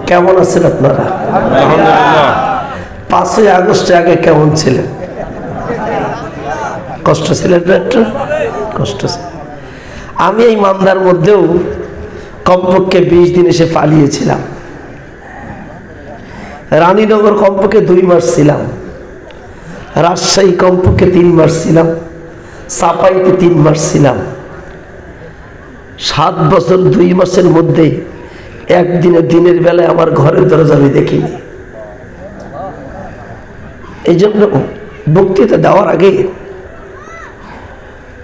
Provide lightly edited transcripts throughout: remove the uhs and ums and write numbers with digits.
কেমন আছেন আপনারা? আলহামদুলিল্লাহ। 5ই আগস্টে আগে কেমন ছিলেন? কষ্ট ছিলেন না একটু? কষ্ট ছিল। আমি এই মামলার মধ্যেও কমপক্ষে 20 দিন এসে পালিয়েছিলাম। রানীনগর কমপক্ষে 2 মাস ছিলাম, রাজশাহী কমপক্ষে 3 মাস ছিলাম, চাপাইতে 3 মাস ছিলাম। 7 বছর 2 মাসের মধ্যে একদিনে দিনের বেলায় আমার ঘরের দরজা আমি দেখিনি। এই জন্য বক্তৃতা দেওয়ার আগে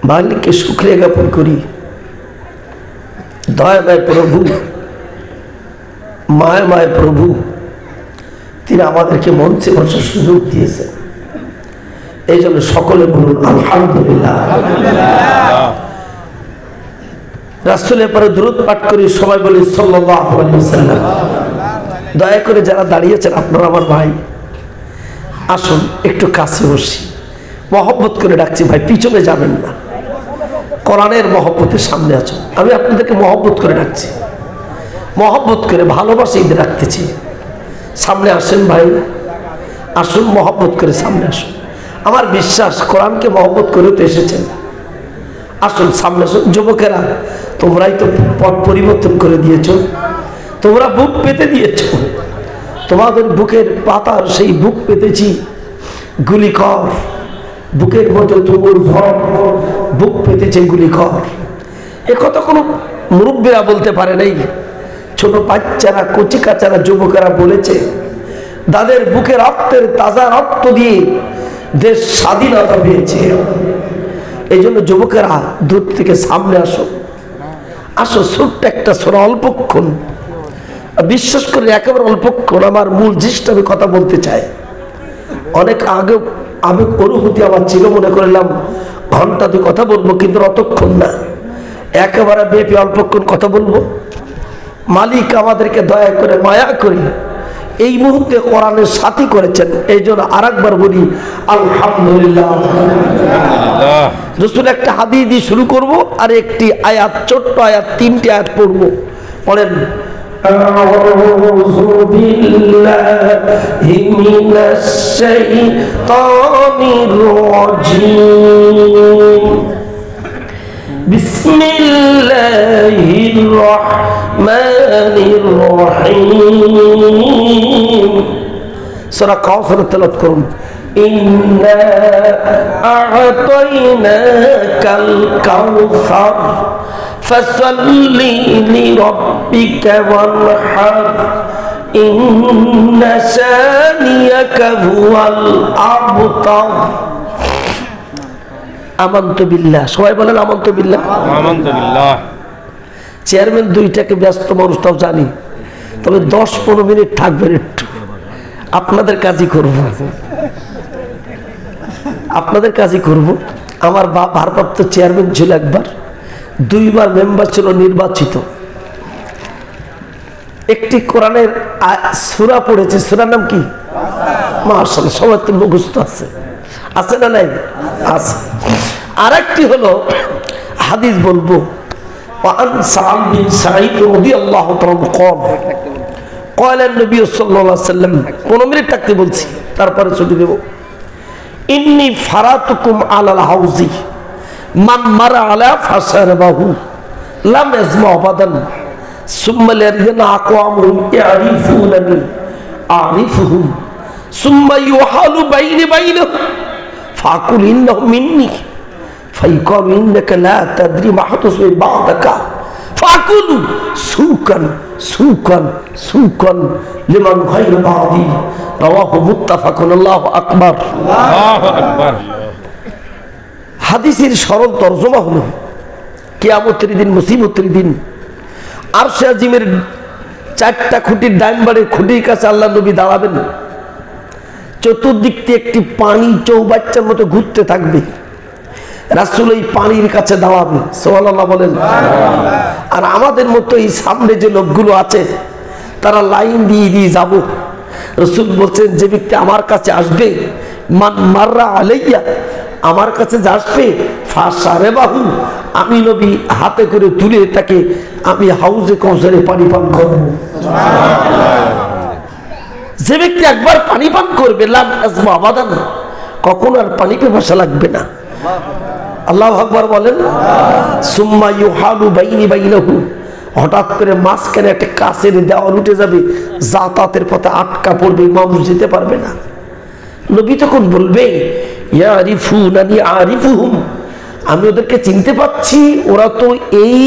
মালিককে শুকরিয়া জ্ঞাপন করি। দয়াময় প্রভু, মায়াময় প্রভু, তিনি আমাদেরকে মঞ্চে বসার সুযোগ দিয়েছেন। এই জন্য সকলে বলুন আলহামদুলিল্লাহ। রাসূলের পরে দুরূদ পাঠ করি, সবাই বলি সাল্লাল্লাহু আলাইহি ওয়াসাল্লাম। দয়া করে যারা দাঁড়িয়েছেন আপনারা আমার ভাই, আসুন একটু কাছে বসি। মহব্বত করে ডাকছি ভাই, পিছনে যাবেন না। কোরআনের মহব্বতের সামনে আছো। আমি আপনাদেরকে মহব্বত করে ডাকছি, মহব্বত করে ভালোবাসা ঈদ রাখতেছি। সামনে আসেন ভাই, আসুন মহব্বত করে সামনে আসুন। আমার বিশ্বাস কোরআনকে মহব্বত করে তো এসেছেন। আসুন সামনে আসুন। যুবকেরা, তোমরাই তো পথ পরিবর্তন করে দিয়েছ, তোমরা বুক পেতে দিয়েছ। তোমাদের বুকের পাতার সেই বুক পেতেছি গুলিকর, বুকের মধ্যে তুমুল ঝড়, বুক পেতেছে গুলিকর। একথা কোনো মুরব্বীরা বলতে পারে নাই, ছোট বাচ্চারা, কচি কাচারা, যুবকেরা বলেছে। তাদের বুকের রক্তের তাজা রক্ত দিয়ে দেশ স্বাধীনতা পেয়েছে। এই জন্য যুবকেরা দূর থেকে সামনে আসো, আসো। ছোট্ট একটা সূরা, অল্পক্ষণ, বিশ্বাস করে একেবারে অল্পক্ষণ আমার মূল জিনিসটা আমি কথা বলতে চাই। অনেক আগে আবেগ অনুভূতি আমার ছিল, মনে করলাম ঘন্টা 2 কথা বলবো, কিন্তু অতক্ষণ না, একেবারে ব্যাপী অল্পক্ষণ কথা বলবো। মালিক আমাদেরকে দয়া করে মায়া করে এই মুহূর্তে কোরআনের সাথী করেছেন। এই জন্য আরেকবার বলি আলহামদুলিল্লাহ। রাসূল একটা হাদিস দিয়ে শুরু করব, আর একটি আয়াত, ছোট্ট আয়াত, 3টি আয়াত পড়বো। পড়েন। আউযু বিল্লাহি মিনাশ শাইতানির রাজীম। বিসমিল্লাহির রাহমানির রহিম। সূরা কাউসার তেলাওয়াত করুন। ইন্না আ'তাইনাকাল কাউসার ফাসাল্লি লিরাব্বিকা ওয়ানহার ইন্না শানিয়াকা হুয়াল আবতার। আমানতু বিল্লাহ। সবাই বলেন আমানতু বিল্লাহ। আমানতু বিল্লাহ। চেয়ারম্যান 2টাকে ব্যস্ত মানুষ, তাও জানি, তবে 10-15 মিনিট থাকবেন একটু, আপনাদের কাজই করব, আপনাদের কাজই করব। আমার বাপ ভারপ্রাপ্ত চেয়ারম্যান ছিল, একবার 2 বার মেম্বার ছিল নির্বাচিত। একটি কোরআনের সূরা পড়েছে, সূরার নাম কি? মাশাআল্লাহ, সবার তো মুখস্থ আছে, আছে না নাই? আছে। আরেকটি হলো হাদিস বলবো। وعن سعد بن سعيد رضي الله عنه قال قال النبي صلى الله عليه وسلم 15 মিনিট থাকতে বলছি, তারপরে ছুটি দেব। ইন্নী ফারাতুকুম আলাল হাউজি মান মারা আলা ফাশারবাহু লাম ইয়াজমা আবাদান সুম্মা লিয়ারিনা আকওয়ামুন ইয়ারিফুনানি আরিফুহুম সুম্মা ইউহালু বাইনি বাইনাহুম ফাকুল ইন্নাহু মিন্নি ফাইকালু ইন্নাকা লা তাদরি মা হাদাসু বা'দাকা ফাকুলু সুকান সুকান সুকান লিমান গায়রা বা'দি। রাওয়াহু মুত্তাফাকুন। আল্লাহু আকবার। আল্লাহু আকবার। হাদিসের সরল তরজমা হলো, কিয়ামতের দিন, মুসিবতের দিন আরশে আজিমের 4টা খুঁটির ডাইন বাড়ির খুঁটির কাছে আল্লাহ নবী দাঁড়াবেন। চতুর্দিক থেকে একটি পানি চৌবাচ্চার মতো ঘুরতে থাকবে। রাসূল এই পানির কাছে দাঁড়াবে, সুবহানাল্লাহ বলেন। আর আমাদের মতো এই সামনে যে লোকগুলো আছে, তারা লাইন দিয়ে দিয়ে যাব। রাসূল বলছেন, যে ব্যক্তি আমার কাছে আসবে, মান মাররা আলাইয়া, আমার কাছে যে আসবে, ফাশারবাহু, আমি নবী হাতে করে তুলে তাকে আমি হাউজে কাউসারে পানি পান করব। একবার পানি পান করবে লাম আজমা আবাদান, কখনো আর পানি পিপাসা লাগবে না। আল্লাহু আকবার বলেন। সুম্মা ইউহালু বাইনি বাইনাহু, হঠাৎ করে মাঝখানে একটা কাছের দেওয়াল উঠে যাবে, যাতায়াতের পথে আটকা পড়বে, মানুষ যেতে পারবে না। নবী তখন বলবে ইয়ারিফুনানি আরিফুহুম, আমি ওদেরকে চিনতে পাচ্ছি, ওরা তো এই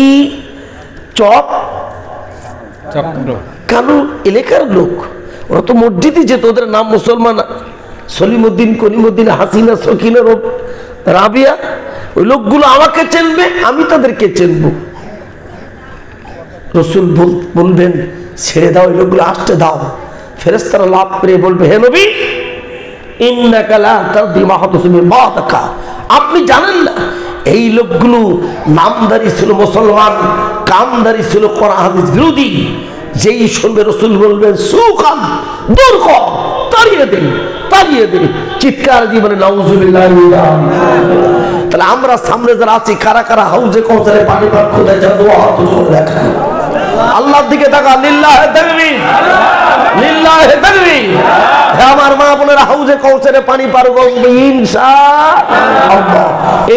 চক্র কানু এলাকার লোক, ওরা তো মসজিদে যেত, ওদের নাম মুসলমান, সলিমুদ্দিন, কলিমুদ্দিন, হাসিনা, সকিনা, রাবিয়া, ওই লোকগুলো আমাকে চিনবে, আমি তাদেরকে চিনব। রাসূল বলবেন ছেড়ে দাও, ওই লোকগুলো আসতে দাও। ফেরেশতারা লাভ করে বলবে হে নবী ইন্নাকা লা তারদি মা হাদাসা মিন বা'দাকা, আপনি জানেন না এই লোকগুলো নামদারি ছিল মুসলমান, কামদারি ছিল কোরআন হাদিস বিরোধী। যেই শুনবে রাসূল বলবেন সুখান, দূর কর, তাড়িয়ে দেন, তাড়িয়ে দেন, চিৎকার দিয়ে বলে নাউযুবিল্লাহি মিন যালিক। তাহলে আমরা সামনে যারা আছি, কারা কারা হাউজে কাউসারে পানি পান করতে যাবো, হাত জোড়ে দেখা আল্লাহর দিকে তাকা, লিল্লাহি তাকবীর, লিল্লাহি তাকবীর। হে আমার মা বোনেরা, হাউজে কাউসারে পানি পার করব ইনশাআল্লাহ।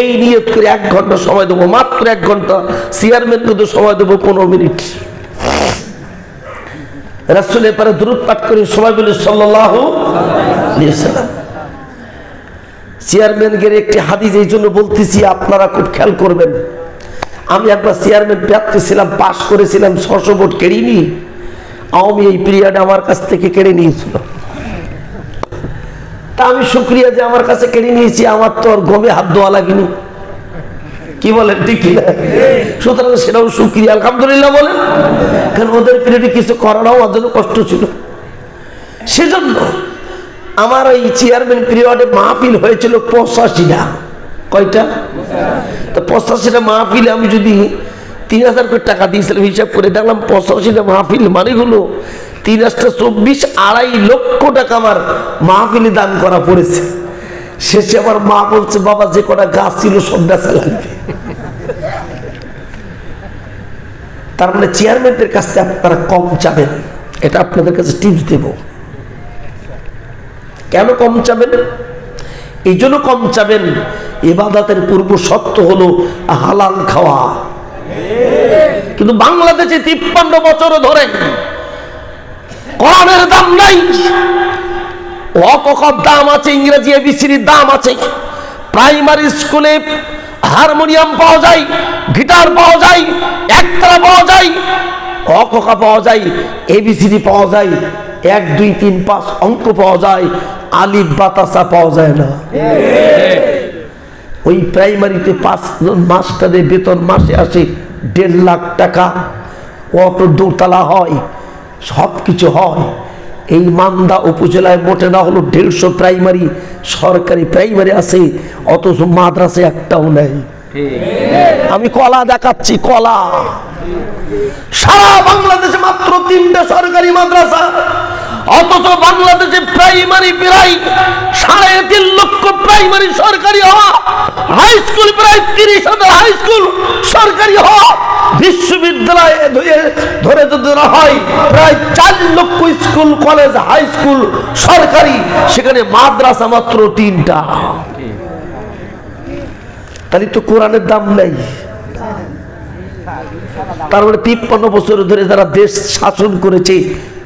এই নিয়ত করে 1 ঘন্টা সময় দেবো, মাত্র 1 ঘন্টা। চেয়ারম্যানকে সময় দেবো 15 মিনিট। রাসূলের পরে দুরূদ পাঠ করে সবাই বলি সাল্লাল্লাহু আলাইহি ওয়াসাল্লাম। চেয়ারম্যানকে একটি হাদিস এই জন্য বলতেছি, আপনারা খুব খেয়াল করবেন। আমি একবার চেয়ারম্যান প্রার্থী ছিলাম, পাশ করেছিলাম, 600 ভোট কেড়ে নিই। আওয়ামী এই পিরিয়ডে আমার কাছ থেকে কেড়ে নিয়েছিল। তা আমি শুকরিয়া যে আমার কাছে কেড়ে নিয়েছি, আমার তো আর গমে হাত দেওয়া লাগেনি। কি বলেন ঠিক কিনা? সুতরাং সেটাও শুকরিয়া, আলহামদুলিল্লাহ বলেন। কারণ ওদের পিরিয়ডে কিছু করাটাও আমার জন্য কষ্ট ছিল। সেজন্য আমার ওই চেয়ারম্যান পিরিয়ডে মাহফিল হয়েছিল 85টা। কয়টা? তো 85টা মাহফিলে আমি যদি 3000 করে টাকা দিয়েছিলাম, হিসাব করে দেখলাম 85টা মাহফিল মানে হলো 324 2.5 লক্ষ টাকা আমার মাহফিলে দান করা পড়েছে। শেষে আমার মা বলছে বাবা যে কটা গাছ ছিল সব বেচা লাগবে। তার মানে চেয়ারম্যানদের কাছে আপনারা কম চাবেন, এটা আপনাদের কাছে টিপস দেব। কেন কম চাবেন? এই জন্য কম চাবেন, ইবাদতের পূর্ব শর্ত হলো হালাল খাওয়া। কিন্তু বাংলাদেশে 53 বছর ধরে কোরআনের দাম নাই। ওয়াকফের দাম আছে, ইংরেজি এবিসির দাম আছে। প্রাইমারি স্কুলে হারমোনিয়াম পাওয়া যায়, গিটার পাওয়া যায়, একতারা পাওয়া যায়, ওয়াকফ পাওয়া যায়, এবিসিডি পাওয়া যায়, 1 2 3 5 অঙ্ক পাওয়া যায়, আলিফ বাতাসা পাওয়া যায় না। ওই প্রাইমারিতে 5 জন মাস্টারের বেতন মাসে আসে 1.5 লাখ টাকা। অটো দোতলা হয়, সব কিছু হয়। এই মান্দা উপজেলায় মোটে না হলো 150 প্রাইমারি সরকারি প্রাইমারি আছে, অথচ মাদ্রাসা একটাও নেই। আমি কলা দেখাচ্ছি, কলা। সারা বাংলাদেশে মাত্র 3টা সরকারি মাদ্রাসা, অথচ বাংলাদেশে প্রাইমারি প্রায় 3.5 লক্ষ প্রাইমারি সরকারি হওয়া, হাই স্কুল প্রায় 30,000 হাই স্কুল সরকারি হওয়া, বিশ্ববিদ্যালয়ে ধরে যদি হয় প্রায় 4 লক্ষ স্কুল কলেজ হাই স্কুল সরকারি, সেখানে মাদ্রাসা মাত্র 3টা। তাহলে তো কোরআনের দাম নেই। তার মানে 53 বছর ধরে যারা দেশ শাসন করেছে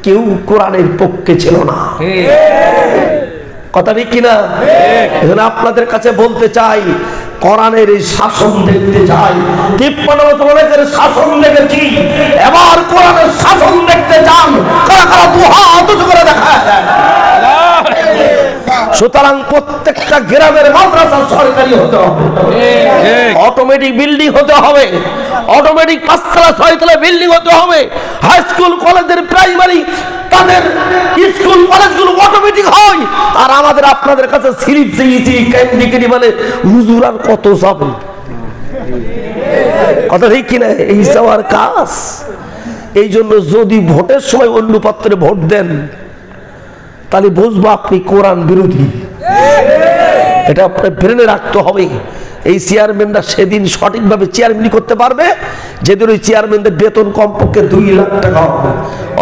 কেউ কোরআনের পক্ষে ছিল না। কথা ঠিক কিনা? এখন আপনাদের কাছে বলতে চাই, কোরআনের এই শাসন দেখতে চাই। 53 বছরের শাসন দেখেছি, এবার কোরআনের শাসন দেখতে চান, কারা কারা দুহাত উঁচু করে দেখায়। সুতরাং প্রত্যেকটা গ্রামের মাদ্রাসা সরকারি হতে হবে, অটোমেটিক বিল্ডিং হতে হবে, অটোমেটিক 5 তলা 6 তলা বিল্ডিং হতে হবে। হাই স্কুল কলেজের প্রাইমারি তাদের স্কুল কলেজগুলো অটোমেটিক হয়। আর আমাদের আপনাদের কাছে সিরিপ চেয়েছি ক্যান্ডিকেটি মানে হুজুর আর কত যাবে? কথা ঠিক কিনা? এই সবার কাজ। এই জন্য যদি ভোটের সময় অন্য পাত্রে ভোট দেন, তাহলে বুঝবো আপনি কোরআন বিরোধী। এটা আপনার ব্রেনে রাখতে হবে। এই চেয়ারম্যানরা সেদিন সঠিকভাবে চেয়ারম্যানই করতে পারবে যেদিন ওই চেয়ারম্যানদের বেতন কমপক্ষে 2 লাখ টাকা হবে।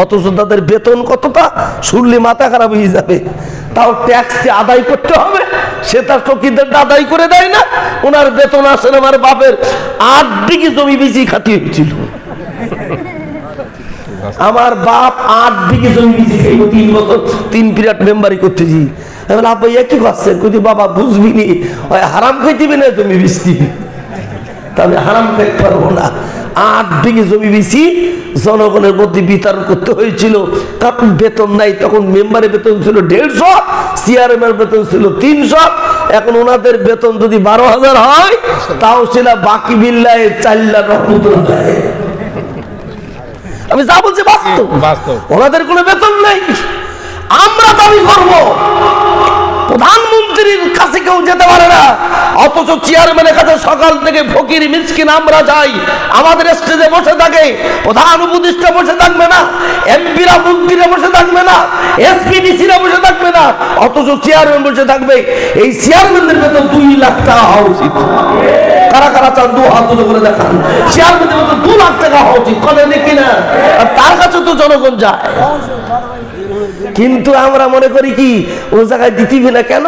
অথচ তাদের বেতন কতটা শুনলে মাথা খারাপ হয়ে যাবে। তাও ট্যাক্স আদায় করতে হবে, সে তার চকিদের আদায় করে দেয় না। ওনার বেতন আসেন আমার বাপের 8 বিঘি জমি বেশি খাটিয়ে হয়েছিল। আমার বাপ 8 বিঘি জমি বেশি খাইব 3 বছর 3 পিরিয়ড মেম্বারি করতেছি। আমি বললাম আব্বা কি করছেন? কইতে বাবা বুঝবি নি, ওই হারাম খাইতিবি না জমি বেচতি, তবে হারাম খাইতে পারবো না। 8 বিঘি জমি বেশি জনগণের মধ্যে বিতরণ করতে হয়েছিল, কারণ বেতন নাই। তখন মেম্বারের বেতন ছিল 150, চেয়ারম্যানের বেতন ছিল 300। এখন ওনাদের বেতন যদি 12,000 হয়, তাও সেটা বাকি বিল্লায় 4 লাখ রহমতুল্লাহ। আমি যা বলছি বাস্তব, ওনাদের কোনো বেতন নেই। আমরা দাবি করব প্রধানমন্ত্রীর কাছে কেউ যেতে পারে না, অথচ চেয়ারম্যানের কাছে সকাল থেকে ফকির মিসকিন আমরা যাই। আমাদের স্টেজে বসে থাকে, প্রধান উপদেষ্টা বসে থাকবে না, এমপিরা মন্ত্রীরা বসে থাকবে না, এসপিডিসিরা বসে থাকবে না, অথচ চেয়ারম্যান বসে থাকবে। এই চেয়ারম্যানদের বেতন 2 লাখ টাকা হওয়া উচিত। কারা কারা চান 2 হাত তুলে করে দেখান। চেয়ারম্যানদের বেতন 2 লাখ টাকা হওয়া উচিত, কথা দেখি না? আর তার কাছে তো জনগণ যায়। কিন্তু আমরা মনে করি কি ও জায়গায় দিতিবি না কেন?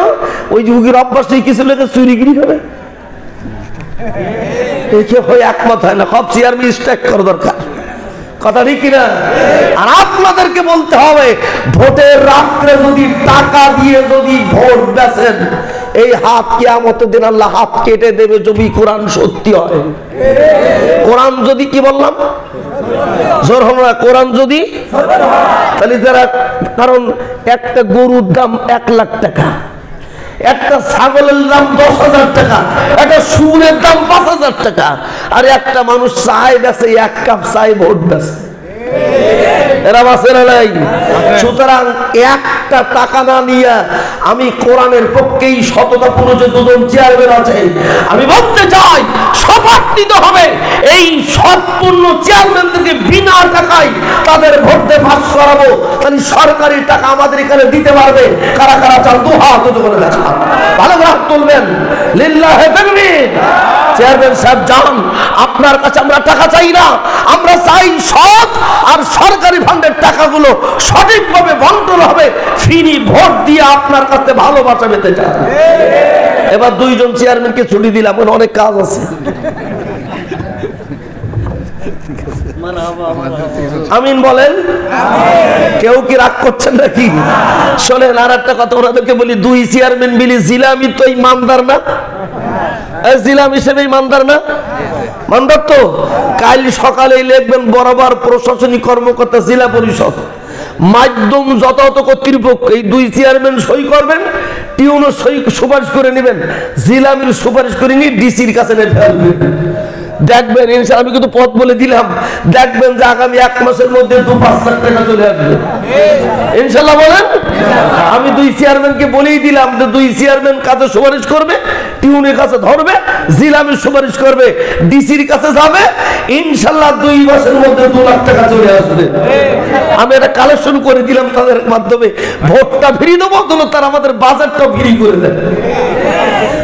ওই যুগের অভ্যাস কিছু লোকের চুরিগিরি করে একমত হয় না। সব চেয়ারম্যান স্ট্রাইক করা দরকার, কথা ঠিক কিনা? আর আপনাদেরকে বলতে হবে, ভোটের রাত্রে যদি টাকা দিয়ে যদি ভোট বেচেন, এই হাত কিয়ামতের দিন আল্লাহ হাত কেটে দেবে যদি কোরআন সত্যি হয়। কোরআন যদি কি বললাম জোর হল না, কোরআন যদি তাহলে যারা, কারণ একটা গরুর দাম 1 লাখ টাকা, একটা ছাগলের দাম 10,000 টাকা, একটা শুয়োরের দাম 5,000 টাকা, আর একটা মানুষ চায় বেছে 1 কাপ চায় ভোট বেছে। এরা বাঁচে না নাই? সুতরাং একটা টাকা না নিয়ে আমি কোরআনের পক্ষেই সততাপূর্ণ যে 2 জন চেয়ারম্যান আছে, আমি বলতে চাই শপথ নিতে হবে এই সম্পূর্ণ চেয়ারম্যানদেরকে বিনা টাকায় তাদের ভোট দিয়ে পাস করাবো। তাহলে সরকারি টাকা আমাদের এখানে দিতে পারবে। কারা কারা চান 2 হাত উঁচু করে দেখা, ভালো করে হাত তুলবেন। লিল্লাহি তাকবীর। চেয়ারম্যান সাহেব যান, আপনার কাছে আমরা টাকা চাই না, আমরা চাই সৎ আর সরকারি ফান্ডের টাকাগুলো সঠিকভাবে বন্টন হবে। ফ্রি ভোট দিয়ে আপনার কাছে ভালোবাসা পেতে চাই। এবার 2 জন চেয়ারম্যানকে ছুটি দিলাম, অনেক কাজ আছে। আমিন বলেন। কেউ কি রাগ করছেন নাকি? শোনেন আর একটা কথা ওনাদেরকে বলি, 2 চেয়ারম্যান মিলি জিলামি তো ইমানদার না? জিলাম হিসেবে ইমানদার না? মানদার তো। কাল সকালে লিখবেন বরাবর প্রশাসনিক কর্মকর্তা জেলা পরিষদ মাধ্যম যথাযথ কর্তৃপক্ষ এই 2 চেয়ারম্যান সই করবেন, টিউনও সই সুপারিশ করে নেবেন, জিলামির সুপারিশ করে নিয়ে ডিসির কাছে নিয়ে ফেলবেন। দেখবেন ইনশাআল্লাহ, আমি কিন্তু পথ বলে দিলাম, দেখবেন যে আগামী 1 মাসের মধ্যে 2-5 লাখ টাকা চলে আসবে ইনশাআল্লাহ। বলেন, আমি 2 চেয়ারম্যানকে বলেই দিলাম যে 2 চেয়ারম্যান কাছে সুপারিশ করবে, টিউনের কাছে ধরবে, জিলামির সুপারিশ করবে, ডিসির কাছে যাবে, ইনশাআল্লাহ 2 মাসের মধ্যে 2 লাখ টাকা চলে আসবে। আমি এটা কালেকশন করে দিলাম তাদের মাধ্যমে। ভোটটা ফ্রি দেবো, তারা আমাদের বাজেটটাও ফ্রি করে দেবে।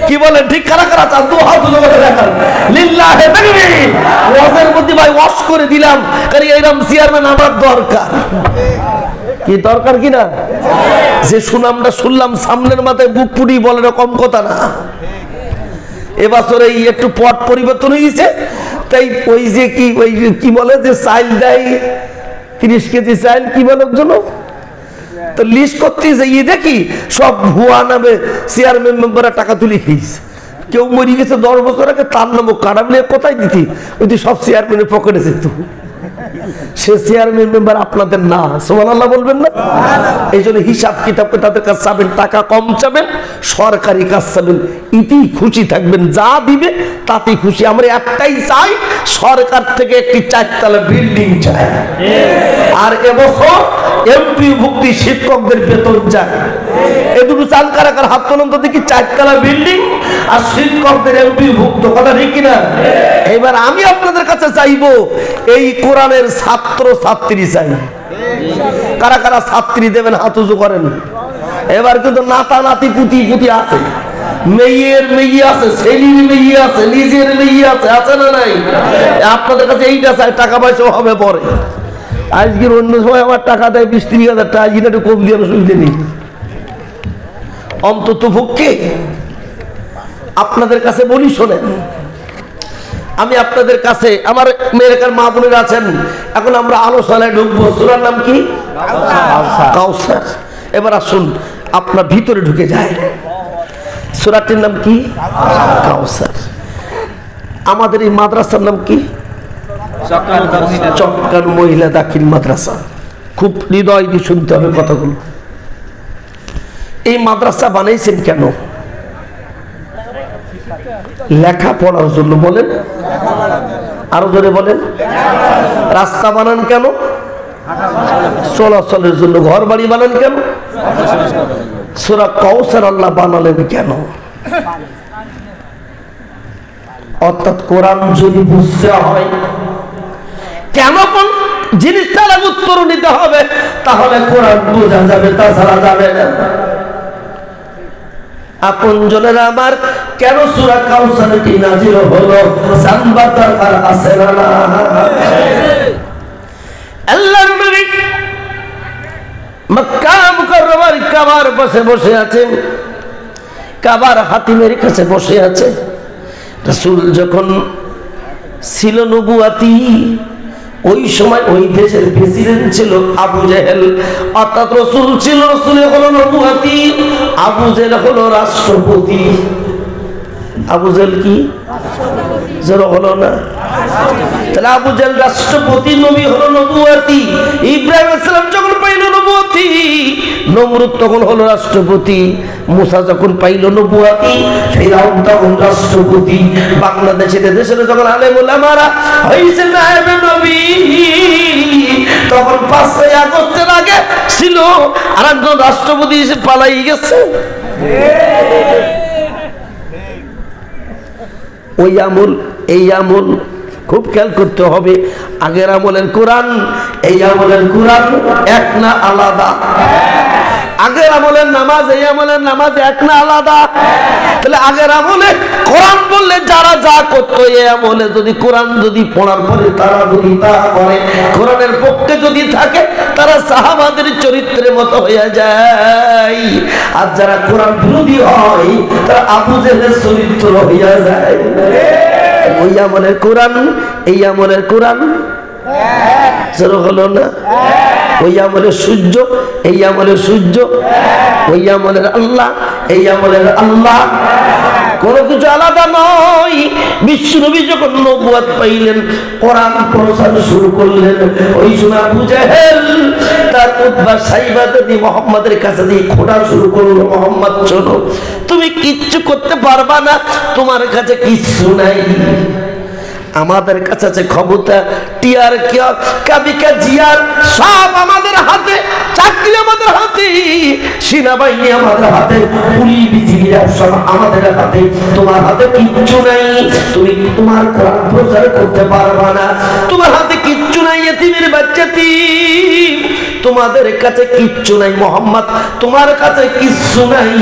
কি বলেন ঠিক? কারা কারা চান 2 হাত উঁচু করে দেখান। লিল্লাহি তাকবীর। ওয়াজের মধ্যে ভাই ওয়াশ করে দিলাম, কারণ এরকম চেয়ারম্যান আমার দরকার। কি দরকার কিনা? যে সুনামটা শুনলাম সামনের মাথায় বুক পুরি বলে না, কম কথা না। এবছর এই একটু পট পরিবর্তন হয়েছে, তাই ওই যে কি বলে যে চাইল দেয় 30 কেজি চাইল, কি বলার জন্য তো লিস্ট করতে যাইয়ে দেখি সব ভুয়া নামে চেয়ারম্যান মেম্বাররা টাকা তুলে খেয়েছে। কেউ মরে গেছে 10 বছর আগে, তার নামও কাটা বলে কোথায় দিতি, ওই সব চেয়ারম্যানের পকেটে যেত। সে চেয়ারম্যান মেম্বার আপনাদের না, সুবহানাল্লাহ বলবেন না? এই জন্য হিসাব কিতাবকে তাদের কাছে চাবেন, টাকা কম চাবেন, সরকারি কাজ চাবেন, ইতেই খুশি থাকবেন। যা দিবে তাতেই খুশি। আমরা একটাই চাই, সরকার থেকে একটি 4 তলা বিল্ডিং চাই। আর এবছর এমপি ভুক্তি শিক্ষকদের বেতন চাই। এই দুটো চাল কারা কারা হাত তোলেন তো দেখি। 4 তলা বিল্ডিং আর শিক্ষকদের এমপি ভুক্ত, কথা ঠিক কিনা? এবার আমি আপনাদের কাছে চাইবো এই কোরআনের ছাত্র ছাত্রী চাই। কারা কারা ছাত্রী দেবেন হাত উঁচু করেন। এবার কিন্তু নাতা নাতি পুতি পুতি আছে, মেয়ের মেয়ে আছে, ছেলের মেয়ে আছে, নিজের মেয়ে আছে, আছে না নাই? আপনাদের কাছে এইটা চাই, টাকা পয়সা হবে পরে। আজকের অন্য সময় আমার টাকা দেয় 20-30 হাজার টাকা, আজকে একটু কম দিয়ে অসুবিধা নেই। অন্তত পক্ষে আপনাদের কাছে বলি, শোনেন, আমি আপনাদের কাছে, আমার মেয়ের মা বোনেরা আছেন, এখন আমরা আলোচনায় ঢুকবো। সূরার নাম কি? কাউসার। এবার আসুন আপনার ভিতরে ঢুকে যায়। সূরাটির নাম কি? কাউসার। আমাদের এই মাদ্রাসার নাম কি? চক্কান মহিলা দাখিল মাদ্রাসা। খুব হৃদয় দিয়ে শুনতে হবে কথাগুলো। এই মাদ্রাসা বানাইছেন কেন? লেখাপড়ার জন্য। বলেন, আরো জোরে বলেন। রাস্তা বানান কেন? চলাচলের জন্য। ঘর বাড়ি বানান কেন? সূরা কাউসার আল্লাহ বানালেন কেন? অর্থাৎ কোরআন যদি বুঝতে হয় কেন কোন জিনিসটার উত্তর নিতে হবে, তাহলে কোরআন বোঝা যাবে, তাছাড়া যাবে না। আপনজনেরা আমার, কেন সূরা কাউসারটি নাযিল হলো জানবার দরকার আছে না? আল্লাহর নবী মক্কা মুকাররমার কাবার বসে বসে আছেন, কাবার হাতিমের কাছে বসে আছে। রাসূল যখন ছিল নবুয়াতি, ওই সময় ওই দেশের প্রেসিডেন্ট ছিল আবু জেহেল। অর্থাৎ রাসূল ছিল, রাসূল হলো নবুয়াতি, আবু জেহেল হলো রাষ্ট্রপতি। আবু জেহেল কি জোর হলো না? তাহলে আবু জেহেল রাষ্ট্রপতি, নবী হলো নবুয়াতি। ইব্রাহিম আলাইহিস সালাম যখন পাইল নবুয়াতি, নমরুদ তখন হলো রাষ্ট্রপতি। মুসা যখন পাইল নবুয়াতি, ফিরআউন তখন রাষ্ট্রপতি। বাংলাদেশের দেশের যখন আলেম ওলামারা হইছে নায়েবে নবী, তখন 5ই আগস্টের আগে ছিল আরেকজন রাষ্ট্রপতি এসে পালাই গেছে। ওই আমল এই আমল খুব খেয়াল করতে হবে। আগের আমলের কোরআন, এই আমলের কোরআন এক না আলাদা? আগের আমলের নামাজ, এই আমলের নামাজ এক না আলাদা? তাহলে আগের আমলে কোরআন বললে যারা যা করতো, এই আমলে যদি কোরআন যদি পড়ার পরে তারা যদি তা করে, কোরআনের পক্ষে যদি থাকে, তারা সাহাবাদের চরিত্রের মতো হয়ে যায়। আর যারা কোরআন বিরোধী হয়, তারা আবু জেহেলের চরিত্র হইয়া যায়। ওই আমলের কোরআন, এই আমলের কোরআন হলো না? ওই আমলের সূর্য, এই আমলের সূর্য। ওই আমলের আল্লাহ, এই আমলের আল্লাহ। কোন কিছু আলাদা নয়। বিশ্বনবী যখন নবুয়ত পাইলেন, কোরআন প্রচার শুরু করলেন, ওই সময় আবু জেহেল তার উতবা সাইবা দিয়ে মুহাম্মাদের কাছে দিয়ে খোঁটা শুরু করলো, মুহাম্মদ শোনো, তুমি কিচ্ছু করতে পারবা না, তোমার কাছে কিচ্ছু নাই। আমাদের কাছে আছে ক্ষমতা, টিয়ার কাবিকা জিয়ার সব আমাদের হাতে, চাকরি আমাদের হাতে, সেনাবাহিনী আমাদের হাতে, পুলিশ বিজিবি সব আমাদের হাতে। তোমার হাতে কিচ্ছু নাই, তুমি তোমার কোরআন প্রচার করতে পারবা না, তোমার হাতে কিচ্ছু নাই। এতিমের বাচ্চা তিম, তোমাদের কাছে কিচ্ছু নাই। মোহাম্মদ, তোমার কাছে কিচ্ছু নাই।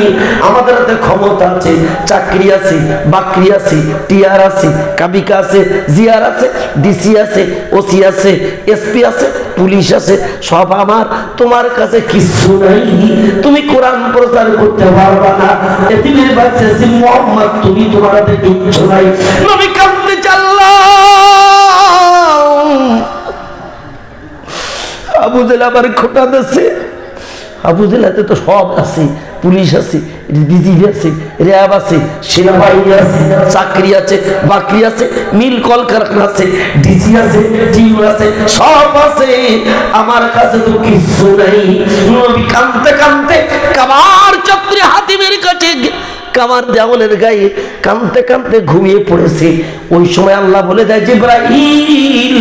আমাদের হাতে ক্ষমতা আছে, চাকরি আছে, বাকরি আছে, টিয়ার আছে, কাবিকা আছে, জিয়ার আছে, ডিসি আছে, ওসি আছে, এসপি আছে, পুলিশ আছে, সব আমার। তোমার কাছে কিচ্ছু নাই, তুমি কোরআন প্রচার করতে পারবা না। এতিমের বাচ্চা মোহাম্মদ, তুমি তোমার হাতে কিচ্ছু নাই। নবী কাঁদতে চাল্লাম। আবু জেহেল আবার খোটা দিচ্ছে। আবু জেহেল হাতে তো সব আছে, পুলিশ আছে, বিজিবি আছে, র্যাব আছে, সেনাবাহিনী আছে, চাকরি আছে, বাকরি আছে, মিল কলকারখানা আছে, ডিসি আছে, টিউ আছে, সব আছে। আমার কাছে তো কিছু নাই। নবী কাঁদতে কাঁদতে কাবার চক্রে হাতিমের কাছে, কামার দেওয়ালের গায়ে কাঁদতে কাঁদতে ঘুমিয়ে পড়েছে। ওই সময় আল্লাহ বলে দেয়, জিবরাইল,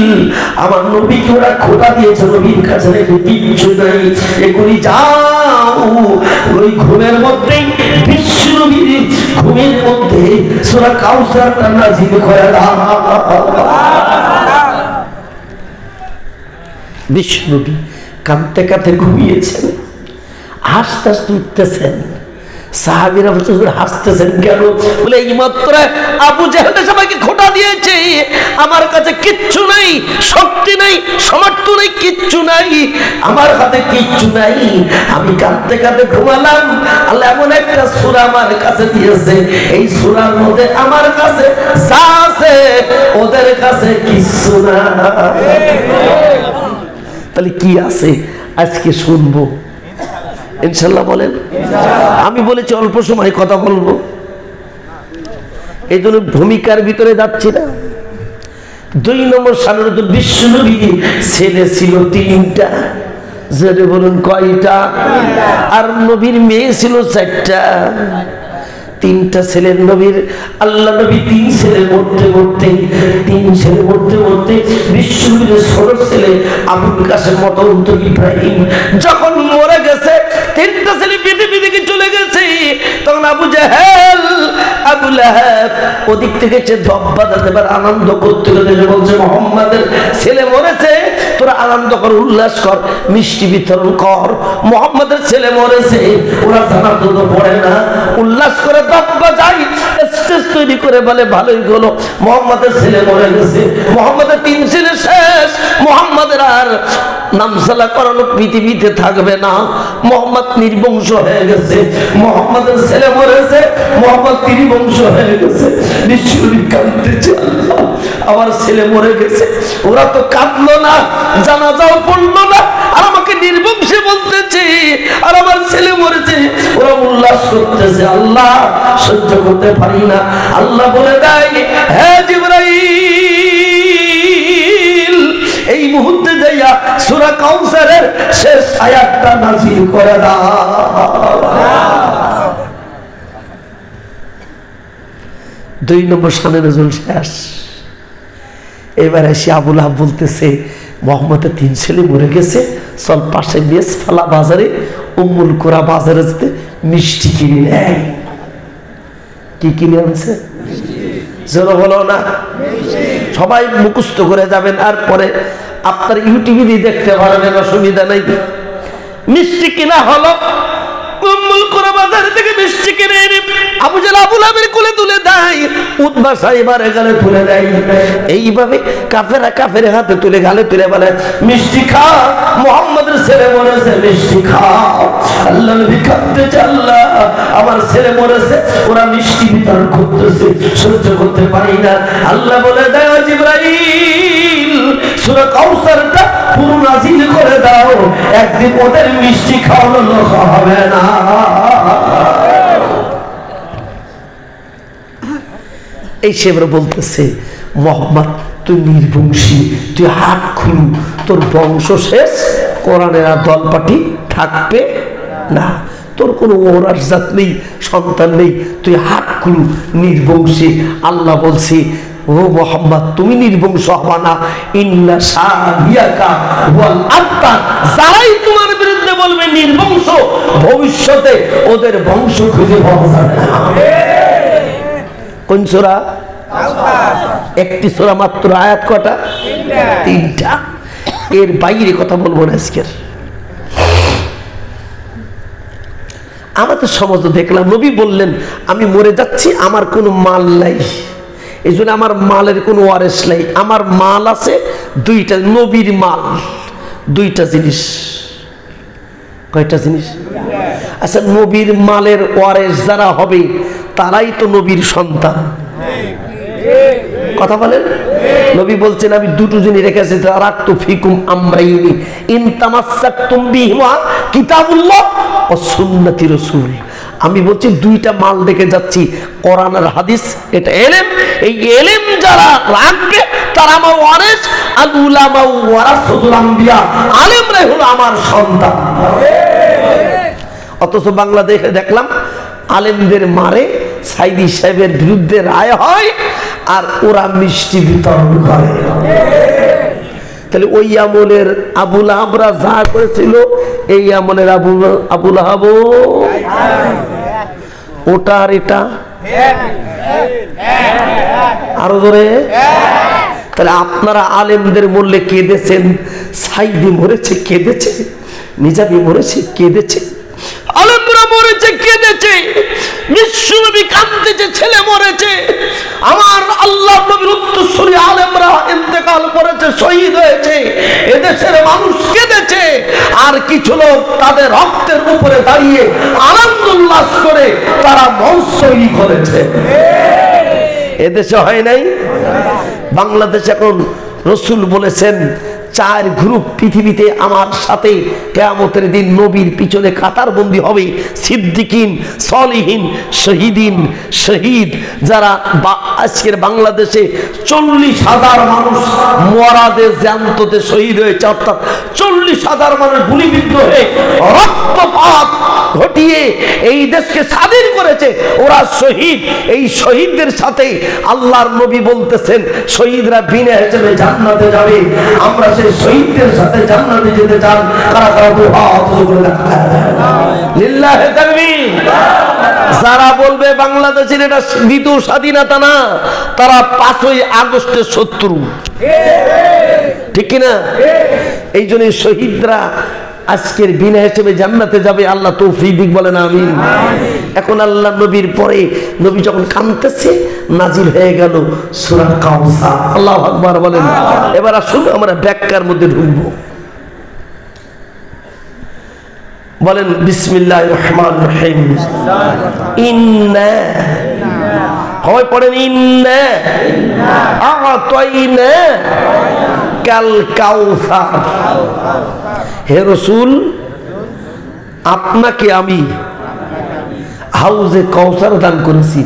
আমার নবীকে ওরা খোদা দিয়েছে, নবীর কাছে রেখে কিচ্ছু নাই, এগুলি যাও ওই ঘুমের মধ্যেই বিশ্ব নবীর ঘুমের মধ্যে সূরা কাউসারটা নাযিল করে দাও। বিশ্ব নবী কাঁদতে কাঁদতে ঘুমিয়েছেন, আস্তে আস্তে উঠতেছেন, সাহাবীরা বলছে হুজুর হাসতেছেন কেন? বলে এইমাত্র আবু জেহেল সবাইকে খোঁটা দিয়েছে, আমার কাছে কিচ্ছু নাই, শক্তি নাই, সামর্থ্য নাই, কিচ্ছু নাই, আমার হাতে কিচ্ছু নাই, আমি কাঁদতে কাঁদতে ঘুমালাম। আল্লাহ এমন একটা সূরা আমার কাছে দিয়েছে, এই সূরার মধ্যে আমার কাছে যা আছে ওদের কাছে কিচ্ছু না। তাহলে কি আছে আজকে শুনবো ইনশাল্লাহ, বলেন। আমি বলেছি অল্প সময় কথা বলবো, এই জন্য ভূমিকার ভিতরে যাচ্ছি না। 2 নম্বর সালের বিশ্বনবী ছেলে ছিল 3টা, জেনে বলুন কয়টা? আর নবীর মেয়ে ছিল 4টা। 3টা ছেলের নবীর, আল্লাহ নবী 3 ছেলে মরতে মরতে বিশ্বনবীর ছোট ছেলে আবুল কাসেম মতন্ত ইব্রাহিম যখন মরে গেছে, 3টা ছেলে পৃথিবী থেকে চলে গেছে, তখন আবু জেহেল আবু লাহাব ওদিক থেকে সে ধব্বা দেবার আনন্দ করতে করতে বলছে মুহাম্মাদের ছেলে মরেছে, তোরা আনন্দ কর, উল্লাস কর, মিষ্টি বিতরণ কর, মুহাম্মাদের ছেলে মরেছে, ওরা জানাতো তো পড়ে না, উল্লাস করে ধব্বা যাই, স্টেজ তৈরি করে বলে ভালোই হলো, মুহাম্মাদের ছেলে মরে গেছে, মুহাম্মাদের 3 ছেলে শেষ, মুহাম্মাদের আর নামসালা করানো পৃথিবীতে থাকবে না, মুহাম্মদ নির্বংশ হয়ে গেছে, মুহাম্মাদের ছেলে মরেছে, মুহাম্মদ নির্বংশ হয়ে গেছে। বিশ্বনবী কাঁদতেছে, আল্লাহ আমার ছেলে মরে গেছে, ওরা তো কাঁদলো না, জানাজাও পড়লো না, আর আমাকে নির্বংশে বলতেছে, আর আমার ছেলে মরেছে, ওরা উল্লাস করতেছে, আল্লাহ সহ্য করতে পারি না। আল্লাহ বলে দেয়, হে জিবরাইল এই মুহূর্তে যাইয়া সূরা কাউসারের শেষ আয়াতটা নাযিল করে দাও। 2 নম্বর শানে নজুল শেষ। এবার এসে আবু লাহাব বলতেছে মুহাম্মদের 3 ছেলে মরে গেছে, চল পাশে মেসফালা বাজারে উম্মুল কুরা বাজারে যেতে মিষ্টি কিনে নেয়। কি কিনে আনছে? জোর হলো না? সবাই মুখস্থ করে যাবেন, আর পরে আপনার ইউটিউবে দিয়ে দেখতে পারবেন, অসুবিধা নাই। মিষ্টি কিনা হলো, উম্মুল কুরা বাজার থেকে মিষ্টি কিনে এনে আবু জেহেল আবু লাহাবের কোলে তুলে দেয়, উতবা সাইবার গালে তুলে দেয়। এইভাবে কাফের হাতে তুলে গালে তুলে বলে মিষ্টি খা, মুহাম্মাদের ছেলে মরেছে, মিষ্টি খাও। আল্লাহ নবী কাঁদতেছে, আল্লাহ আমার ছেলে মরেছে, ওরা মিষ্টি বিতরণ করতেছে, সহ্য করতে পারি না। আল্লাহ বলে দেয় জিবরাইল সূরা কাউসারটা পুরো নাযিল করে দাও, একদিন ওদের মিষ্টি খাওয়ানো হবে না। এই সেবার বলতেছে মুহাম্মদ তুই নির্বংশী, তুই হাত খুলু, তোর বংশ শেষ, কোরআনের আর দলপাটি থাকবে না, তোর কোনো ওরাসজাত নেই, সন্তান নেই, তুই হাত খুলু, নির্বংশী। আল্লাহ বলছে ও মুহাম্মদ তুমি নির্বংশ হবা না, ইন্না শাহিয়াকা ওয়াল আবতার, যারাই তোমার বিরুদ্ধে বলবে নির্বংশ, ভবিষ্যতে ওদের বংশ খুঁজে পাওয়া যাবে না। কোন সূরা? একটি সূরা মাত্র, আয়াত কটা? 3টা। এর বাইরে কথা বলবো না আজকের। আমাদের সমাজ দেখলাম নবী বললেন আমি মরে যাচ্ছি, আমার কোনো মাল নাই, এই জন্য আমার মালের কোনো ওয়ারেস নাই, আমার মাল আছে 2টা, নবীর মাল 2টা জিনিস। কয়টা জিনিস? আচ্ছা নবীর মালের ওয়ারেস যারা হবে তারাই তো নবীর সন্তান, কথা বলেন। নবী বলছেন আমি 2টো জিনিস রেখেছি, তারাকতু ফিকুম আমরাইনি ইন তামাসসাকতুম বিহিমা কিতাবুল্লাহ ওয়া সুন্নতি রাসূল। আমি বলছি 2টা মাল রেখে যাচ্ছি, কোরআন আর হাদিস, এটা ইলম। এই ইলম যারা রাখবে তারা আমার ওয়ারিস, আল উলামা ওয়ারাসাতুল আম্বিয়া, আলেমরাই হলো আমার সন্তান। অথচ বাংলাদেশে দেখলাম আলেমদের মারে, সাইদি সাহেবের বিরুদ্ধে রায় হয়, আর ওরা মিষ্টি বিতরণ করে। তাহলে ওই আমলের আবু লাহাবরা যা করেছিল, এই আমলের আবু লাহাব ওটা আর এটা আরো জোরে। তাহলে আপনারা আলেমদের মূল্যে কেঁদেছেন, সাইদি মরেছে কেঁদেছে, নিজামী মরেছে কেঁদেছে, আলেমরা মরেছে, কেঁদেছে, বিশ্বনবী কাঁদতেছে, ছেলে মরেছে। আমার আল্লাহ নবীর উত্তরসূরি আলেমরা ইন্তেকাল করেছে, শহীদ হয়েছে, এদেশের মানুষ কেঁদেছে। আর কিছু লোক তাদের রক্তের উপরে দাঁড়িয়ে আনন্দ উল্লাস করে তারা মঞ্চ তৈরি করেছে। এদেশে হয় নাই? বাংলাদেশ এখন রসুল বলেছেন 4 গ্রুপ পৃথিবীতে আমার সাথে কিয়ামতের দিন নবীর পিছনে কাতারবন্দি হবে। সিদ্দিকিন, সলিহিন, শহীদিন। শহীদ যারা আজকের বাংলাদেশে 40,000 মানুষ মরাদে জ্যান্ততে শহীদ হয়েছে, অর্থাৎ 40,000 মানুষ গুলিবিদ্ধ হয়ে রক্তপাত ঘটিয়ে এই দেশকে স্বাধীন করেছে, ওরা শহীদ। এই শহীদদের সাথে আল্লাহর নবী বলতেছেন শহীদরা বিনা হিসেবে জান্নাতে যাবে। আমরা সেই শহীদদের সাথে জান্নাতে যেতে চান? কারা কারা দুই হাত উঁচু করে দেখা যায়? লিল্লাহি তাকবীর। যারা বলবে বাংলাদেশের এটা দ্বিতীয় স্বাধীনতা না, তারা 5ই আগস্টের শত্রু। ঠিক কিনা? এই জন্য শহীদরা আজকের বিনা হিসেবে জান্নাতে যাবে। আল্লাহ তৌফিক দিক, বলেন আমিন। এখন আল্লাহ নবীর পরে নবী যখন কাঁদতেছে নাজিল হয়ে গেল সূরা কাউসার। আল্লাহু আকবার বলেন। এবার আসুন আমরা ব্যাখ্যার মধ্যে ঢুকবো। বলেন বিসমিল্লাহির রহমানির রহিম। ইন্না, হয় পড়েন ইন্না আ'তাইনা কাল কাউসার। হে রাসূল, আপনাকে আমি হাউজে কাউসার দান করেছি।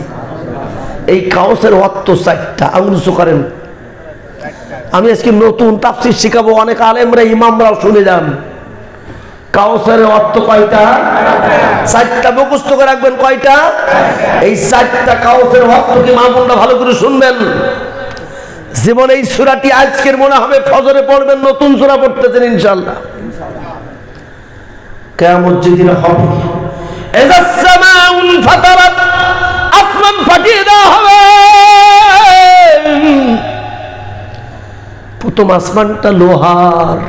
এই কাউসার অর্থ 4টা। আঙুল করেন। আমি আজকে নতুন তাফসীর শিখাবো, অনেক আলেমরা ইমামরাও শুনে যান। কাউসারের অর্থ কয়টা? 4টা। মুখস্থ করে রাখবেন। কয়টা? এই 4টা কাউসারের অর্থ কি মামুনরা ভালো করে শুনবেন। জীবন এই সূরাটি আজকের মনে হবে ফজরে পড়বেন, নতুন সূরা পড়তেছেন ইনশাআল্লাহ। কিয়ামত যেদিন হবে, ইযাস সামাউন ফাতারাত, আসমান ফাটিয়ে দেওয়া হবে। প্রথম আসমানটা লোহার,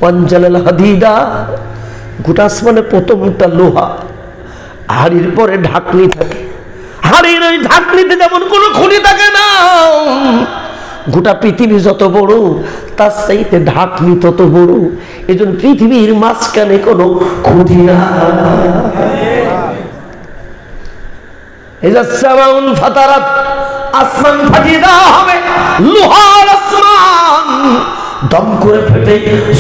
ওয়ানজালাল হাদিদা, গোটা আসমানে প্রথমটা লোহা। হাড়ির পরে ঢাকনি থাকে, হাড়ির ওই ঢাকনিতে যেমন কোনো খুঁটি থাকে না, গোটা পৃথিবী যত বড় তার চাইতে ঢাকনি তত বড়। এই জন্য পৃথিবীর মাঝখানে কোনো খুঁটি না। আসমান ফাটিয়ে দেওয়া হবে, লোহার আসমান দম করে ফেটে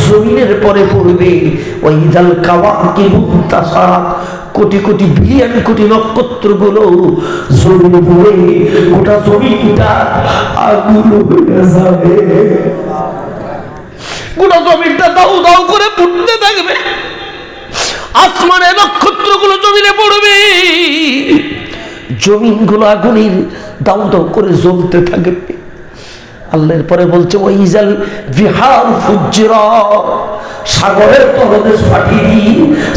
জমিনের পরে পড়বে। ওয়াইদাল কাওয়াকিবু তাসারাত, কোটি কোটি বিলিয়ন কোটি নক্ষত্রগুলো জমিনে পড়ে গোটা জমিনটা আগুন হয়ে যাবে। গোটা জমিনটা দাউ দাউ করে পুড়তে থাকবে। আসমানে নক্ষত্রগুলো জমিনে পড়বে, জমিনগুলো আগুনের দাউ দাউ করে জ্বলতে থাকবে। আল্লাহর পরে বলছে ওয়াইজাল বিহার ফুজ্জিরাত, সাগরের তলদেশ ফাটিয়ে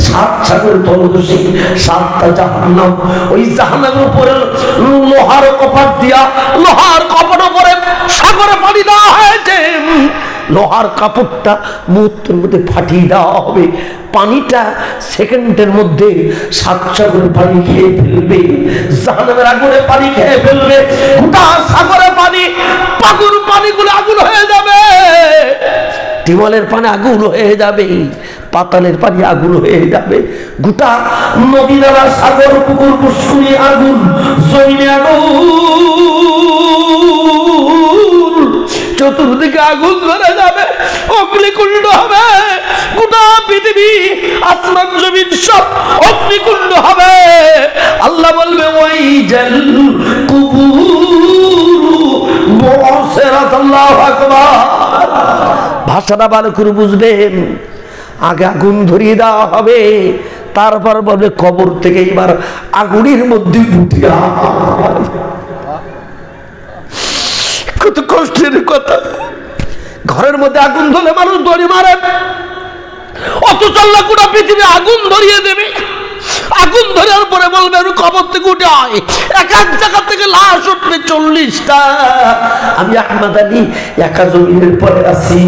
7 সাগরের তলদেশে 7টা জাহান্নাম। ওই জাহান্নামের উপরে লোহার কপাট দিয়া, লোহার কপাটের উপরে সাগরে পানি দেওয়া হয়েছে। লোহার কাপড়টা মুহূর্তের মধ্যে ফাটিয়ে দেওয়া হবে। পানিটা সেকেন্ডের মধ্যে 7 সাগর পানি খেয়ে ফেলবে। জাহান্নামের আগুনে পানি খেয়ে ফেলবে। গোটা সাগরে পানি, পাগুর পানিগুলো আগুন হয়ে যাবে। টিউবওয়েলের পানি আগুন হয়ে যাবে, পাতালের পানি আগুন হয়ে যাবে। গোটা নদী নালা, সাগর, পুকুর, পুষ্করিণী আগুন, জমিনে আগুন, চতুর্দিকে আগুন ধরে যাবে, অগ্নিকুণ্ড হবে। গোটা পৃথিবী, আসমান জমিন সব অগ্নিকুণ্ড হবে। আল্লাহ বলবে ওয়াইজাল কুবুর মুআসিরাত। আল্লাহু আকবার। ভাষাটা ভালো করে বুঝবেন। আগে আগুন ধরিয়ে দেওয়া হবে, তারপর বলবে কবর থেকে এবার আগুনের মধ্যে উঠিয়া। কত কষ্টের কথা। ঘরের মধ্যে আগুন ধরলে মানুষ দড়ি মারে, অত চল্লা গোটা পৃথিবী আগুন ধরিয়ে দেবে। আগুন ধরার পরে বলবে কবর থেকে উঠে আয়, এক এক জায়গা থেকে লাশ উঠবে 40টা। আমি আহমদ আলী একা জমিনের পরে আছি,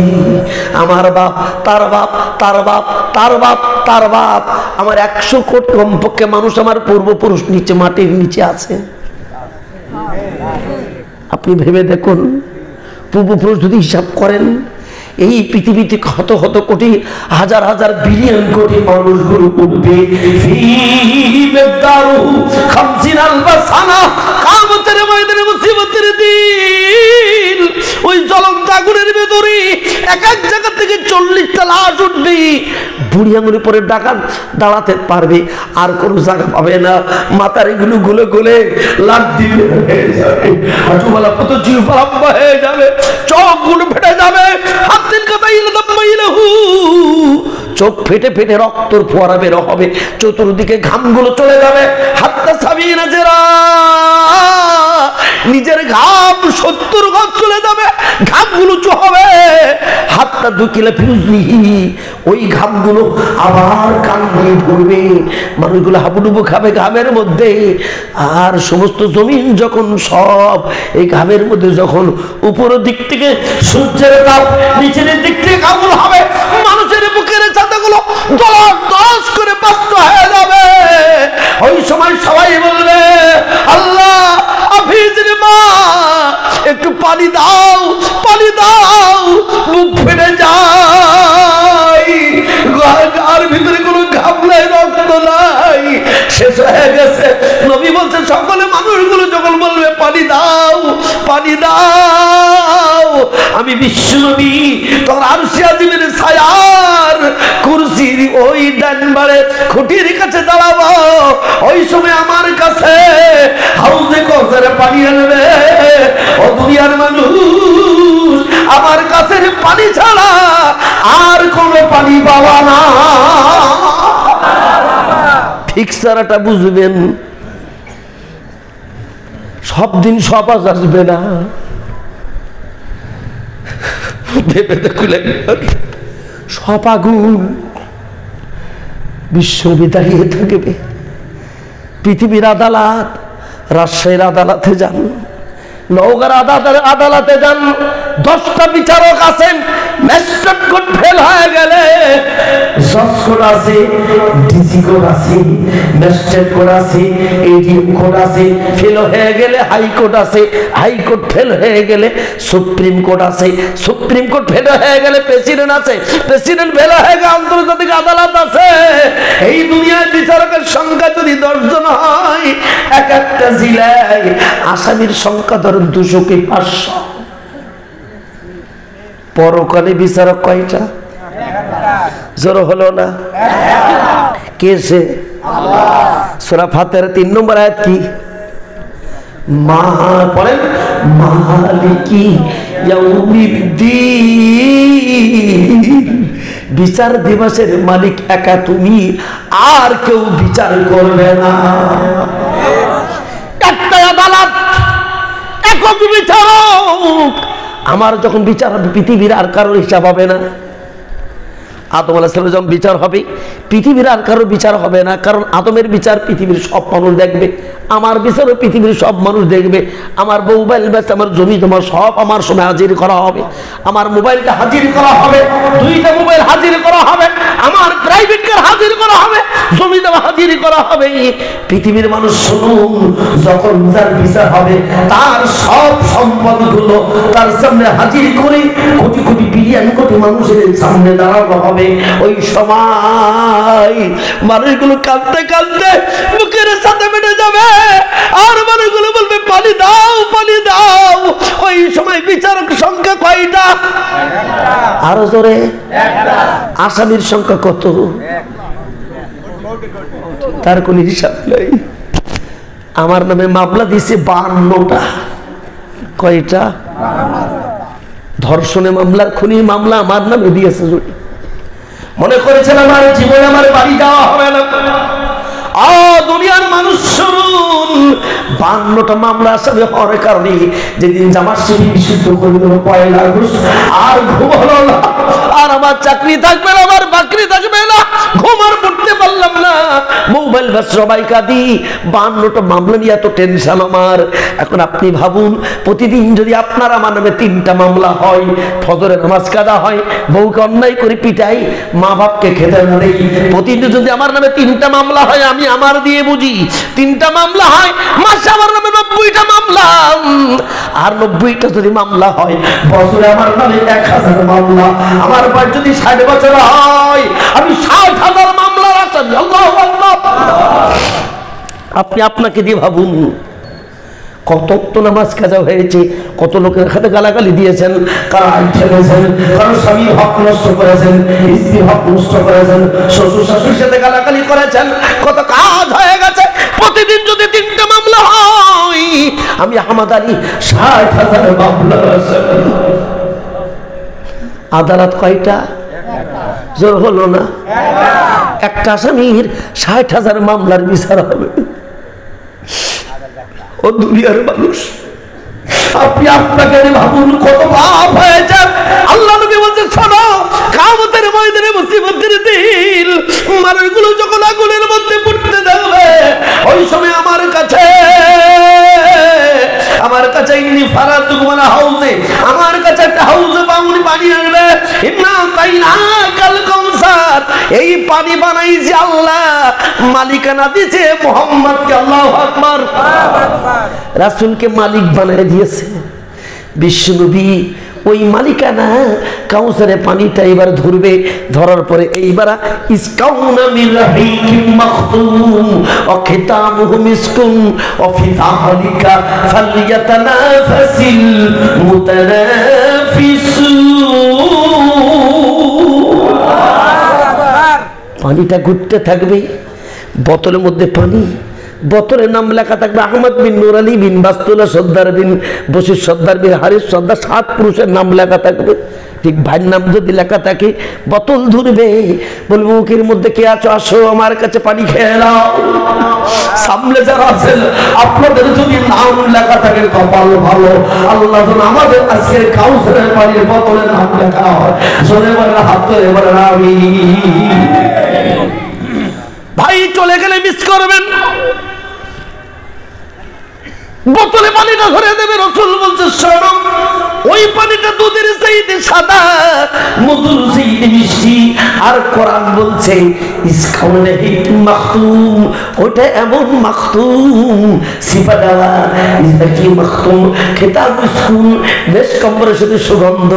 আমার বাপ, তার বাপ, তার বাপ, তার বাপ, তার বাপ, আমার 100 কোটি কমপক্ষে মানুষ আমার পূর্বপুরুষ নিচে মাটির নিচে আছে। আপনি ভেবে দেখুন, পূর্বপুরুষ যদি হিসাব করেন, এই পৃথিবীতে শত শত কোটি, হাজার হাজার বিলিয়ন কোটি মানুষগুলো উঠবে। কিয়ামতের ময়দানে, মুসিবতের দিন, ওই জ্বলন্ত আগুনের ভেতরে এক এক জায়গা থেকে 40টা লাশ উঠবে। বুড়ি আঙুলের পরে দাঁড়াতে পারবে, আর কোনো জায়গা পাবে না। মাথার এগুলো গুলে গুলে লাট দিলে হয়ে যাবে, হাঁটুওয়ালা কত জিহ্বা হয়ে যাবে, চোখগুলো ফেটে যাবে, হাতের কথা চোখ ফেটে ফেটে রক্তর ফোয়ারা বের হবে, চতুর্দিকে ঘামগুলো চলে যাবে। হাতটা ছাবিয়ে না জেরা, নিজের ঘাম 70 গজ চলে যাবে, ঘামগুলো হবে, হাতটা দুকিলে ফিউজলি, ওই ঘামগুলো আবার কান দিয়ে ঘুরবে, মানুষগুলো হাবুডুবু খাবে ঘামের মধ্যে। আর সমস্ত জমিন যখন সব এই ঘামের মধ্যে, যখন উপরের দিক থেকে সূর্যের তাপ, নিচের দিক থেকে ঘামগুলো হবে, মানুষের বুকের ছাতাগুলো দশ করে বাস্ত হয়ে যাবে। ওই সময় সবাই বলবে, আল্লাহ হাফিজের মা একটু পানি দাও, পানি দাও, বুক ফেটে যায়, গার ভিতরে কোনো ঘাম নাই, রক্ত নাই, শেষ হয়ে গেছে। নবী বলছেন, সকলে মানুষগুলো যখন বলবে পানি দাও, পানি দাও, আমি বিশ্ব নবী তখন আরশে আজিমের ছায়ার কুরসির ওই ডানবারে খুঁটির কাছে দাঁড়াবো। ওই সময় আমার কাছে হাউজে কৌসারে পানি আনবে। ও দুনিয়ার মানুষ, আমার কাছে পানি ছাড়া আর কোনো পানি পাওয়া না। ঠিক সারাটা বুঝবেন, সব দিন সব আজ আসবে না। ভেবে দেখলেন, সব আগুন বিশ্ববি দাঁড়িয়ে থাকবে। পৃথিবীর আদালত, রাজশাহীর আদালতে যান, নওগাঁর আদালতে যান, 10টা বিচারক আছেন। ম্যাজিস্ট্রেট কোর্ট ফেল হয়ে গেলে জজ কোর্ট আছে, ডিসি কোর্ট আছে, ম্যাজিস্ট্রেট কোর্ট আছে, এডিএম কোর্ট আছে। ফেল হয়ে গেলে হাইকোর্ট আছে, হাইকোর্ট ফেল হয়ে গেলে সুপ্রিম কোর্ট আছে, সুপ্রিম কোর্ট ফেল হয়ে গেলে প্রেসিডেন্ট আছে, প্রেসিডেন্ট ফেল হয়ে গেলে আন্তর্জাতিক আদালত আছে। এই দুনিয়ার বিচারকের সংখ্যা যদি 10 জন হয়, এক একটা জেলায় আসামির সংখ্যা ধরুন 200 কি 500। পরকালে বিচারক কয়টা? জোর হলো না? কে সে? সূরা ফাতিহার 3 নম্বর আয়াত কি? পড়েন, মালিকি ইয়াউমিদ্দিন, বিচার দিবসের মালিক একা তুমি, আর কেউ বিচার করবে না। একটা আদালত, একক বিচারক। আমার যখন বিচার হবে, পৃথিবীর আর কারোর হিসাব হবে না। আদম আলাইহিস সালামের যখন বিচার হবে, পৃথিবীর আর কারোর বিচার হবে না, কারণ আদমের বিচার পৃথিবীর সব মানুষ দেখবে, আমার বিচারও পৃথিবীর সব মানুষ দেখবে। আমার মোবাইল ব্যাস, আমার জমি জমা সব আমার সময় হাজির করা হবে, আমার মোবাইলটা হাজির করা হবে, 2টা মোবাইল হাজির করা হবে, আমার প্রাইভেট কার হাজির করা হবে, জমি জমা হাজির করা হবে। পৃথিবীর মানুষ শুনুন, যখন যার বিচার হবে, তার সব সম্পদগুলো তার সামনে হাজির করে কোটি কোটি বিলিয়ন কোটি মানুষের সামনে দাঁড়ানো হবে। ওই সময় মানুষগুলো কাঁদতে কাঁদতে মুখের সাথে বেড়ে যাবে, আর মানুষগুলো বলবে পানি দাও, পানি দাও। ওই সময় বিচারক সংখ্যা কয়টা? আরো জোরে, আসামির সংখ্যা কত? তার কোন হিসাব নেই। আমার নামে মামলা দিয়েছে 52টা। কয়টা? ধর্ষণে মামলা, খুনি মামলা আমার নামে দিয়েছে। মনে করেছেন আমার জীবনে আমার বাড়ি যাওয়া হবে না? দুনিয়ার মানুষ শুনুন, 52টা মামলা আসামি হওয়ার কারণে যেদিন জামাত শিবির বিশুদ্ধ করে দিল 1 আগস্ট, আর ঘুম হলো না, আর আমার চাকরি থাকবে না, আমার বাকরি থাকবে না, ঘুম আর পড়তে পারলাম না। মোবাইল ব্যাস সবাই কাঁদি, 52টা মামলা নিয়ে এত টেনশন আমার। এখন আপনি ভাবুন, প্রতিদিন যদি আপনার আমার নামে 3টা মামলা হয়, ফজরের নামাজ কাদা হয়, বউকে অন্যায় করে পিটাই, মা বাপকে খেতে না দেই, প্রতিদিন যদি আমার নামে 3টা মামলা হয়, আমি আমার দিয়ে বুঝি 3টা মামলা হয়, মাসে আমার নামে 90টা মামলা, আর 90টা যদি মামলা হয়, বছরে আমার নামে 1000 মামলা। আমার বয়স যদি 60 বছর হয়, আমি 60,000 মামলার আসামি। আল্লাহু আকবার। আপনি আপনাকে দিয়ে ভাবুন, কত তো নামাজ কাজা হয়েছে, কত লোকের হাতে গালাগালি দিয়েছেন, কারো আইন ঠেকেছেন, কারো স্বামীর হক নষ্ট করেছেন, স্ত্রীর হক নষ্ট করেছেন, শ্বশুর শাশুড়ির সাথে গালাগালি করেছেন, কত কাজ হয়ে গেছে। প্রতিদিন যদি 3টা মামলা হয়, আমি আহমদ আলী 60,000 মামলার আসামি। আদালত কয়টা? জোর হলো না? একটা আসামির 60,000 মামলার বিচার হবে। ও দুনিয়ার মানুষ, আপনি আপনাকে ভাবুন কত পাপ হয়েছে। আল্লাহ নবী বলছেন, শোনো, কিয়ামতের ময়দানে মুসিবতের দিন মানুষগুলো যখন আগুনের মধ্যে পড়তে থাকবে, ওই সময় আমার কাছে ইন্নি ফারাতুকুম আলা হাউজে, আমার কাছে একটা হাউজে পানি আনবে, ইন্না তাইনা কাল কাউসার, এই পানি বানাইছে আল্লাহ, মালিকানা দিয়েছে মুহাম্মদকে। আল্লাহু আকবার। রাসূলকে মালিক বানিয়ে দিয়েছে বিশ্বনবী। ওই মালিকানা কাউসারে পানিটা এবার ধরবে, ধরার পরে এইবার ইসকাউনা মির রাহিকিম মাখতুম ওয়া খিতামুহু মিসকুন ওয়া ফি যালিকা ফালইয়াতানাফাসিল মুতানাফিসুন। পানিটা ঘুরতে থাকবে, বোতলের মধ্যে পানি, বোতলের নাম লেখা থাকবে আহমদ বিন নূর আলী বিন বাস্তুল্লাহ সর্দার বিন বশির সর্দার বিন হারিস সর্দার, 7 পুরুষের নাম লেখা থাকবে। ঠিক ভাইয়ের নাম যদি লেখা থাকে, বোতল ধরবে, বলবো মুখের মধ্যে কে আছো, আসো আমার কাছে পানি খেয়ে নাও। সামনে যারা আছেন, আপনাদের যদি নাম লেখা থাকে কপাল ভালো, আল্লাহ যেন আমাদের আজকের কাউসারের পানির বোতলের নাম লেখা হয়। জোরে বলেন, হাত ধরে বলেন আমিন। ভাই চলে গেলে মিস করবেন, বোতলে পানিটা ধরে দেবে। রাসূল বলছে, শোনো, ওই পানিটা দুধের চাইতে সাদা, মধুর চাইতে মিষ্টি। আর কোরআন বলছে ইসকাউনা হিকিম মাখতুম, ওটা এমন মাখতুম, সিফাদাওয়া ইসকি মাখতুম, খেতাব মিসকুন, বেশ কম্বরের সাথে সুগন্ধ।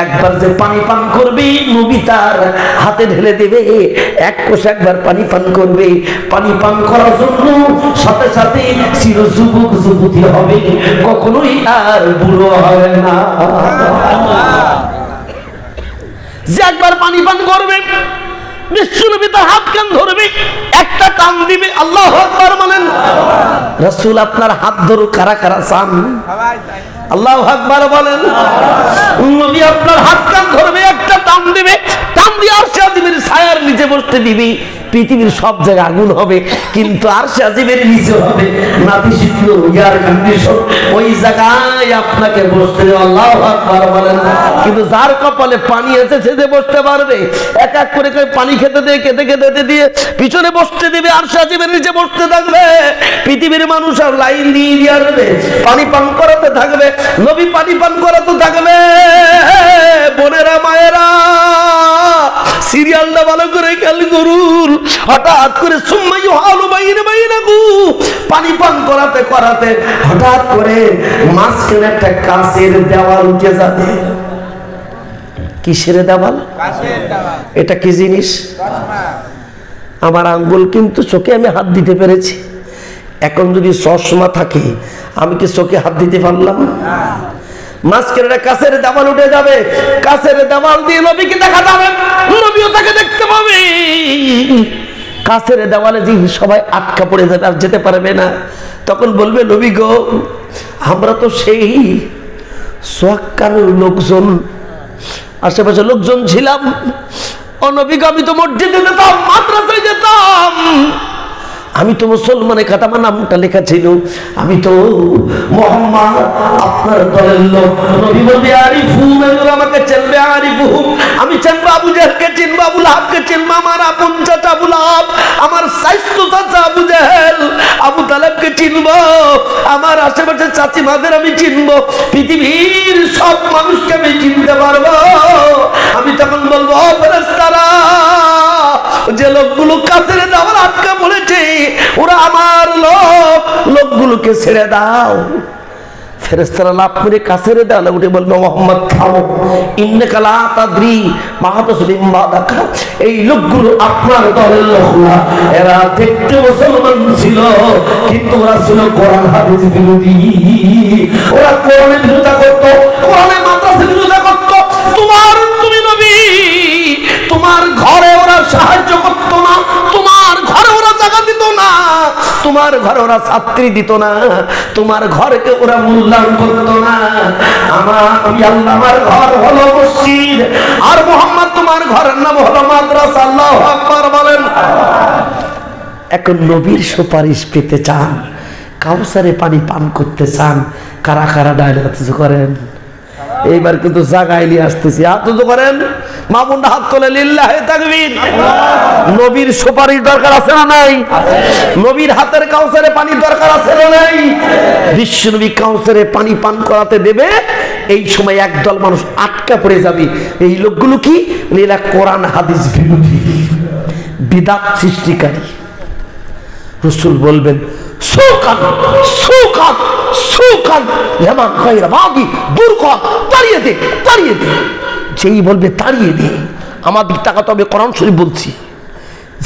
একবার যে পানি পান করবে, নবী তার হাতে ঢেলে দেবে, এক কোষে একবার পানি পান করবে। পানি পান করার জন্য সাথে সাথে চির যুবক যুবতী হবে, কখনোই আর বুড়ো হবে না। যে একবার পানি পান করবে, বিশ্বনবী তার হাত কান ধরবে, একটা টান দিবে। আল্লাহু আকবার বলেন। রাসূল আপনার হাত ধরুক, কারা কারা চান? আল্লাহু আকবার বলেন। নবী আপনার হাত কান ধরবে, একটা টান দিবে, টান দিয়ে আরশে আজিমের ছায়ার নিচে বসতে দিবি। পৃথিবীর সব জায়গায় আগুন হবে, কিন্তু আরশে আজিমের নিচে হবে নাতিশীতোষ্ণ এয়ার কন্ডিশন, ওই জায়গায় আপনাকে বসতে দেবে। আল্লাহু আকবার বলেন। কিন্তু যার কপালে পানি আছে সে যে বসতে পারবে। এক এক করে পানি খেতে দিয়ে খেতে খেতে দিয়ে পিছনে বসতে দেবে, আরশে আজিমের নিচে বসতে থাকবে। পৃথিবীর মানুষ আর লাইন দিয়ে দিয়ে আসবে, পানি পান করাতে থাকবে, নবী পানি পান করাতে থাকবে। বোনেরা, মায়েরা, সিরিয়ালটা ভালো করে খেয়াল করুন। হঠাৎ করে সুম্মাই হালু বাইরে বাইরে গু, পানি পান করাতে করাতে হঠাৎ করে মাঝখানে একটা কাঁচের দেওয়াল উঠে যাবে। কিসের দেওয়াল? এটা কি জিনিস? আমার আঙ্গুল কিন্তু চোখে আমি হাত দিতে পেরেছি। এখন যদি চশমা থাকে, আমি কি চোখে হাত দিতে পারলাম? মাঝখানে একটা কাঁচের দেওয়াল উঠে যাবে, কাঁচের দেওয়াল দিয়ে নবীকে দেখা যাবে, নবীও তাকে দেখতে পাবে। কাঁচের দেওয়ালে যে সবাই আটকা পড়ে যাবে, আর যেতে পারবে না। তখন বলবে, নবী গো, আমরা তো সেই সোয়াক্কার লোকজন, আশেপাশে লোকজন ছিলাম। ও নবী গো, আমি তো মসজিদে যেতাম, মাদ্রাসায় যেতাম, আমি তো মুসলমানের খাতা, আমার নামটা লেখা ছিল, আমি তো মুহাম্মদ আপনার দলের লোক। নবী বলবে, আরিফুন, আমাকে চিনবে, আরিফুন, আমি চিনবো, আবু জাহলকে চিনবো, আবু লাহাবকে চিনবো, আমার আপন চাচা আবু লাহাব, আমার সাইস্তো চাচা আবু জাহেল আবু তালেবকে চিনবো, আমার আশেপাশে চাচিমাদের আমি চিনবো, পৃথিবীর সব মানুষকে আমি চিনতে পারবো। আমি তখন বলবো, ফেরেশতারা, যে লোকগুলো কাছের দেওয়ার আটকা পড়েছে ওরা আমার লোক, লোকগুলোকে ছেড়ে দাও। ফেরেশতারা লাভ করে কাছে দেওয়ালে উঠে বলবে, মোহাম্মদ থামো, ইন্নাকা লা তাদরি মা তাসবিম বাদাকা। এই লোকগুলো আপনার দলের লোক না, এরা দেখতে মুসলমান ছিল কিন্তু ওরা ছিল কোরআন হাদিস বিরোধী। ওরা কোরআনের বিরোধিতা করতো, কোরআনের মাদ্রাসার বিরোধিতা করতো। তুমি নবী, তোমার ঘরে ওরা সাহায্য করতো না, তোমার ঘরে ওরা জায়গা দিত না, তোমার ঘরে ওরা ছাত্রী দিত না, তোমার ঘরকে ওরা মূল্যায়ন করত না। আমি আল্লাহ, আমার ঘর হলো মসজিদ, আর মুহাম্মদ তোমার ঘরের নাম হলো মাদ্রাসা। আল্লাহু আকবার বলেন। এখন নবীর সুপারিশ পেতে চান, কাউসারে পানি পান করতে চান, কারা কারা ডায়লগ করেন? এইবার কিন্তু জায়গায় নিয়ে আসতেছি, হাত উঁচু করেন, মামুনরা হাত তোলে, লিল্লাহে তাকবীর। নবীর সুপারিশ দরকার আছে না নাই? নবীর হাতের কাউসারে পানির দরকার আছে না নাই? বিশ্বনবী কাউসারে পানি পান করাতে দেবে, এই সময় একদল মানুষ আটকা পড়ে যাবে। এই লোকগুলো কি? এরা কোরআন হাদিস বিরোধী, বিদআত সৃষ্টিকারী। রাসূল বলবেন, সুকান সুকান সুকান লিমান গায়রা বাগি, দূর কর, তাড়িয়ে দে, তাড়িয়ে দে। যেই বলবে তাড়িয়ে দে, আমার দিক তাকাতে হবে, কোরআন শরীফ বলছি।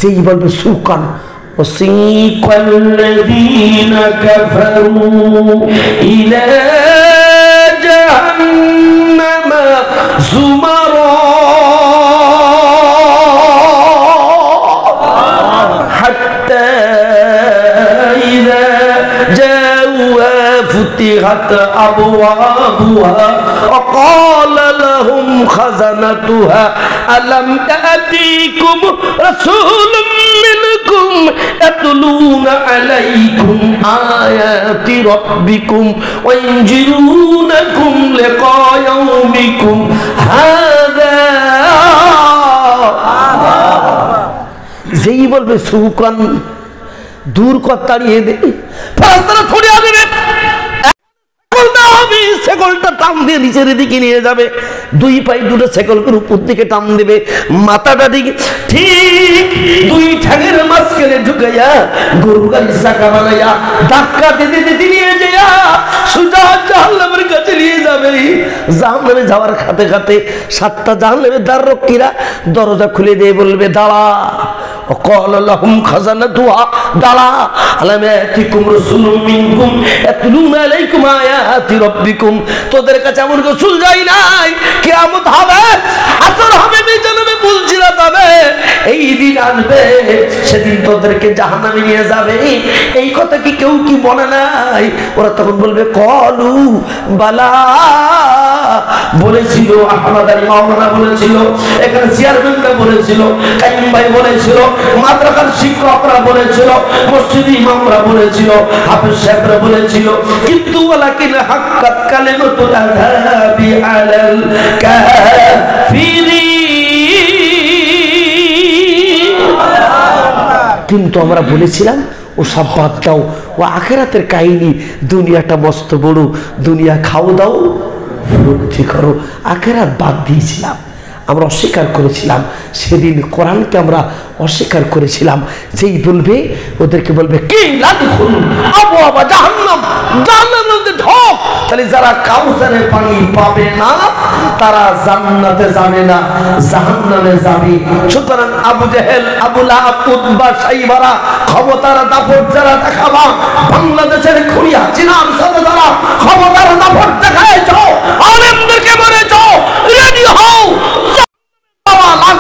যেই বলবে সুকান, ওয়াসিকাল্লাযীনা কাফারু ইলা জাহান্নামা যুমারা হাত্তা ইযা জাউহা ফুতিহাত আবওয়াবুহা وقال لهم خزنتها ألم يأتكم رسول منكم يتلون عليكم آيات ربكم وينذرونكم لقاء يومكم هذا। যেই বলবে সুকান, দূর কর, তাড়িয়ে দে, ফেরেশতারা ছড়িয়ে দেবে, শেকলটা টান দিয়ে নিচের দিকে নিয়ে যাবে, দুই পায়ে দুটো শেকলকে উপর দিকে টান দেবে, মাথাটা দিকে ঠিক দুই ঠ্যাঙের মাঝখানে ঢুকাইয়া গরু গাড়ি চাকা বানাইয়া ধাক্কা দিতে দিতে নিয়ে যাইয়া সোজা জাহান্নামের কাছে নিয়ে যাবে। জাহান্নামে যাওয়ার খাতে খাতে সাতটা জাহান্নামের দ্বাররক্ষীরা দরজা খুলে দিয়ে বলবে, দাঁড়া। وقال لهم خزنتها দাঁড়া, আলাম ইয়াতিকুম রাসূলুম মিনকুম ইয়াতলুনা আলাইকুম আয়াতি রাব্বিকুম। তোদের কাছে এমন রাসূল যাই নাই, কিয়ামত হবে, হাসর হবে, মিজানে পুলসিরাত হবে, এই দিন আসবে, সেদিন তোদেরকে জাহান্নামে নিয়ে যাবে। এই কথা কি কেউ কি বলে নাই? ওরা তখন বলবে, কলু বালা, বলেছিল, আহমদ আলী মাওলানা বলেছিল, এখানে চেয়ারম্যানরা বলেছিল, কাইম ভাই বলেছিল, মাদ্রাসার শিক্ষকরা বলেছিল, মসজিদ ইমামরা বলেছিল, হাফেজ সাহেবরা বলেছিল, কিন্তু ওয়ালাকিন হাক্কাত কালিমাতুল আযাবি আলাল কাফিরিন। কিন্তু আমরা বলেছিলাম, ও সব বাদ দাও, ও আখিরাতের কাহিনী, দুনিয়াটা মস্ত বড়, দুনিয়া খাও দাও ফুর্তি করো, আখিরাত বাদ দিয়েছিলাম, আমরা অস্বীকার করেছিলাম। সেদিন কোরআনকে আমরা অস্বীকার করেছিলাম। যেই বলবে, ওদেরকে বলবে, কি লাদখুল আবওয়াবা জাহান্নাম, জাহান্নামে ঢোক। তাহলে যারা কাউসারের পানি পাবে না তারা জান্নাতে যাবে না, জাহান্নামে যাবে। সুতরাং আবু জেহেল, আবু লাহাব, উতবা, সাইবারা, ক্ষমতার দাপট যারা দেখাবা, বাংলাদেশের খুনি হাসিনার সাথে যারা ক্ষমতার দাপট দেখায়ছ, আলেমদেরকে বলেছ রেডি হও,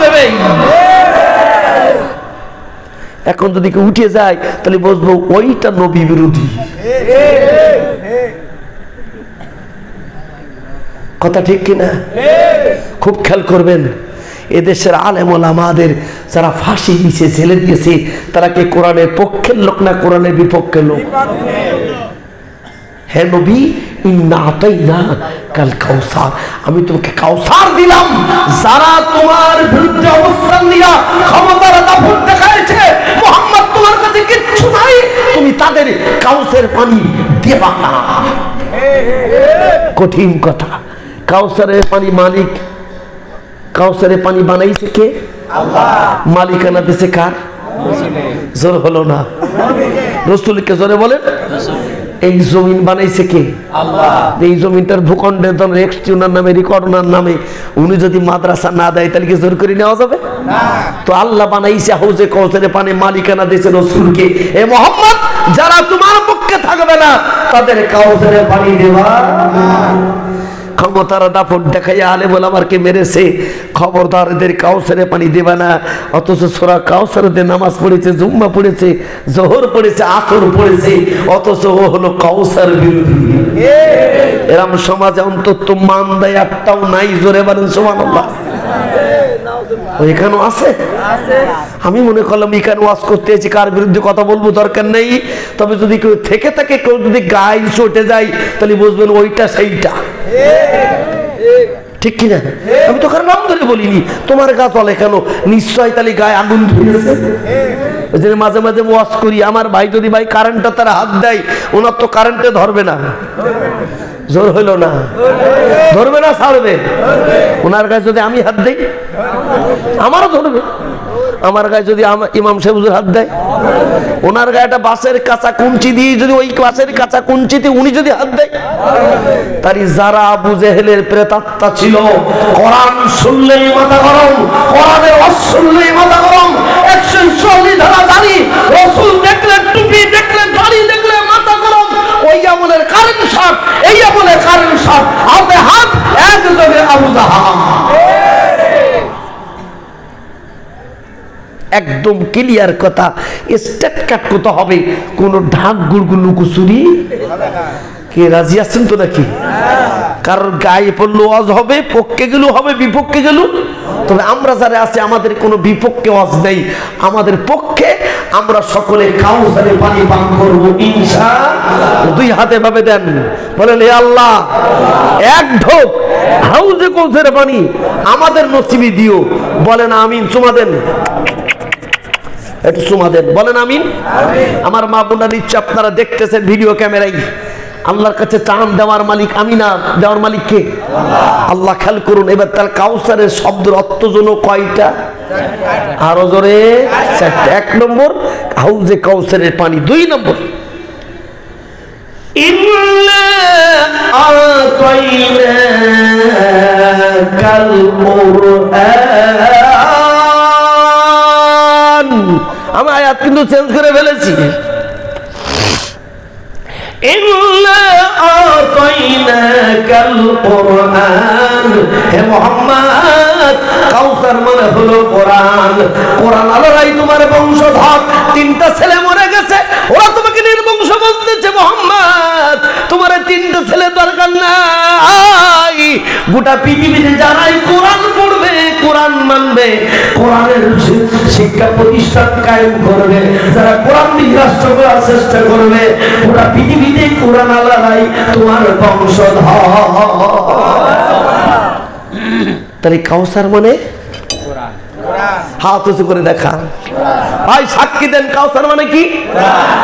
লাগবে। এখন যদি কেউ উঠে যায় তাহলে বুঝবো ওইটা নবী বিরোধী। কথা ঠিক কিনা? খুব খেয়াল করবেন, এদেশের আলেম ওলামাদের যারা ফাঁসি দিয়েছে, ছেলে দিয়েছে, তারা কি কোরআনের পক্ষের লোক না কোরআনের বিপক্ষের লোক? হে নবী, ইন্না আতাইনা কাল কাউসার, আমি তোমাকে কাউসার দিলাম। যারা তোমার বিরুদ্ধে অবস্থান নিয়ে ক্ষমতার দাপট দেখাইছে, মুহাম্মদ পানি দেবা না। কঠিন কথা। কাউসারের পানি মালিক, কাউসারের পানি বানাইছে কে? আল্লাহ। মালিকানা দিছে কার? জোর হলো না। রাসূলকে জোরে বলেন। এই জমিন বানাইছে কে? আল্লাহ। এই জমিনটার ভূখণ্ডের দাম এক্সটিউনার নামে, রিকর্ডনার নামে উনি যদি মাদ্রাসা না দেয় তাহলে কি জোর করে নেওয়া যাবে? না। তো আল্লাহ বানাইছে হাউজে কাউসারের পানি, মালিকানা দিয়েছে রাসূলকে। এ মুহাম্মদ, যারা তোমার পক্ষে থাকবে না তাদের কাউসারের পানি দেবা না। ক্ষমতার দাপট দেখাইয়া আলেম ওলামাকে মেরেছে, খবরদার এদের কাউসারে পানি দেবে না। অথচ সূরা কাউসারে নামাজ পড়েছে, জুম্মা পড়েছে, জোহর পড়েছে, আসর পড়েছে, অথচ ও হলো কাউসার বিরোধী। এরম সমাজে অন্তত মান দেয় একটাও নাই। জোরে বলেন সুবহানাল্লাহ। এখানেও আছে। আমি মনে করলাম এখানে ওয়াজ করতে এসেছি, কার বিরুদ্ধে কথা বলবো দরকার নেই। তবে যদি কেউ থেকে থাকে, কেউ যদি গায়ে চটে যায় তাহলে বুঝবেন ওইটা সেইটা। ঠিক কিনা? আমি তো কারো নাম ধরে বলিনি। তোমার গা চলে কেন? নিশ্চয় তাহলে গায়ে আগুন ধরেছে। ওই জন্য মাঝে মাঝে ওয়াজ করি, আমার ভাই যদি ভাই কারেন্টটা তারা হাত দেয়, ওনার তো কারেন্টে ধরবে না। জোর হইল না? ধরবে না, ছাড়বে? ওনার গায়ে যদি আমি হাত দেই আমারও ধরবে। আমার গায়ে যদি ইমাম সাহেব হুজুর হাত দেয়, ওনার গায়ে একটা বাঁশের কাঁচা কুঞ্চি দিয়ে যদি ওই বাঁশের কাঁচা কুঞ্চিতে উনি যদি হাত দেয়, তারই যারা আবু জেহেলের প্রেতাত্মা ছিল, কোরআন শুনলেই মাথা গরম, কোরআনের ওয়াজ শুনলেই মাথা গরম, 140 ধারা জানি, রাসূল দেখলে টুপি, দেখলে দাড়ি, দেখলে মাথা গরম। ওই আমলের কারেন্ট শট, এই আমলের কারেন্ট শট, হাতে হাত একযোগে আবু জাহাল। একদম ক্লিয়ার কথা, স্টেট কাট করতে হবে, কোন ঢাক গুড়গুলো কুচুরি। কে রাজি আছেন তো নাকি? কারোর গায়ে পড়লো ওয়াজ হবে, পক্ষে গেল হবে, বিপক্ষে গেল। তবে আমরা যারা আছে আমাদের কোনো বিপক্ষে ওয়াজ নেই, আমাদের পক্ষে আমরা সকলে কাউসারে পানি পান করব ইনশাআল্লাহ। দুই হাতে ভাবে দেন, বলেন হে আল্লাহ, এক ঢোক হাউজে কাউসারে পানি আমাদের নসিবে দিও। বলেন আমিন। চুমা দেন, একটু চুমা দেন, বলেন আমিন। আমার মা বোনরা নিশ্চয় আপনারা দেখতেছেন ভিডিও ক্যামেরায়। আল্লাহর কাছে চান দেওয়ার মালিক আমি না, দেওয়ার মালিক কে? আল্লাহ। খেয়াল করুন এবার তার কাউসারের শব্দের অর্থ জন্য কয়টা? আরো জোরে, চারটা। 1 নম্বর হাউজে কাউসারের পানি। 2 নম্বর ইন্না আতাইনাকাল কুরআন। আমি আয়াত কিন্তু চেঞ্জ করে ফেলেছি। ইন্না আতাইনাকাল কুরআন। হে মুহাম্মদ, কাউসার মানে হলো কোরআন। কোরআন আল্লাহই তোমার বংশধর। 3টা ছেলে মরে গেছে, ওরা তোমাকে নির্বংশ বলতেছে। মুহাম্মদ, তোমার 3টা ছেলে দরকার নাই। গোটা পৃথিবীতে যারাই কোরআন পড়বে, কোরআন মানবে, কোরআনের শিক্ষা প্রতিষ্ঠান কায়েম করবে, যারা কোরআন দিয়ে রাষ্ট্র করার চেষ্টা করবে, গোটা পৃথিবীতে কোরআন আল্লাহই তোমার বংশধর। তাহলে কাউসার মানে কোরআন। হাত উঁচু করে দেখা ভাই, সাক্ষী দেন কাউসার মানে কি?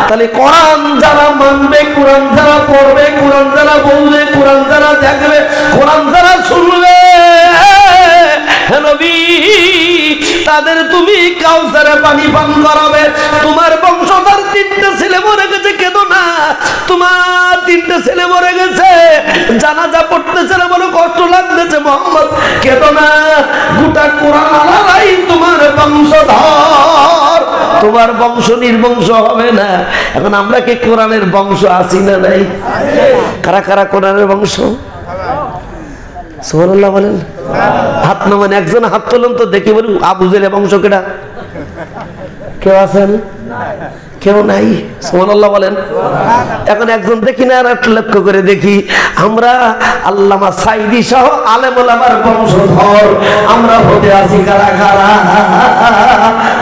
তাহলে কোরআন যারা মানবে, কোরআন যারা পড়বে, কোরআন যারা বলবে, কোরআন যারা দেখবে, কোরআন যারা শুনবে, হে নবী, তাদের তুমি কাউসারে পানি পান করাবে। তোমার বংশধর 3টা ছেলে মরে গেছে, কেঁদো না। তোমার 3টা ছেলে মরে গেছে, জানাজা পড়তেছে না, বলো কষ্ট লাগতেছে। মুহাম্মদ, কেঁদো না। গোটা কোরআন আল্লাহই তোমার বংশধর, তোমার বংশ নির্বংশ হবে না। এখন আমরা কি কোরআনের বংশ আছি না নাই? কারা কারা কোরআনের বংশ? সুবহানাল্লাহ বলেন। হাত নামান, একজন হাত তোলেন তো দেখি, বলি আবু জেহেলের বংশ কেডা? কেউ আছেন? কেউ নাই। সুবহানাল্লাহ বলেন। এখন একজন দেখি না, আর একটু লক্ষ্য করে দেখি। আমরা আল্লামা সাঈদী সহ আলেম ওলামার বংশধর। আমরা হতে আছি কারা কারা?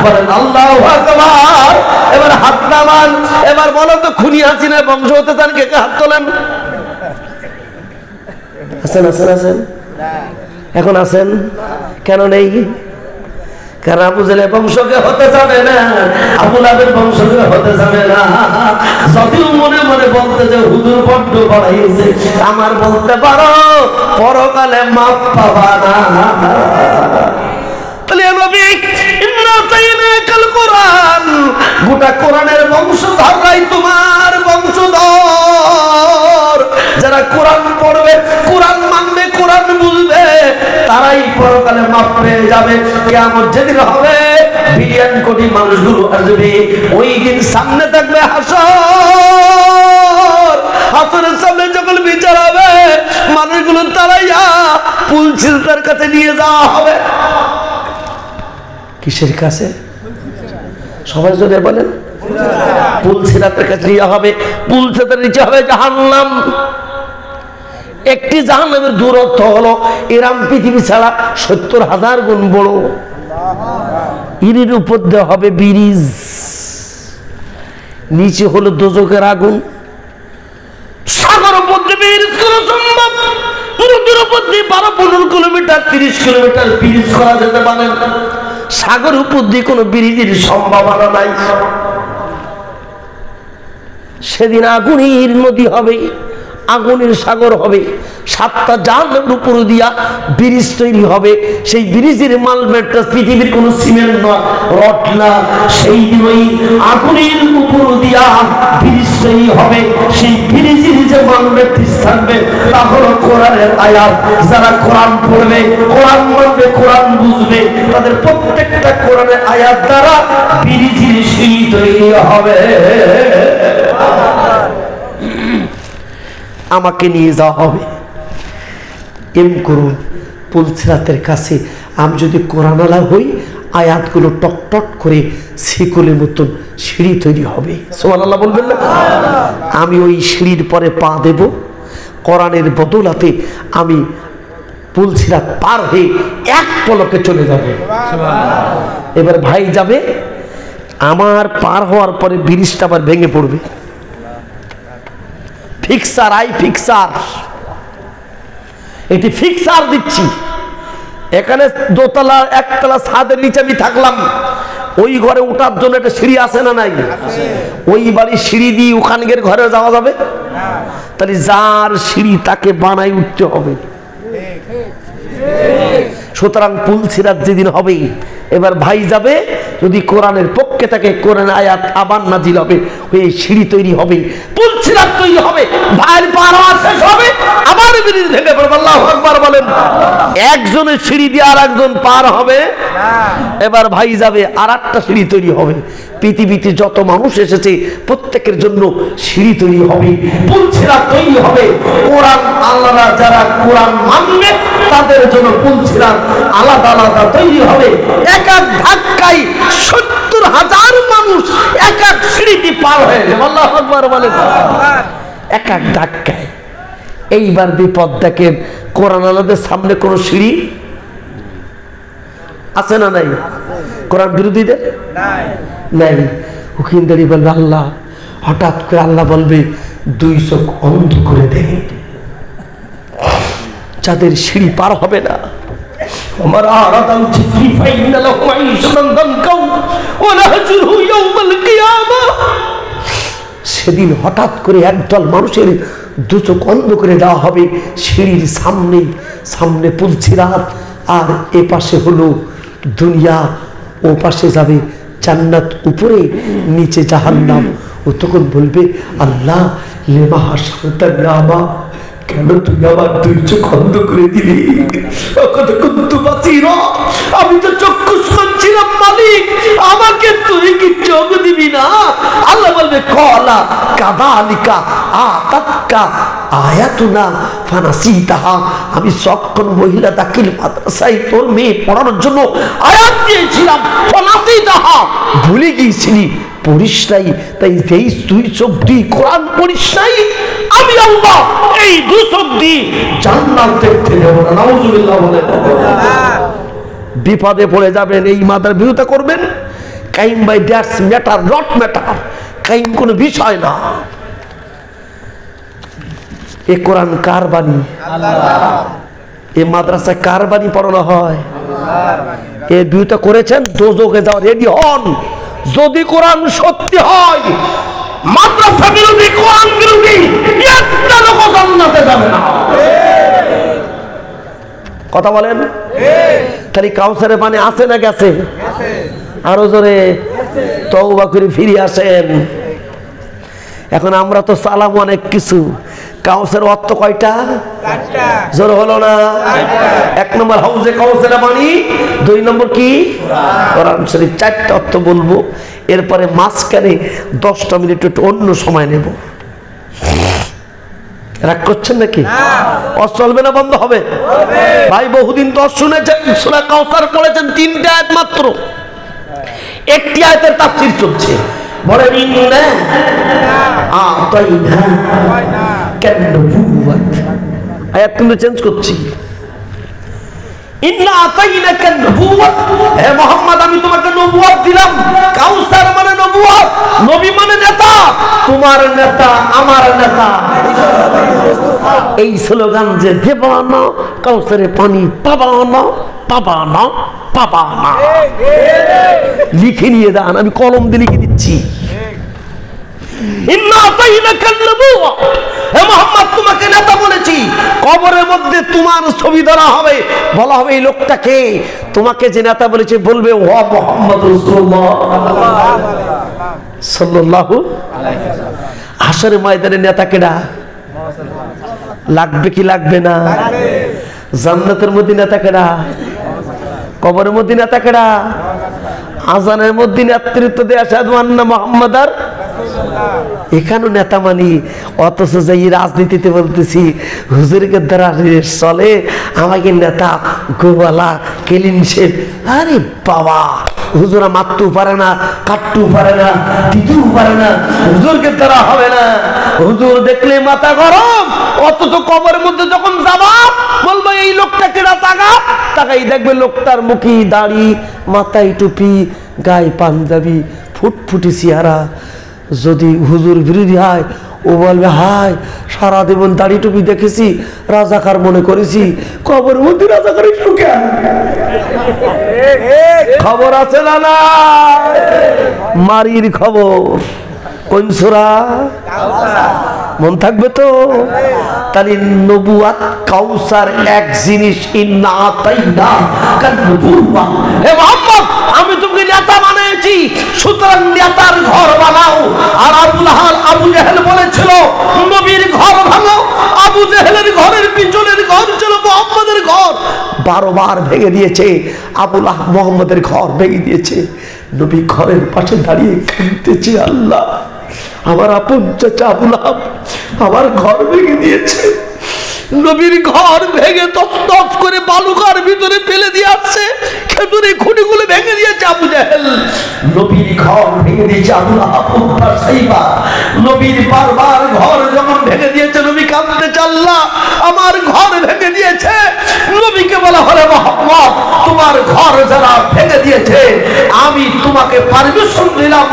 বলেন আল্লাহু আকবার। এবার হাত নামান। এবার বলো তো, খুনি হাসিনার বংশ হতে চান কে? হাত তোলেন। আছেন আছেন আছেন? এখন আছেন? কেন নেই? কারণ আবু জেহেলের বংশকে হতে যাবে না। আবু লাভের বংশধর হতে যাবে না। যদিও মনে মনে বলতে যে হুজুর বড্ড বাড়াইছে, আমার বলতে পারো পরকালে মাপ পাবা না। তাহলে নবী ইন্না তাইনাকাল কোরআন, গোটা কোরআনের বংশধররাই তোমার বংশধর। যারা কোরআন পড়বে, কোরআন মানবে, কোরআন বুঝবে, তারাই পরকালে মাপ পেয়ে যাবে। কিয়ামত যেদিন হবে, বিলিয়ন কোটি মানুষগুলো আসবে, ওই দিন সামনে থাকবে হাসর। হাসরের সামনে যখন বিচার হবে, মানুষগুলো তারাইয়া পুলসিরাতের কাছে নিয়ে যাওয়া হবে। কিসের কাছে? সবাই জোরে বলেন। পুলসিরাতের কাছে নিয়ে হবে। পুলসিরাতের নিচে হবে জাহান্নাম। একটি জাহান্নামের দূরত্ব হলো ইরাম পৃথিবী ছাড়া 70,000 গুণ বড়। ইরির উপর দিয়ে হবে ব্রিজ, নিচে হলো দোজখের আগুন। সাগর উপর দিয়ে ব্রিজ করা সম্ভব, নদীর উপর দিয়ে 12-15 কিলোমিটার 30 কিলোমিটার ব্রিজ করা যেতে পারে। সাগর উপর দিয়ে কোনো ব্রিজের সম্ভাবনা নাই। সেদিন আগুনের নদী হবে, আগুনের সাগর হবে। 7টা জাহান্নামের উপর দিয়া ব্রিজ তৈরি হবে। সেই ব্রিজের মালমেটটা পৃথিবীর কোন সিমেন্ট না, রড না। সেই দিন ওই আগুনের উপর দিয়া ব্রিজ তৈরি হবে। সেই ব্রিজের যে মালমেট থাকবে তা হলো কোরআনের আয়াত। যারা কোরআন পড়বে, কোরআন মানবে, কোরআন বুঝবে, তাদের প্রত্যেকটা কোরআনের আয়াত দ্বারা ব্রিজের সিঁড়ি তৈরি হবে। আমাকে নিয়ে যাওয়া হবে। এম করুন, পুলসিরাতের কাছে আমি যদি কোরআনওয়ালা হই, আয়াতগুলো টক টক করে শিকলের মতন সিঁড়ি তৈরি হবে। সুবহানাল্লাহ বলবেন না? আমি ওই সিঁড়ির পরে পা দেব, কোরআনের বদলাতে আমি পুলসিরাত পার হয়ে এক পলকে চলে যাব। এবার ভাই যাবে, আমার পার হওয়ার পরে ব্রিজটা আবার ভেঙে পড়বে। ফিক্সার, আই ফিক্সার, এটি ফিক্সার দিচ্ছি। এখানে দোতলা একতলা ছাদের নিচে আমি থাকলাম, ওই ঘরে ওঠার জন্য একটা সিঁড়ি আছে না নাই? ওই বাড়ির সিঁড়ি দিয়ে ওখানকার ঘরে যাওয়া যাবে? তাহলে যার সিঁড়ি তাকে বানাই উঠতে হবে। সুতরাং পুলসিরাত যেদিন হবে, এবার ভাই যাবে, যদি কোরআনের পক্ষে থাকে কোরআন আয়াত আবার নাজিল হবে, ওই সিঁড়ি তৈরি হবে, পুলসিরাত তৈরি হবে, ভাইয়ের পার হওয়া শেষ হবে, আবার ব্রিজ ভেঙে পড়বে। আল্লাহু আকবার বলেন। একজনের সিঁড়ি দিয়ে আর একজন পার হবে। এবার ভাই যাবে, আর একটা সিঁড়ি তৈরি হবে। পৃথিবীতে যত মানুষ এসেছে প্রত্যেকের জন্য সিঁড়ি তৈরি হবে, পুলসিরাত তৈরি হবে। কোরআন আল্লাহরা যারা কোরআন মানবে তাদের জন্য পুলসিরাত আলাদা আলাদা তৈরি হবে। এক এক ধাক্কায় 70,000 মানুষ এক এক সিঁড়িতে পার হয়ে যাবে। আল্লাহু আকবার বলেন। এক এক ধাক্কায়। এইবার বিপদ দেখেন, কোরআন আলাদের সামনে কোনো সিঁড়ি আছে না নাই? কোরআন বিরোধীদের নাই। হুকিমদারি বলবে আল্লাহ, হঠাৎ করে আল্লাহ বলবে 2 চোখ অন্ধ করে দেয়, যাদের সিঁড়ি পার হবে না। আমার আরাদান চিত্রি ফাইনা লাহুম আইশাতান দানকাও ওয়া নাহজুরহু ইয়াওমাল কিয়ামা। সেদিন হঠাৎ করে একদল মানুষের 2 চোখ অন্ধ করে দেওয়া হবে। সিঁড়ির সামনে সামনে পুলসিরাত, আর এ পাশে হলো দুনিয়া, ও পাশে যাবে জান্নাত, উপরে নিচে জাহান্নাম। ও তখন বলবে আল্লাহ লেমা হাসাতানা, কেন তুমি আমার 2 চোখ অন্ধ করে দিলি? আমি তো চক্ষুষ্মান ছিলাম মালিক, আমাকে তুই কি চোখ দিবি না? আল্লাহ বলবে কলা কাযালিকা আতাতকা আয়াতুনা ফানাসিতাহা। আমি সক্ষম মহিলা দাখিল মাদ্রাসায় তোর মেয়ে পড়ানোর জন্য আয়াত দিয়েছিলাম, ফানাসিতাহা, ভুলে গিয়েছিলি, পড়িস নাই। তাই যেই 2 চোখ দিয়ে কোরআন পড়িস নাই, আমি আল্লাহ এই 2 চোখ দিয়ে জান্নাত দেখতে দেব না। নাউজুবিল্লাহ বলেন। বিপদে পড়ে যাবেন, এই মাদার বিরোধিতা করবেন। কাইম by that's matter, not matter. কাইম কোনো বিষয় না। এ কোরআন কার বাণী? এ মাদ্রাসায় কার বাণী পড়ানো হয়? এ বিরোধিতা করেছেন, দোজখে যাওয়া রেডি হন। যদি কোরআন সত্যি হয়, মাদ্রাসা বিরোধী, কোরআন বিরোধী একটা লোক জান্নাতে যাবে না। কথা বলেন। তাহলে কাউসারের পানি আছে না গেছে? আরো জোরে তওবা করে ফিরে আসেন। এখন আমরা তো সালাম অনেক কিছু, কাউসার অর্থ কয়টা? জোর হলো না? 1 নম্বর হাউজে কাউসারের পানি, 2 নম্বর কি? কোরআন শরীফ। 4টা অর্থ বলবো, এরপরে মাঝখানে 10টা মিনিট একটু অন্য সময় নেব। রাগ করছেন নাকি? চলবে না, বন্ধ হবে? ভাই বহুদিন তো শুনেছেন, সূরা কাউসার পড়েছেন, 3টা আয়াত মাত্র, একটি আয়াতের তাফসীর চলছে। বলে ইন্না আতাইনা কান নবুওয়াত, আয়াত কিন্তু চেঞ্জ করছি। ইন্না আতাইনা কান নবুওয়াত, হে মুহাম্মদ আমি তোমাকে নবুওয়াত দিলাম। কাউসার মানে নবুওয়াত, নবী মানে নেতা, তোমার নেতা আমার নেতা। এই স্লোগান যে দেব না কাউসারে পানি, পাবা না পাবা না পাবা না, লিখে নিয়ে যান, আমি কলম দিয়ে লিখে দিচ্ছি। ইন্না আতাইনা কান নবুওয়াত, হে মুহাম্মদ তোমাকে নেতা বলেছি। কবরের মধ্যে তোমার ছবি ধরা হবে, বলা হবে এই লোকটাকে, তোমাকে যে নেতা বলেছে বলবে ওয়া মুহাম্মদ রাসূলুল্লাহ সাল্লাল্লাহু আলাইহি ওয়াসাল্লাম। হাসরের ময়দানে নেতা কেডা? লাগবে কি লাগবে না? জান্নাতের মধ্যে নেতা কেডা? কবরের মধ্যে নেতা কেডা? আজানের মধ্যে নেতৃত্ব দেয়া আশহাদু আন্না মুহাম্মাদার, এখানেও নেতা মানি। অথচ যে রাজনীতিতে বলতেছি হুজুরকে দ্বারা চলে, আমাকে নেতা গোবালা কেলিন শেখ। আরে বাবা, হুজুরা মারতেও পারে না, কাটতেও পারে না, দিতেও পারে না, হুজুরকে দ্বারা হবে না। হুজুর দেখলে মাথা গরম, অথচ কবরের মধ্যে যখন যাবা বলবো এই লোকটা কেডা, তাকাই দেখবে লোকটার মুখে দাড়ি, মাথায় টুপি, গায়ে পাঞ্জাবি, ফুটফুটি চেহারা। যদি হুজুর বিরোধী হয়, ও বলবে হায় সারা জীবন দাড়ি টুপি দেখেছি, রাজাকার মনে করেছি, কবর মধ্যে রাজাকার সুখে। খবর আছে না না? মারির খবর কোন সূরা? মন থাকবে তো? তাহলে নবুয়াত কাউসার এক জিনিস। ইন্না আতাইনা কান নবুওয়াত, হে মুহাম্মদ আমি তোমাকে নেতা বানিয়েছি, সুতরাং নেতার ঘর বানাও। আর আবু জেহেল বলেছিল নবীর ঘর ভাঙো। আবু জেহেলের ঘরের পিছনের ঘর ছিল মুহাম্মদের ঘর, 12 বার ভেঙে দিয়েছে। আবুল আহাব মুহাম্মদের ঘর ভেঙে দিয়েছে। নবী ঘরের পাশে দাঁড়িয়ে কাঁদতেছে, আল্লাহ আমার আপন চাচা আবুল আহাব আমার ঘর ভেঙে দিয়েছে। নবীর ঘর ভেঙে তছনছ করে বালুকার ভিতরে ফেলে দিয়ে আসছে, খেজুরে খুঁটিগুলো ভেঙে দিয়েছে আবু জেহেল। নবীর ঘর ভেঙে দিয়েছে আবুল আহাব সাইবা। নবীর বারবার ঘর যখন ভেঙে দিয়েছে, নবী কাঁদতেছে, আল্লাহ আমার ঘর ভেঙে দিয়েছে। নবীকে বলা হলো মুহাম্মদ তোমার ঘর যারা ভেঙে দিয়েছে, আমি তোমাকে পারমিশন দিলাম,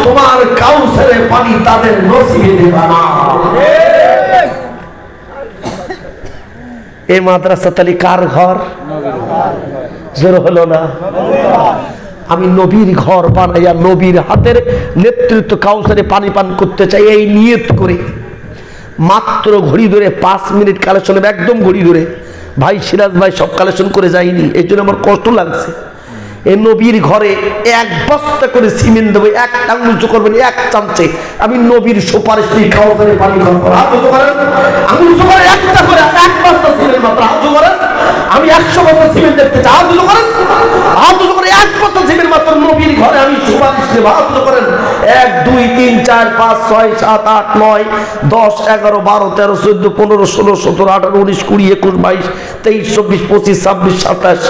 তোমার কাউসারে পানি তাদের নসিবে দেবা না। এই মাদ্রাসা তালি কার ঘর? জোর হলো না? আমি নবীর ঘর বানাইয়া নবীর হাতের নেতৃত্ব কাউসারে পানি পান করতে চাই, এই নিয়ত করে। মাত্র ঘড়ি ধরে 5 মিনিট কালেকশন, একদম ঘড়ি ধরে। ভাই সিরাজ ভাই সব কালেকশন করে যায়নি, এই জন্য আমার কষ্ট লাগছে। এই নবীর ঘরে 1 বস্তা করে সিমেন্ট দেবো, 1 আঙ্গুল করবেন 1 চামচে। আমি নবীর সুপারিশ নিয়ে কাউসারে পানি ঘর করেন, আঙ্গুল করে 1টা করে 1 বস্তা সিমেন্ট মাত্র হাত করেন। আমি 100 বস্তা সিমেন্ট দেখতে চাই, হাত করেন, হাত করে 1 বস্তা সিমেন্ট মাত্র নবীর ঘরে আমি সুপারিশ দেব, হাত করেন। 1 2 3 4 5 6 7 8 9 10 11 12 13 14 15 16 17 18 19 20 21 22 23 24 25 26 27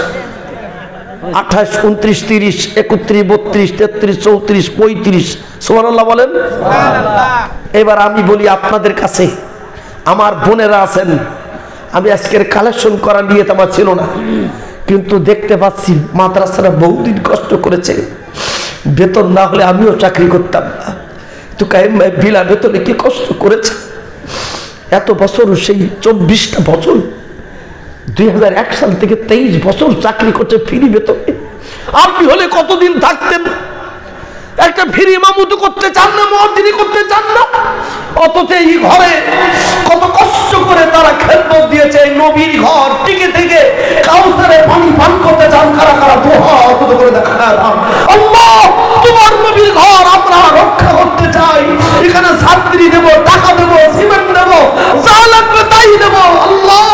28 29 30 31 32 33 34 35। সুবহানাল্লাহ বলেন। এবার আমি বলি আপনাদের কাছে, আমার বোনেরা আছেন, আমি আজকের কালেকশন করা নিয়ে তো আমার ছিল না, কিন্তু দেখতে পাচ্ছি মাদ্রাসারা বহুদিন কষ্ট করেছে। বেতন না হলে আমিও চাকরি করতাম না, তো কায়েম ভাই বিনা বেতনে কি কষ্ট করেছে। এত বছর, সেই 24টা বছর, 2001 সাল থেকে 23 বছর চাকরি করছে ফ্রি বেতনে। আপনি হলে কতদিন থাকতেন? একটা ফিরি ইমামতি করতে চান না, মুয়াজ্জিনি করতে চান না, অথচ এই ঘরে কত কষ্ট করে তারা খেদমত দিয়েছে। এই নবীর ঘর টিকে থেকে কাউসারে পানি পান করতে চান কারা কারা? দোহা অত করে দেখালাম, আল্লাহ তোমার নবীর ঘর আমরা রক্ষা করতে চাই। এখানে ছাত্রী দেব, টাকা দেব, সিমেন্ট দেব, যা লাগবে তাই দেব। আল্লাহ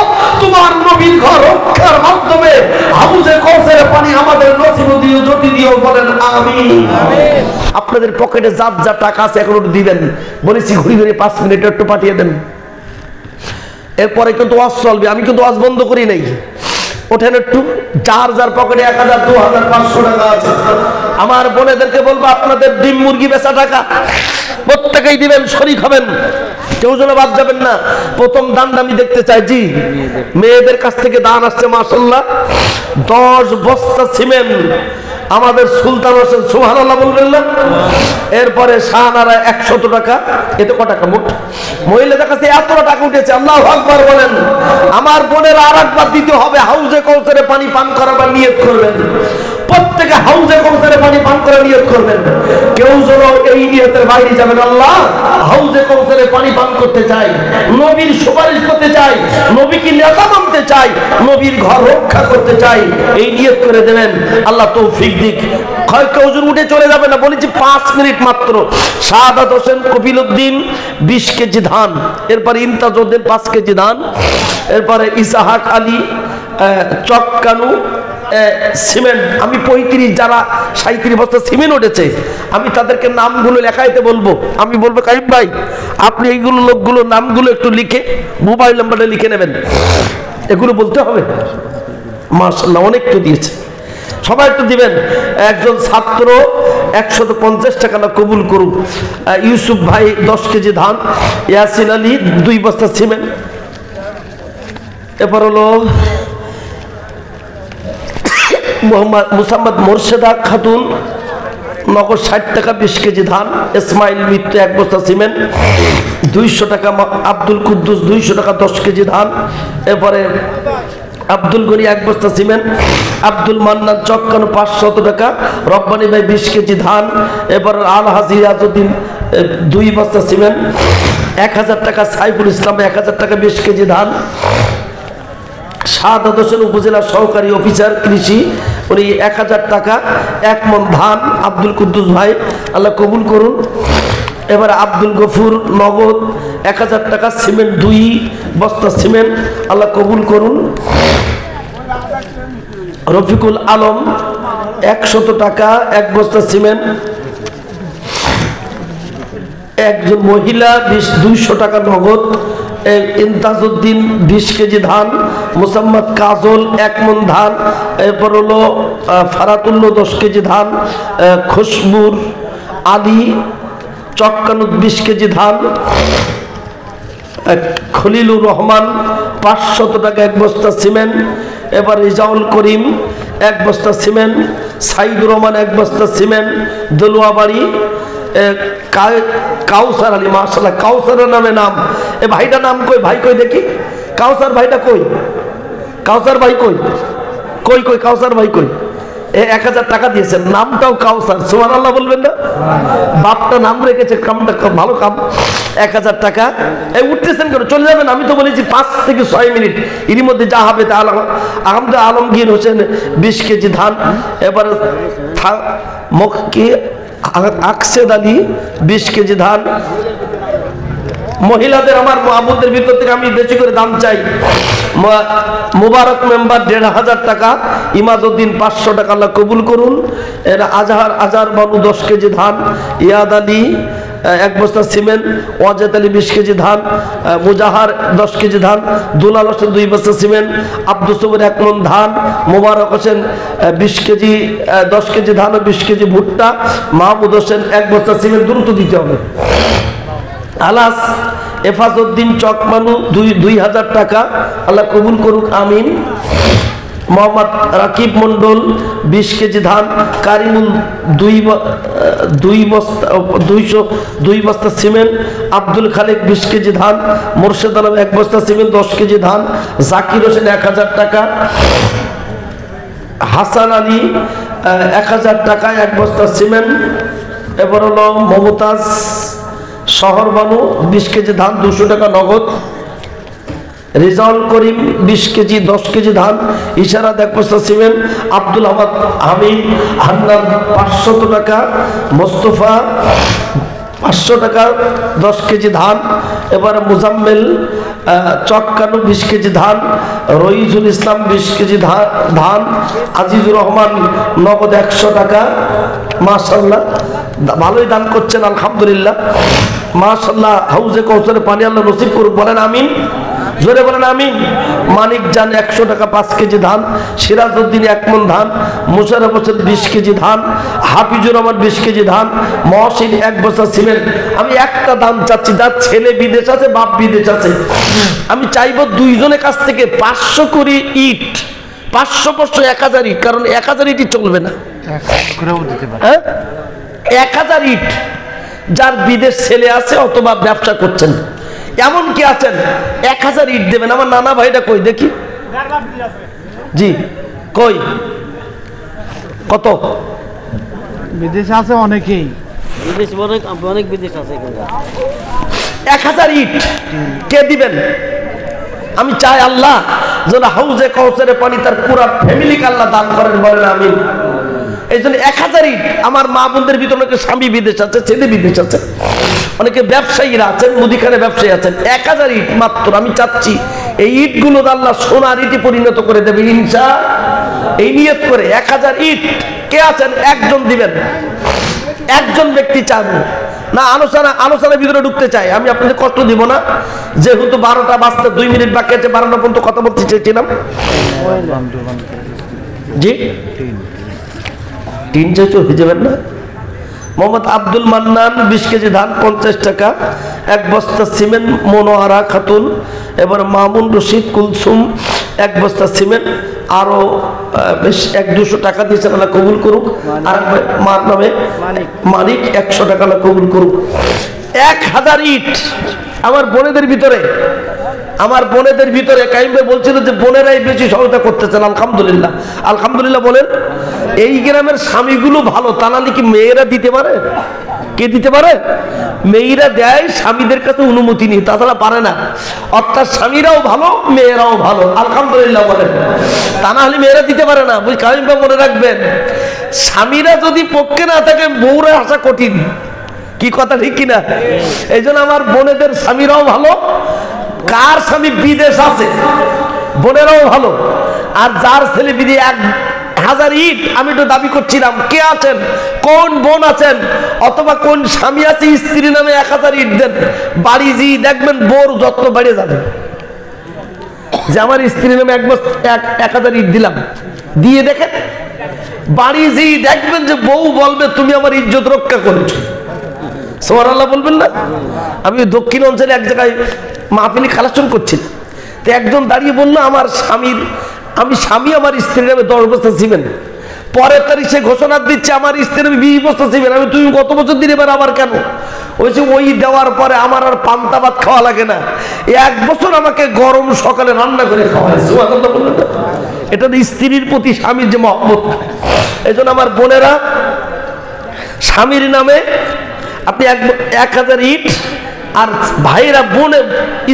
তোমার নবীর ঘর রক্ষার মাধ্যমে হাউজে কাউসারে পানি আমাদের নসিব দিও, জ্যোতি দিও, বলেন আমিন। আপনাদের পকেটে যার যা টাকা আছে এখন দিবেন, বলেছি ঘুরি ঘুরি 5 মিনিট একটু পাঠিয়ে দেন। এরপরে কিন্তু ওয়াজ চলবে, আমি কিন্তু ওয়াজ বন্ধ করি নাই। ওঠেন একটু, যার যার পকেটে 1000, 2000, 500 টাকা আছে, আমার বোনেদেরকে বলবো আপনাদের ডিম মুরগি বেচা টাকা প্রত্যেকেই দিবেন, শরীক হবেন, কেউ যেন বাদ যাবেন না। প্রথম দানটা আমি দেখতে চাই। জি, মেয়েদের কাছ থেকে দান আসছে মাশাআল্লাহ 10 বস্তা সিমেন্ট। আমাদের সুলতান হোসেন সুবহানাল্লাহ বলবেন না? এরপরে শাহনারা 100 টাকা। এতে কত টাকা মোট? মহিলাদের কাছে এত টাকা উঠেছে, আল্লাহু আকবার বলেন। আমার বোনের আরেকবার দিতে হবে, হাউজে কাউসারে পানি পান করাবার নিয়ত করবেন। প্রত্যেকে হাউজে কাউসারে পানি পান করার নিয়ত করবেন। কেউ যেন এই নিয়তের বাইরে যাবেন। আল্লাহ হাউজে কাউসারে পানি পান করতে চাই, নবীর সুপারিশ করতে চাই, নবীকে নেতা মানতে চাই, নবীর ঘর রক্ষা করতে চাই, এই নিয়ত করে দেবেন। আল্লাহ তৌফিক দিক। কেউ যেন উঠে চলে যাবে না, বলেছি 5 মিনিট মাত্র। শাহাদাত হোসেন কপিল উদ্দিন 20 কেজি ধান, এরপরে ইমতাজ উদ্দিন 5 কেজি ধান, এরপরে ইসাহাক আলী চক্কানু সিমেন্ট। আমি 35 যারা 37 বস্তা সিমেন্ট উঠেছে, আমি তাদেরকে নামগুলো লেখাইতে বলবো। আমি বলবো কাইম ভাই আপনি এইগুলো লোকগুলো নামগুলো একটু লিখে মোবাইল নাম্বারটা লিখে নেবেন, এগুলো বলতে হবে। মাশাআল্লাহ অনেক তো দিয়েছে, সবাই একটু দিবেন। একজন ছাত্র 150 টাকা না কবুল করুক। ইউসুফ ভাই 10 কেজি ধান, ইয়াসিন আলী 2 বস্তা সিমেন্ট। এরপর হলো মুসাম্মদ মোর্শেদা খাতুন নগদ 60 টাকা 20 কেজি ধান। ইসমাইল মিত্র 1 বস্তা সিমেন্ট 200 টাকা। আব্দুল কুদ্দুস 200 টাকা 10 কেজি ধান। এরপরে আব্দুল গনি 1 বস্তা সিমেন্ট। আব্দুল মান্নান চক্কানো 500 টাকা। রব্বানি ভাই 20 কেজি ধান। এরপর আল হাজি আজউদ্দিন 2 বস্তা সিমেন্ট 1000 টাকা। সাইফুল ইসলাম 1000 টাকা 20 কেজি ধান। শাহাদাত হোসেন উপজেলা সহকারী অফিসার কৃষি, উনি 1000 টাকা 1 মণ ধান। আব্দুল কুদ্দুস ভাই আল্লাহ কবুল করুন। এবার আব্দুল গফুর নগদ 1000 টাকা সিমেন্ট 2 বস্তা সিমেন্ট, আল্লাহ কবুল করুন। রফিকুল আলম 100 টাকা 1 বস্তা সিমেন্ট। একজন মহিলা 200 টাকা নগদ। ইমতাজউদ্দিন 20 কেজি ধান। মুসাম্মদ কাজল 1 মণ ধান। এরপর হলো ফারাতুল্লাহ 10 কেজি ধান। খুশবুর আলী চক্কানুদ 20 কেজি ধান। খলিলুর রহমান 500 টাকা 1 বস্তা সিমেন্ট। এবার রিজাউল করিম 1 বস্তা সিমেন্ট। সাইদুর রহমান 1 বস্তা সিমেন্ট। দলুয়াবাড়ি কাউসার আলী মাশাআল্লাহ, কাউসারের নামে নাম। এ ভাইটা নাম কই? ভাই কই দেখি, কাউসার ভাইটা কই? কাউসার ভাই কই? কই কই কাউসার ভাই কই? 1000 টাকা দিয়েছেন, নামটাও কাউসার। সুবহানাল্লাহ বলবেন না? বাপটা নাম রেখেছে, কামটা ভালো কাম। 1000 টাকা। এই উঠতেছেন কেন? চলে যাবেন। আমি তো বলেছি 5 থেকে 6 মিনিট, এর মধ্যে যা হবে তা। আহমদ আলমগীর হোসেন 20 কেজি ধান। এবার আকসেদ আলী 20 কেজি ধান। মহিলাদের আমার মাহবুবদের ভিতর থেকে আমি বেশি করে দাম চাই। মুবারক মেম্বার 1500 টাকা। ইমাজউদ্দিন 500 টাকা, আল্লাহ কবুল করুন। এর আজহার বাবু 10 কেজি ধান। ইয়াদ আলী 1 বস্তা সিমেন্ট। ওয়াজেদ আলী 20 কেজি ধান। মুজাহার 10 কেজি ধান। দুলাল হোসেন 2 বস্তা সিমেন্ট। আব্দুল সবুর 1 মণ ধান। মোবারক হোসেন 20 কেজি 10 কেজি ধান ও 20 কেজি ভুট্টা। মাহমুদ হোসেন 1 বস্তা সিমেন্ট। দ্রুত দিতে হবে। আলাস এফাজউদ্দিন চকমানু 2000 টাকা, আল্লাহ কবুল করুক আমিন। মোহাম্মদ রাকিব মন্ডল 20 কেজি ধান। কারিমুল 2 বস্তা সিমেন্ট। আব্দুল খালেক 20 কেজি ধান। মোর্শেদ আলম 1 বস্তা সিমেন্ট 10 কেজি ধান। জাকির হোসেন 1000 টাকা। হাসান আলী 1000 টাকায় 1 বস্তা সিমেন্ট। এবার হলো মমতাজ শহর বানু 20 কেজি ধান 200 টাকা নগদ। রিজাউল করিম 20 কেজি 10 কেজি ধান ইশারাত 1 বস্তা সিমেন্ট। আব্দুল আহমদ হামিদ হান্নান 500 টাকা। মোস্তফা 500 টাকা 10 কেজি ধান। এবারে মুজাম্মেল চক্কানু 20 কেজি ধান। রইজুল ইসলাম 20 কেজি ধান। আজিজুর রহমান নগদ 100 টাকা। মাশাআল্লাহ ভালোই দান করছেন আলহামদুলিল্লাহ মাশাআল্লাহ। হাউজে কৌসারে পানি আল্লাহ নসিব করুক, বলেন আমিন, জোরে বলেন আমিন। মানিক জান 100 টাকা 5 কেজি ধান। সিরাজউদ্দিন 1 মণ ধান। মুশাররফ হোসেন 20 কেজি ধান। হাফিজুর রহমান 20 কেজি ধান। মহসিন 1 বস্তা সিমেন্ট। আমি একটা দান চাচ্ছি, যার ছেলে বিদেশ আছে বাপ বিদেশ আছে, আমি চাইবো দুইজনের কাছ থেকে 500 করে ইট, 500 1000 ইট, কারণ 1000 ইটই চলবে না, 1000 ইট যার বিদেশ ছেলে আছে অথবা ব্যবসা করছেন এমন কি আছেন 1000 ইট দেবেন। আমার নানা ভাইটা কই দেখি, জি কই কত বিদেশ আছে, অনেকেই বিদেশ অনেক বিদেশ আছে। 1000 ইট কে দিবেন? আমি চাই আল্লাহ যেন হাউজে কাউসারে পানি তার পুরা ফ্যামিলিকে আল্লাহ দান করেন, বলেন আমিন। এই জন্য 1000 ইট আমার মা বোনদের ভিতরে অনেকে স্বামী বিদেশ আছে, ছেলে বিদেশ আছে, অনেকে ব্যবসায়ীরা আছেন, মুদিখানে ব্যবসায়ী আছেন। 1000 ইট মাত্র আমি চাচ্ছি এই ইটগুলো আল্লাহ সোনার ইটে পরিণত করে দেবে ইনশাআল্লাহ। এই নিয়ত করে 1000 ইট কে আছেন একজন দিবেন, একজন ব্যক্তি চাবো না। আলোচনার ভিতরে ঢুকতে চাই, আমি আপনাদের কষ্ট দিব না, যেহেতু 12টা বাজতে 2 মিনিট বাকি আছে, 12টা পর্যন্ত কথা বলতে চেয়েছিলাম। জি তিন চাইছো হয়ে যাবেন না। মোহাম্মদ আব্দুল মান্নান 20 কেজি ধান 50 টাকা। 1 বস্তা সিমেন্ট মনোয়ারা খাতুন। এবার মামুন রশিদ কুলসুম 1 বস্তা সিমেন্ট। আরো বেশ 100-200 টাকা দিয়েছেন, আল্লাহ কবুল করুক। আর মার নামে মানিক 100 টাকা আল্লাহ কবুল করুক। 1000 ইট আমার বোনেদের ভিতরে কাইম ভাই বলছিল যে বোনেরাই বেশি সহায়তা করতেছেন, আলহামদুলিল্লাহ আলহামদুলিল্লাহ বলেন। এই গ্রামের স্বামীগুলো ভালো, তা নাহলে কি মেয়েরা দিতে পারে? কে দিতে পারে? মেয়েরা দেয়, স্বামীদের কাছে অনুমতি নেই, তাছাড়া পারে না। অর্থাৎ স্বামীরাও ভালো, মেয়েরাও ভালো, আলহামদুলিল্লাহ বলেন। তা না হলে মেয়েরা দিতে পারে না। বুঝ কাইম ভাই মনে রাখবেন, স্বামীরা যদি পক্ষে না থাকে বউরা আসা কঠিন। কি কথা ঠিক কিনা? এই জন্য আমার বোনেদের স্বামীরাও ভালো, কার স্বামী বিদেশ আছে বোনেরাও ভালো, আর যার ছেলে বিদেশ 1000 ইট আমি তো দাবি করছিলাম, কে আছেন, কোন বোন আছেন অথবা কোন স্বামী আছে স্ত্রী নামে 1000 ইট দেন। বাড়ি জি দেখবেন বোর যত্ন বেড়ে যাবে, যে আমার স্ত্রী নামে 1000 ইট দিলাম, দিয়ে দেখেন বাড়ি জি দেখবেন যে বউ বলবে তুমি আমার ইজ্জত রক্ষা করেছো, সুবহানাল্লাহ বলবেন না। আমি দক্ষিণ অঞ্চলে এক জায়গায় মাহফিলি কালেকশন করছি, তো একজন দাঁড়িয়ে বললো আমার স্বামী আমার স্ত্রীর নামে 10 বস্তা সিমেন্ট। পরের তারিখ সে ঘোষণা দিচ্ছে আমার স্ত্রীর নামে 20 বস্তা সিমেন্ট। আমি তুমি কত বছর দিলে এবার আবার কেন? ওই দেওয়ার পরে আমার আর পান্তা ভাত খাওয়া লাগে না, 1 বছর আমাকে গরম সকালে রান্না করে খাওয়ায়। সুবহানাল্লাহ বলবেন না। এটা তো স্ত্রীর প্রতি স্বামীর যে মহব্বত। এই জন্য আমার বোনেরা স্বামীর নামে আপনি 1000 ইট, আর ভাইরা বোনে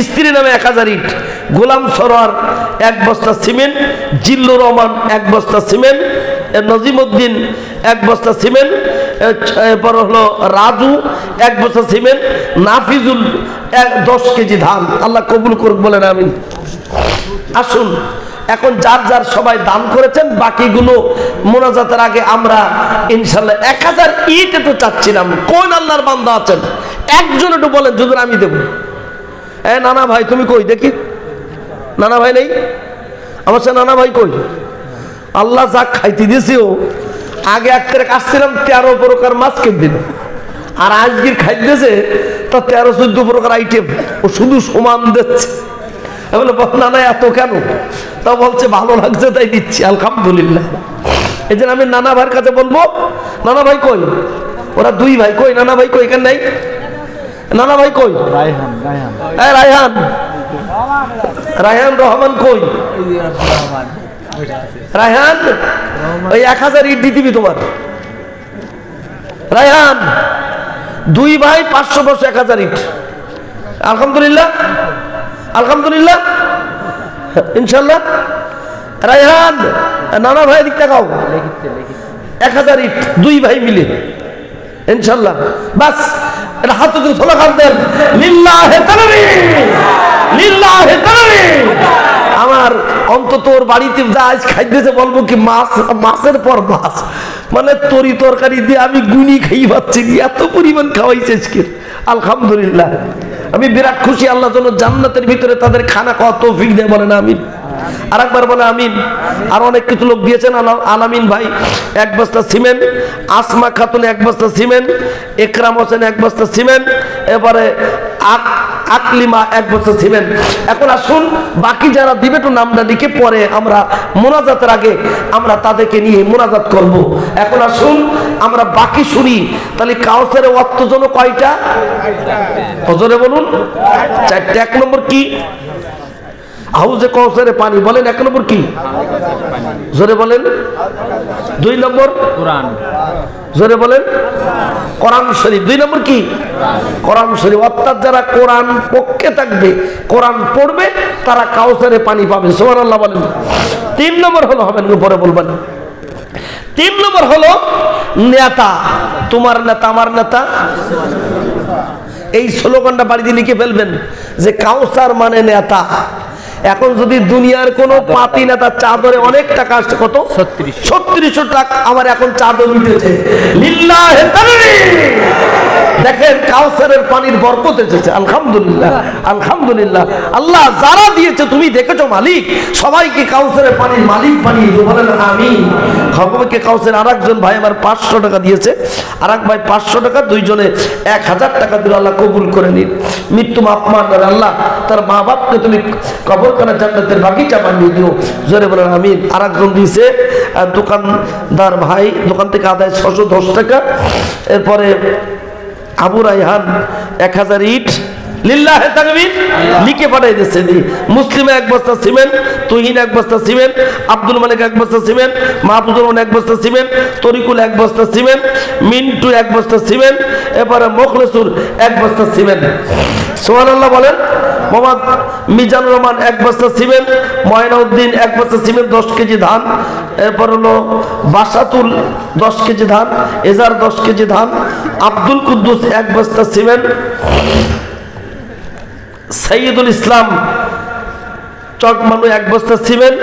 স্ত্রীর নামে 1000 ইট। গোলাম সরোয়ার 1 বস্তা সিমেন্ট। জিল্লুর রহমান 1 বস্তা সিমেন্ট। নজিমউদ্দিন 1 বস্তা সিমেন্ট। এরপর হলো রাজু 1 বস্তা সিমেন্ট। নাফিজুল 10 কেজি ধান। আল্লাহ কবুল করুক, বলেন আমিন। আসুন এখন যার যার সবাই দান করেছেন, বাকিগুলো মোনাজাতের আগে আমরা ইনশাল্লাহ 1000 ইট একটু চাচ্ছিলাম। কোন আল্লাহর বান্দা আছেন একজন একটু বলেন, যদি আমি দেব। নানা ভাই তুমি কই দেখি? নানা ভাই নেই আমার সাথে? নানা ভাই কই? আল্লাহ যা খাইতে দিয়েছেও, আগে এক তারিখ আসছিলাম 13 প্রকার মাছ কেটে দিল, আর আজকের খাইতেছে তা 13-14 প্রকার আইটেম, ও শুধু সমান দিচ্ছে। বলে নানা এত কেন? তা বলছে ভালো লাগছে তাই দিচ্ছি, আলহামদুলিল্লাহ। এই জন্য আমি নানা ভাইয়ের কাছে বলবো, নানা ভাই কই? ওরা 2 ভাই, কই নানা ভাই কই? এখানে নাই নানা ভাই কই? রায়হান রহমান কই? রায়হান ওই 1000 ইট দিবি তোমার। রায়হান 2 ভাই 500 বছর 1000 ইট। আলহামদুলিল্লাহ, আলহামদুলিল্লাহ, ইনশাল্লাহ। রায়হান নানা ভাই দিক তাকাও, 1000 ইট 2 ভাই মিলে ইনশাল্লাহ। বাস এটা হাত তুলে স্লোগান দেন, লিল্লাহে তাকবীর, লিল্লাহে তাকবীর। আমার অন্তত ওর বাড়িতে যা আজ খাইতেছে বলবো কি মাছ, মাছের পর মাছ, মানে তরি তরকারি দিয়ে আমি গুনি খাই পাচ্ছি, এত পরিমাণ খাওয়াইছে আজকে। আলহামদুলিল্লাহ, আমি বিরাট খুশি। আল্লাহ যেন জান্নাতের ভিতরে তাদের খানা খাওয়া তৌফিক দেয়, বলেন আমিন। আর একবার বলে আমিন। আর অনেক কিছু লোক দিয়েছেন। আলামিন ভাই 1 বস্তা সিমেন্ট, আসমা খাতুন 1 বস্তা সিমেন্ট, একরাম হোসেন 1 বস্তা সিমেন্ট, এবারে আকলিমা 1 বস্তা সিমেন্ট। এখন আসুন বাকি যারা দিবে তো নামটা লিখে পরে আমরা মোনাজাতের আগে আমরা তাদেরকে নিয়ে মোনাজাত করব। এখন আসুন আমরা বাকি শুনি। তাহলে কাউসারের অর্থ জন্য কয়টা? হজরে বলুন 4টা। 1 নম্বর কি? হাউজে কাউসারে পানি। বলেন 1 নম্বর কি? জোরে বলেন। 2 নম্বর কোরআন। জোরে বলেন কোরআন শরীফ। 2 নম্বর কি? কোরআন শরীফ। অর্থাৎ যারা কোরআন পক্ষে থাকবে, কোরআন পড়বে, তারা কাউসারে পানি পাবে। সুবহানাল্লাহ বলেন। 3 নম্বর হলো, হবেন পরে বলবেন। 3 নম্বর হলো নেতা। তোমার নেতা আমার নেতা। এই স্লোগানটা বাড়িতে লিখে ফেলবেন যে কাউসার মানে নেতা। এখন যদি দুনিয়ার কোন পাতি নেতা চাদরে অনেক টাকা আসছে, কত? 3600 টাকা আমার এখন চাদর উঠেছে। লিল্লাহে তাকবীর। দেখেন কাউসারের পানির বরকত এসেছে। আলহামদুলিল্লাহ, আলহামদুলিল্লাহ। আল্লাহ যারা দিয়েছে তুমি দেখেছো মালিক, সবাইকে কাউসারের পানির মালিক বানিয়ে দিও, বলেন আমিন। খবরকে কাউসার আরেকজন ভাই আমার 500 টাকা দিয়েছে, আরেক ভাই 500 টাকা, দুইজনে 1000 টাকা দিল। আল্লাহ কবুল করে নিন। মৃত্যু মাফ করে আল্লাহ, তার মা বাপকে তুমি কবরখানা জান্নাতের বাগিচা বানিয়ে দিও, জোরে বলেন আমিন। আরেকজন দিয়েছে দোকানদার ভাই, দোকান থেকে আদায় 610 টাকা। এরপরে আবু রায়হান 1000 ইট। লিল্লাহে তাকবীর লিখে পাঠিয়ে দিচ্ছে। মুসলিমে 1 বস্তা সিমেন্ট, তুহিন 1 বস্তা সিমেন্ট, আব্দুল মালিক 1 বস্তা সিমেন্ট, মাহফুজুর রহমান 1 বস্তা সিমেন্ট, তরিকুল 1 বস্তা সিমেন্ট, মিন্টু 1 বস্তা সিমেন্ট, এরপরে মোখলেসুর 1 বস্তা সিমেন্ট। সুবহানাল্লাহ বলেন। মোহাম্মদ মিজানুর রহমান 1 বস্তা সিমেন্ট, ময়নাউদ্দিন 1 বস্তা সিমেন্ট 10 কেজি ধান, এরপর হলো বাসাতুল 10 কেজি ধান, এজার 10 কেজি ধান, আব্দুল কুদ্দুস 1 বস্তা সিমেন্ট, সাইয়দুল ইসলাম চকমানু 1 বস্তা সিমেন্ট,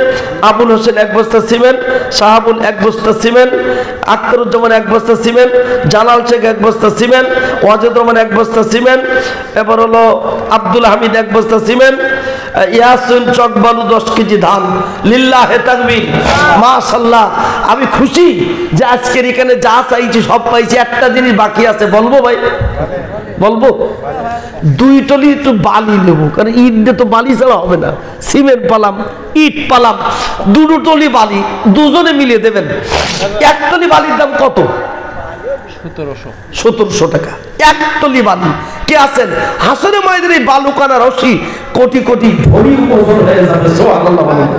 আবুল হোসেন 1 বস্তা সিমেন্ট, শাহাবুল 1 বস্তা সিমেন্ট, আখতারুজ্জামান 1 বস্তা সিমেন্ট, জালাল শেখ 1 বস্তা সিমেন্ট, ওয়াজেদ রহমান 1 বস্তা সিমেন্ট, এবার হলো আব্দুল হামিদ 1 বস্তা সিমেন্ট, ইয়াসিন চকবালু 10 কেজি ধান। লিল্লাহে তাকবীর। মাশাআল্লাহ, আমি খুশি যে আজকের এখানে যা চাইছি সব পাইছি। একটা জিনিস বাকি আছে, বলবো ভাই? বলবো? 2 টলি একটু বালি নেবো, কারণ ইট দিয়ে তো বালি ছাড়া হবে না। সিমেন্ট পালাম, ইট পালাম, 2 টলি বালি দুজনে মিলিয়ে দেবেন। 1 টলি বালির দাম কত? 1700 টাকা 1 টলি বালি। কে আছেন? হাসরে ময়দানে এই বালুকানা রশি কোটি কোটি ভরি ওজন হয়ে যাবে। সুবহানাল্লাহ বলেন।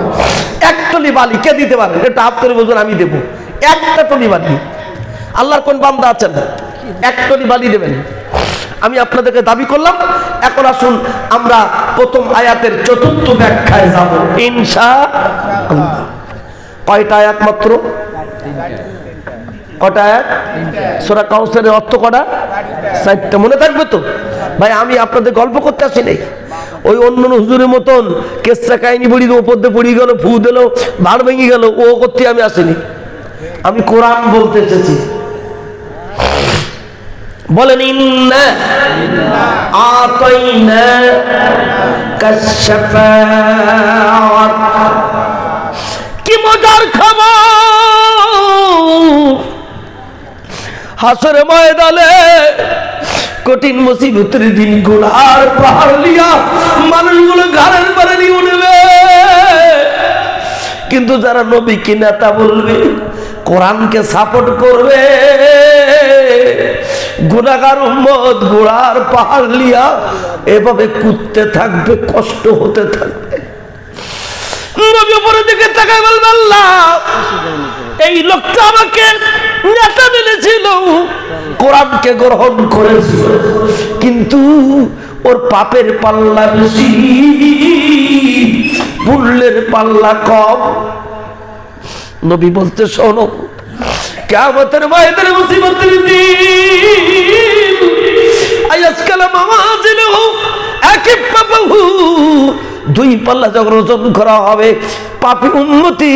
1 টলি বালি কে দিতে পারে? এটা হাত করে বলুন, আমি দেবো। 1টা টলি বালি। আল্লাহর কোন বান্দা আছেন 1 টলি বালি দেবেন? আমি আপনাদেরকে দাবি করলাম। এখন আসুন আমরা প্রথম আয়াতের 4র্থ ব্যাখ্যায় যাব ইনশাআল্লাহ। কয়টা আয়াত মাত্র? কয়টা আয়াত? সূরা কাউসারের অর্থ কটা? 4টা। মনে থাকবে তো ভাই? আমি আপনাদের গল্প করতে আসি নাই। ওই অন্য হুজুরের মতন কেসা কাহিনী পড়ি উপর দিয়ে পড়ে গেল, ফু দিল, ভাড় ভেঙে গেল, ও করতে আমি আসিনি। আমি কোরআন বলতে এসেছি। বলেন ইন্না আতাইনা কাশফাআত। কি মজার খবর! হাসরে ময়দানে কঠিন মুসিবতের দিন গুনার পাহাড় লিয়া মানুষগুলো ঘাড়ের পরে নিয়ে উঠবে, কিন্তু যারা নবীকে নেতা বলবে, কোরআনকে সাপোর্ট করবে, গুনাহগার উম্মত গোড়ার পাহাড় লিয়া এভাবে কুদতে থাকবে, কষ্ট হতে থাকবে। নবী উপরের দিকে তাকায় বলবে, আল্লাহ এই লোকটা আমাকে নেতা মেনেছিল, কোরআনকে গ্রহণ করেছিল, কিন্তু ওর পাপের পাল্লা বেশি, পুণ্যের পাল্লা কম। নবী বলতে শোনো, কিয়ামতের ময়দানে মুসিবতের দিন আয়াসকাল মাওয়াজিনহু আকিফাহু, দুই পাল্লা যখন ওজন করা হবে, পাপী উম্মতি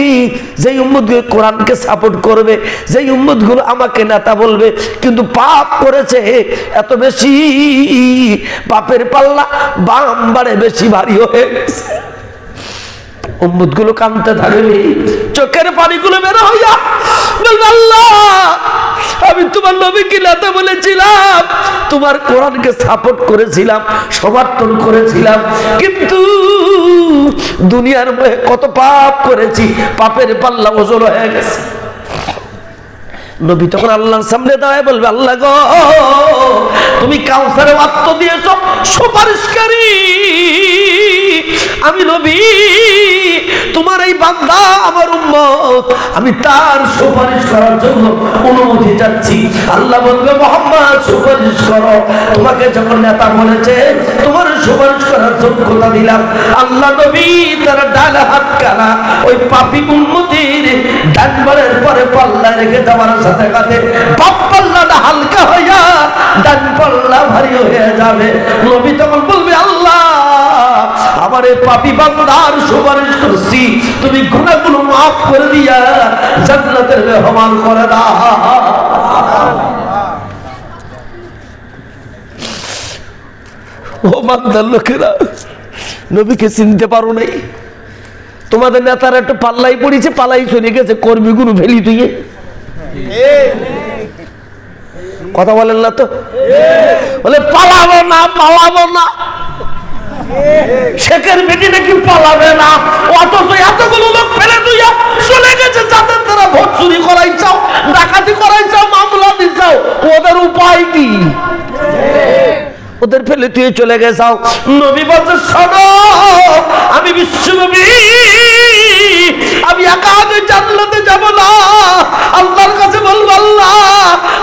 যেই উম্মতগুলো কোরআনকে সাপোর্ট করবে, যেই উম্মতগুলো আমাকে নেতা বলবে, কিন্তু পাপ করেছে এত বেশি, পাপের পাল্লা বাম বাড়ে বেশি ভারী হয়ে গেছে। উম্মতগুলো কাঁদতে থাকবে, চোখের পানিগুলো বের হইয়া বলবে, আল্লাহ আমি তোমার নবীকে নেতা বলেছিলাম, তোমার কোরআনকে সাপোর্ট করেছিলাম, সমর্থন করেছিলাম, কিন্তু দুনিয়ার মধ্যে কত পাপ করেছি, পাপের পাল্লা ওজন হয়ে গেছে। নবী তখন আল্লাহর সামনে দাঁড়ায় বলবে, আল্লাহ গো, তুমি কাউসারে ওয়াক্ত দিয়েছ সুপারিশকারী, আমি নবী তোমার এই বান্দা আমার উম্মত, আমি তার সুপারিশ করার জন্য অনুমতি চাচ্ছি। আল্লাহ বলবে, মুহাম্মদ সুপারিশ করো, তোমাকে যখন নেতা বলেছে তোমার সুপারিশ করার যোগ্যতা দিলাম। আল্লাহ নবী তার ডান হাত কানা ওই পাপী উম্মতির ডান বারের পরে পাল্লা রেখে যাওয়ার সাথে সাথে বাম পাল্লাটা হালকা হইয়া ডান পাল্লা ভারী হয়ে যাবে। নবী তখন বলবে, আল্লাহ আমার এই পাপী বান্দার সুপারিশ করছি, তুমি গুনাহগুলো মাফ করে দিয়া জান্নাতের মেহমান করে দাও। ও বান্দার লোকেরা, নবীকে চিনতে পারো নাই, তোমাদের নেতারা একটু পাল্লাই পড়েছে, পালাই চলে গেছে, কর্মীগুলো ফেলি তুই। কথা বলেন না তো, বলে পালাবো না, পালাবো না, শেখের বেটি নাকি পালাবে না, অথচ এতগুলো লোক ফেলে তুইয়া চলে গেছে, যাদের দ্বারা ভোট চুরি করাই চাও, ডাকাতি করাই চাও, মামলা দিছাও, ওদের উপায় কি? ওদের ফেলে তুই চলে গেছাও। নবী বলছে, শোনো, আমি বিশ্বনবী, আমি একা আমি জান্নাতে যাব না, আল্লাহর কাছে বলবো, আল্লাহ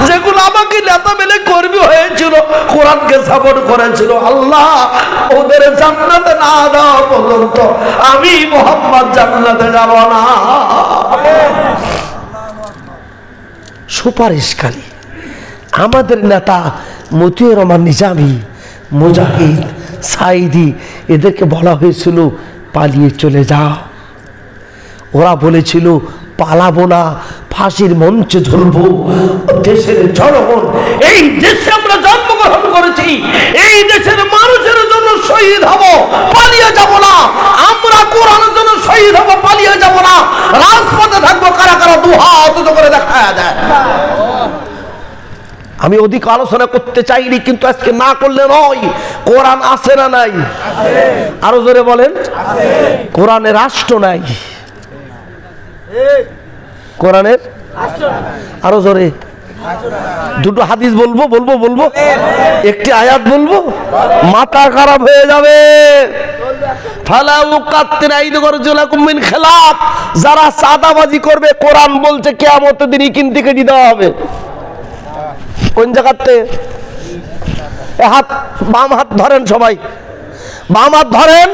যেগুলো আমাকে নেতা মেনে কর্মী হয়েছিল, কোরআনকে সাপোর্ট করেছিল, আল্লাহ ওদের জান্নাতে না দেওয়া পর্যন্ত আমি মুহাম্মদ জান্নাতে যাব না। সুপারিশকারী আমাদের নেতা মতিউর রহমান নিজামী, মুজাহিদ, সাইদি, এদেরকে বলা হয়েছিল পালিয়ে চলে যাও। ওরা বলেছিল পালাবো না, ফাঁসির মঞ্চে ঝুলবো। দেশের জনগণ, এই দেশে আমরা জন্মগ্রহণ করেছি, এই দেশের মানুষের জন্য শহীদ হব, পালিয়ে যাব না। আমরা কোরআনের জন্য শহীদ হব, পালিয়ে যাব না। রাজপথে থাকবো, কারা কারা দুহাত করে দেখা যায়। আমি অধিক আলোচনা করতে চাইনি, কিন্তু আজকে না করলে নয়। কোরআন আছে না নাই? আরো জোরে বলেন, কোরআনের রাষ্ট্র নাই। কোরআনের আরো জোরে, দুটো হাদিস বলবো বলবো বলবো, একটি আয়াত বলবো, মাথা খারাপ হয়ে যাবে। যারা চাঁদাবাজি করবে, কোরআন বলছে কিয়ামতের দিন কিনতে কেটে দেওয়া হবে। কোন জায়গাতে? হাত, বাম হাত ধরেন সবাই, বাম হাত ধরেন,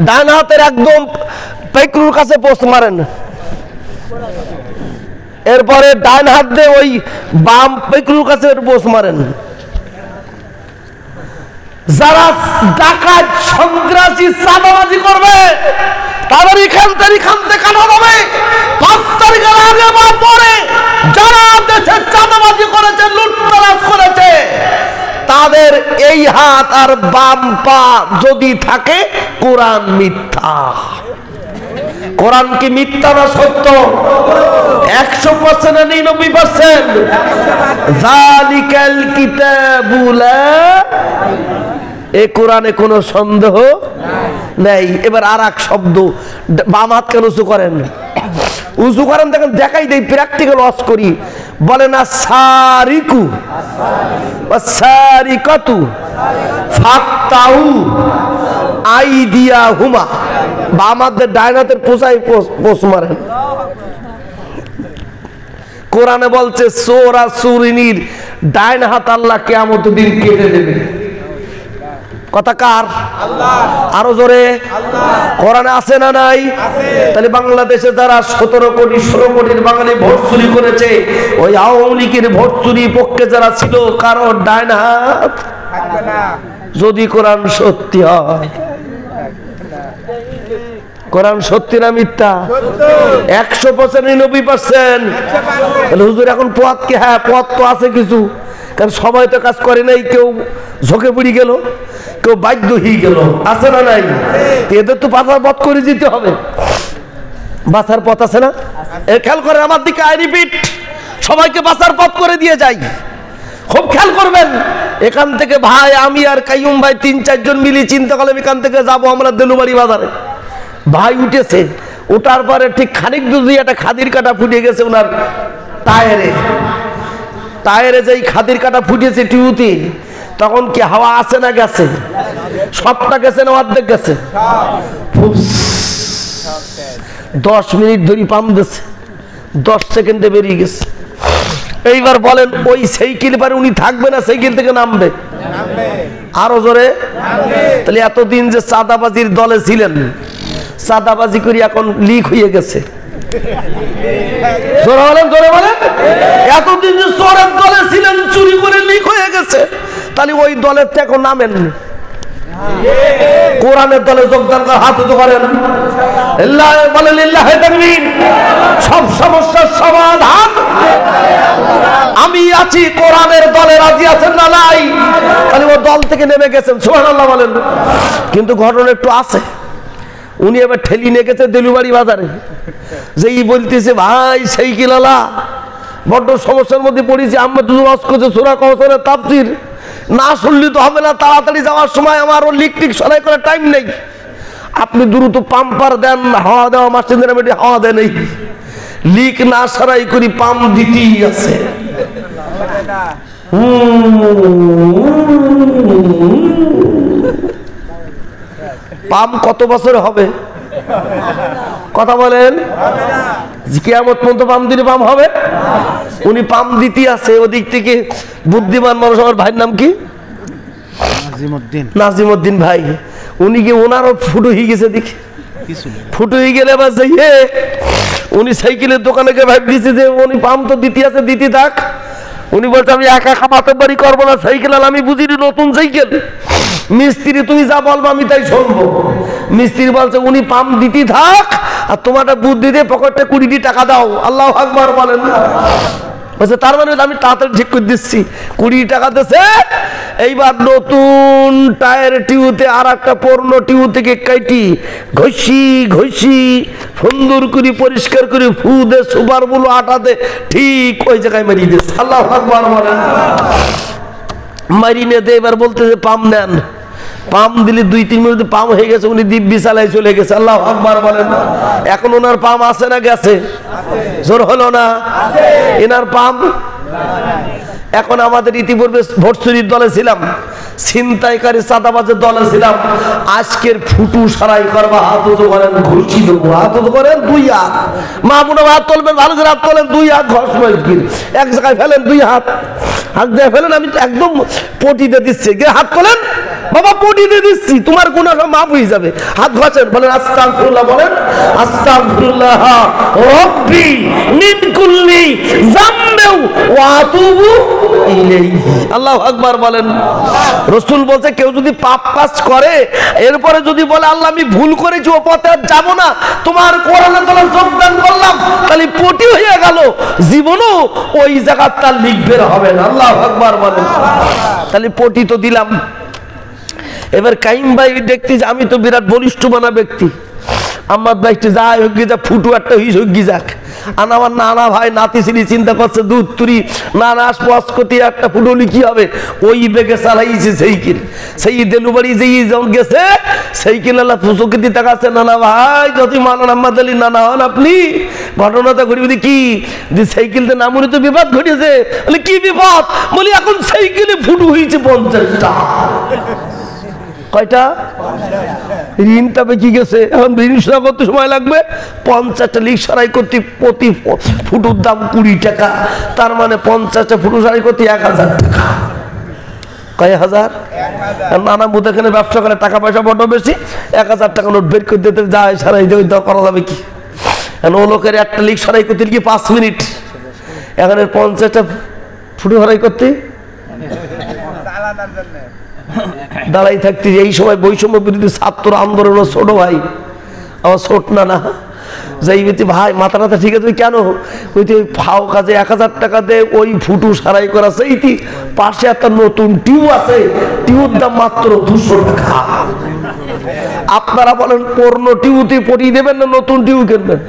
ডান হাতের একদম পেকরুর কাছে পোস্ট মারেন, এরপরে ডান হাত দিয়ে ওই বাম পেকরুর কাছে পোস্ট মারেন। যারা ডাকাত, সন্ত্রাসী, চাঁদাবাজি করবে, তাদের এখান থেকে কাটা হবে। 5 তারিখের আগে বা পরে যারা দেশে চাঁদাবাজি করেছে, লুটতরাজ করেছে, তাদের এই হাত আর বাম পা যদি থাকে, কোরআন মিথ্যা। কোরআন কি মিথ্যা না সত্য? 100% না 99%? যালিকাল কিতাবু লা, এই কোরআনে কোনো সন্দেহ নাই। এবার আর এক শব্দ, বাম হাত কেন উঁচু করেন? উঁচু করেন দেখেন, দেখাই দেই, প্র্যাকটিক্যাল ওয়াজ করি। বলে না সারিকু সারিকাতু ফাক্তাউ আইদিয়া হুমা, বাম হাতের ডাইন হাতের পোষাই পোষ মারেন। কোরআনে বলছে চোর আর চুরিনীর ডাইন হাত আল্লাহ কিয়ামতের দিন কেটে দেবে। কথা কার? আরো জোরে। কোরআনে আছে না নাই? তাহলে বাংলাদেশে যারা 17 কোটি 16 কোটির বাঙালি ভোট চুরি করেছে, ওই আওয়ামী লীগের ভোট চুরি পক্ষে যারা ছিল, কারো ডাইন হাত যদি কোরআন সত্যি হয়। কোরআন সত্যি না মিথ্যা? 100% 90%। হুজুর এখন পথ কি? হ্যাঁ, পথ তো আছে কিছু, কারণ সবাই তো কাজ করে নাই। কেউ ঝোঁকে পড়ে গেল, কেউ বাধ্য হয়ে গেল, আছে না নাই? এদের তো বাঁচার পথ করে যেতে হবে। বাঁচার পথ আছে না? খেয়াল করে আমার দিকে, আই রিপিট, সবাইকে বাঁচার পথ করে দিয়ে যাই। খুব খেয়াল করবেন। এখান থেকে ভাই আমি আর কাইয়ুম ভাই 3-4 জন মিলি চিন্তা করলাম এখান থেকে যাবো আমরা দেলুবাড়ি বাজারে। ভাই উঠেছে, ওঠার পরে ঠিক খানিক দূর দিয়ে একটা খাদির কাটা ফুটে গেছে ওনার টায়ারে যেই খাদির কাটা ফুটেছে টিউতে, তখন কি হাওয়া আছে না গেছে? সবটা গেছে না অর্ধেক গেছে? 10 মিনিট ধরে পাম্প দিয়েছে, 10 সেকেন্ডে বেরিয়ে গেছে। এইবার বলেন ওই সাইকেল পারে উনি থাকবে না সাইকেল থেকে নামবে? আরো জোরে। তাহলে এতদিন যে চাঁদাবাজির দলে ছিলেন, চাঁদাবাজি করে এখন লিক হয়ে গেছে। জোরে বলেন, জোরে বলেন। এতদিন যে চোরের দলে ছিলেন, চুরি করে লিক হয়ে গেছে, তাহলে ওই দলের থেকে এখন নামেন, কোরআনের দলে যোগদান করার হাত উঁচু করেন। বলেন লিল্লাহি তাকবীর। সব সমস্যার সমাধান আমি আছি, কোরআনের দলে রাজি আছেন না নাই? তাহলে ও দল থেকে নেমে গেছেন, সুবহানাল্লাহ বলেন। কিন্তু ঘটনা একটু আছে। উনি এবার ঠেলি নিয়ে গেছে দেলুবাড়ি বাজারে, যেই বলতেছে ভাই সাইকেলওয়ালা বড্ড সমস্যার মধ্যে পড়েছি, আমরা দুজন ওয়াজ করছে সূরা কাউসারের তাফসীর, না শুনলে তো হবে না, তাড়াতাড়ি যাওয়ার সময় আমার ও লিক টিক সরাই করার টাইম নেই, আপনি দ্রুত পাম্পার দেন, হাওয়া দেওয়া মাস্টারদের বেটি হাওয়া দেন, এই লিক না সরাই করি পাম্প দিতেই আছে। পাম্প কত বছর হবে? কথা বলেন। কিয়ামত পর্যন্ত পাম্প দিলে পাম্প হবে? উনি পাম্প দিতে আছে। ওদিক থেকে বুদ্ধিমান মানুষ, আমার ভাইয়ের নাম কি? নাজিমউদ্দিন ভাই। উনি কি ওনারও ফুটো হয়ে গেছে, দেখি ফুটো হয়ে গেলে এবার যাইয়ে উনি সাইকেলের দোকানে গিয়ে ভাব দিয়েছে যে উনি পাম্প তো দিতে আছে, দিতে থাক। উনি বলছে আমি একা খামাতে বাড়ি করবো না, সাইকেল আর আমি বুঝিনি নতুন সাইকেল, মিস্ত্রি তুমি যা বলবো আমি তাই শুনবো। মিস্ত্রি বলছে উনি পাম্প দিতে থাক, আর তোমারটা বুদ্ধি দিয়ে পকেটে 20 টাকা দাও। আল্লাহু আকবার বলেন। বলছে তার মানে আমি তাড়াতাড়ি ঠিক করে দিচ্ছি। 20 টাকা দিচ্ছে। এইবার নতুন টায়ার টিউতে আর একটা পুরনো টিউ থেকে কাটি ঘষি ঘষি সুন্দর করে পরিষ্কার করে ফু দে, সুপার বলো আটাতে ঠিক ওই জায়গায় মারিয়ে দিচ্ছে। আল্লাহু আকবার বলেন। মারিয়ে নিয়ে এবার বলতেছে পাম্প নেন। পাম্প দিলে 2-3 মিনিটে পাম্প হয়ে গেছে, উনি দিব্যি চালাই চলে গেছে। আল্লাহু আকবার বলেন। এখন ওনার পাম্প আছে না গেছে? জোর হলো না? এনার পাম্প এখন আমাদের ইতিপূর্বে ভোট চুরির দলে ছিলাম, ছিনতাইকারী চাঁদাবাজের দলে ছিলাম, আজকের ফুটু সারাই করবা হাত উঁচু করেন, ঘুষি দেবো। হাত উঁচু করেন, 2 হাত। মা বোনা হাত তুলবেন, ভালো করে হাত তোলেন, 2 হাত ঘষ মজকির এক জায়গায় ফেলেন, 2 হাত হাত দিয়ে ফেলেন। আমি একদম পটিতে দিচ্ছি, হাত তোলেন বাবা, পটিতে দিচ্ছি, তোমার গুনাহ সব মাফ হয়ে যাবে। হাত ঘষেন, বলেন আস্তাগফিরুল্লাহ, বলেন আস্তাগফিরুল্লাহ রব্বি মিন কুল্লি যামবিন ওয়া আতুবু ইলাইহি। আল্লাহু আকবার বলেন। রাসূল বলছে কেউ যদি পাপ কাজ করে এরপরে যদি বলে আল্লাহ আমি ভুল করেছি, ও পথে আর যাব না, তোমার কোরআনের দলে যোগদান করলাম, তাহলে পটি হয়ে গেল, জীবনও ওই জায়গা তার লিক বের হবে না। আল্লাহু আকবার বলেন। তাহলে পটি তো দিলাম। এবার কাইম ভাই দেখতে, আমি তো বিরাট বলিষ্ঠ মানা ব্যক্তি, আমার ভাইটি যাই হোক যা ফুটু একটা হইস হোক যাক। আর আমার নানা ভাই নাতি ছিলি চিন্তা করছে দুধ তুরি নানা আসপতি একটা ফুটুলি কি হবে, ওই বেগে চালাইছে সাইকেল। সেই দেলুবাড়ি যেই যখন গেছে সাইকেল আল্লাহ চোখে তাকাচ্ছে, নানা ভাই যদি মানা নাম্মাদ আলী নানা হন আপনি, ঘটনাটা ঘটবে কি যে সাইকেলতে নামুনি তো বিপদ ঘটেছে। বলে কি বিপদ? বলি এখন সাইকেলে ফুটু হয়েছে 50টা। কয়টা? ঋণ তবে কি গেছে, এখন ঋণ শোধ করতে সময় লাগবে। 50টা লিক সারাই করতে প্রতি ফুটুর দাম 20 টাকা, তার মানে 50টা ফুটু সারাই করতে 1000 টাকা। কয় হাজার? নানা বুধ এখানে ব্যবসা করে, টাকা পয়সা বড় বেশি, 1000 টাকা নোট বের করে দিতে যায়, সারাই দেওয়া করা যাবে কি? ও লোকের একটা লিক সারাই করতে কি 5 মিনিট, এখানে 50টা ফুটু সারাই করতে দাঁড়াই থাকতে। এই সময় বৈষম্য বিরোধী ছাত্র আন্দোলনের ছোট ভাই আমার ছোট না যাই বেতি ভাই মাথা টাথা ঠিক আছে কেন ওইতে ফাও কাজে 1000 টাকা দিয়ে ওই ফুটু সারাই করা সেইটি পাশে একটা নতুন টিউ আছে, টিউর দাম মাত্র 200 টাকা। আপনারা বলেন পুরনো টিউতে পটিয়ে দেবেন না নতুন টিউ কিনবেন?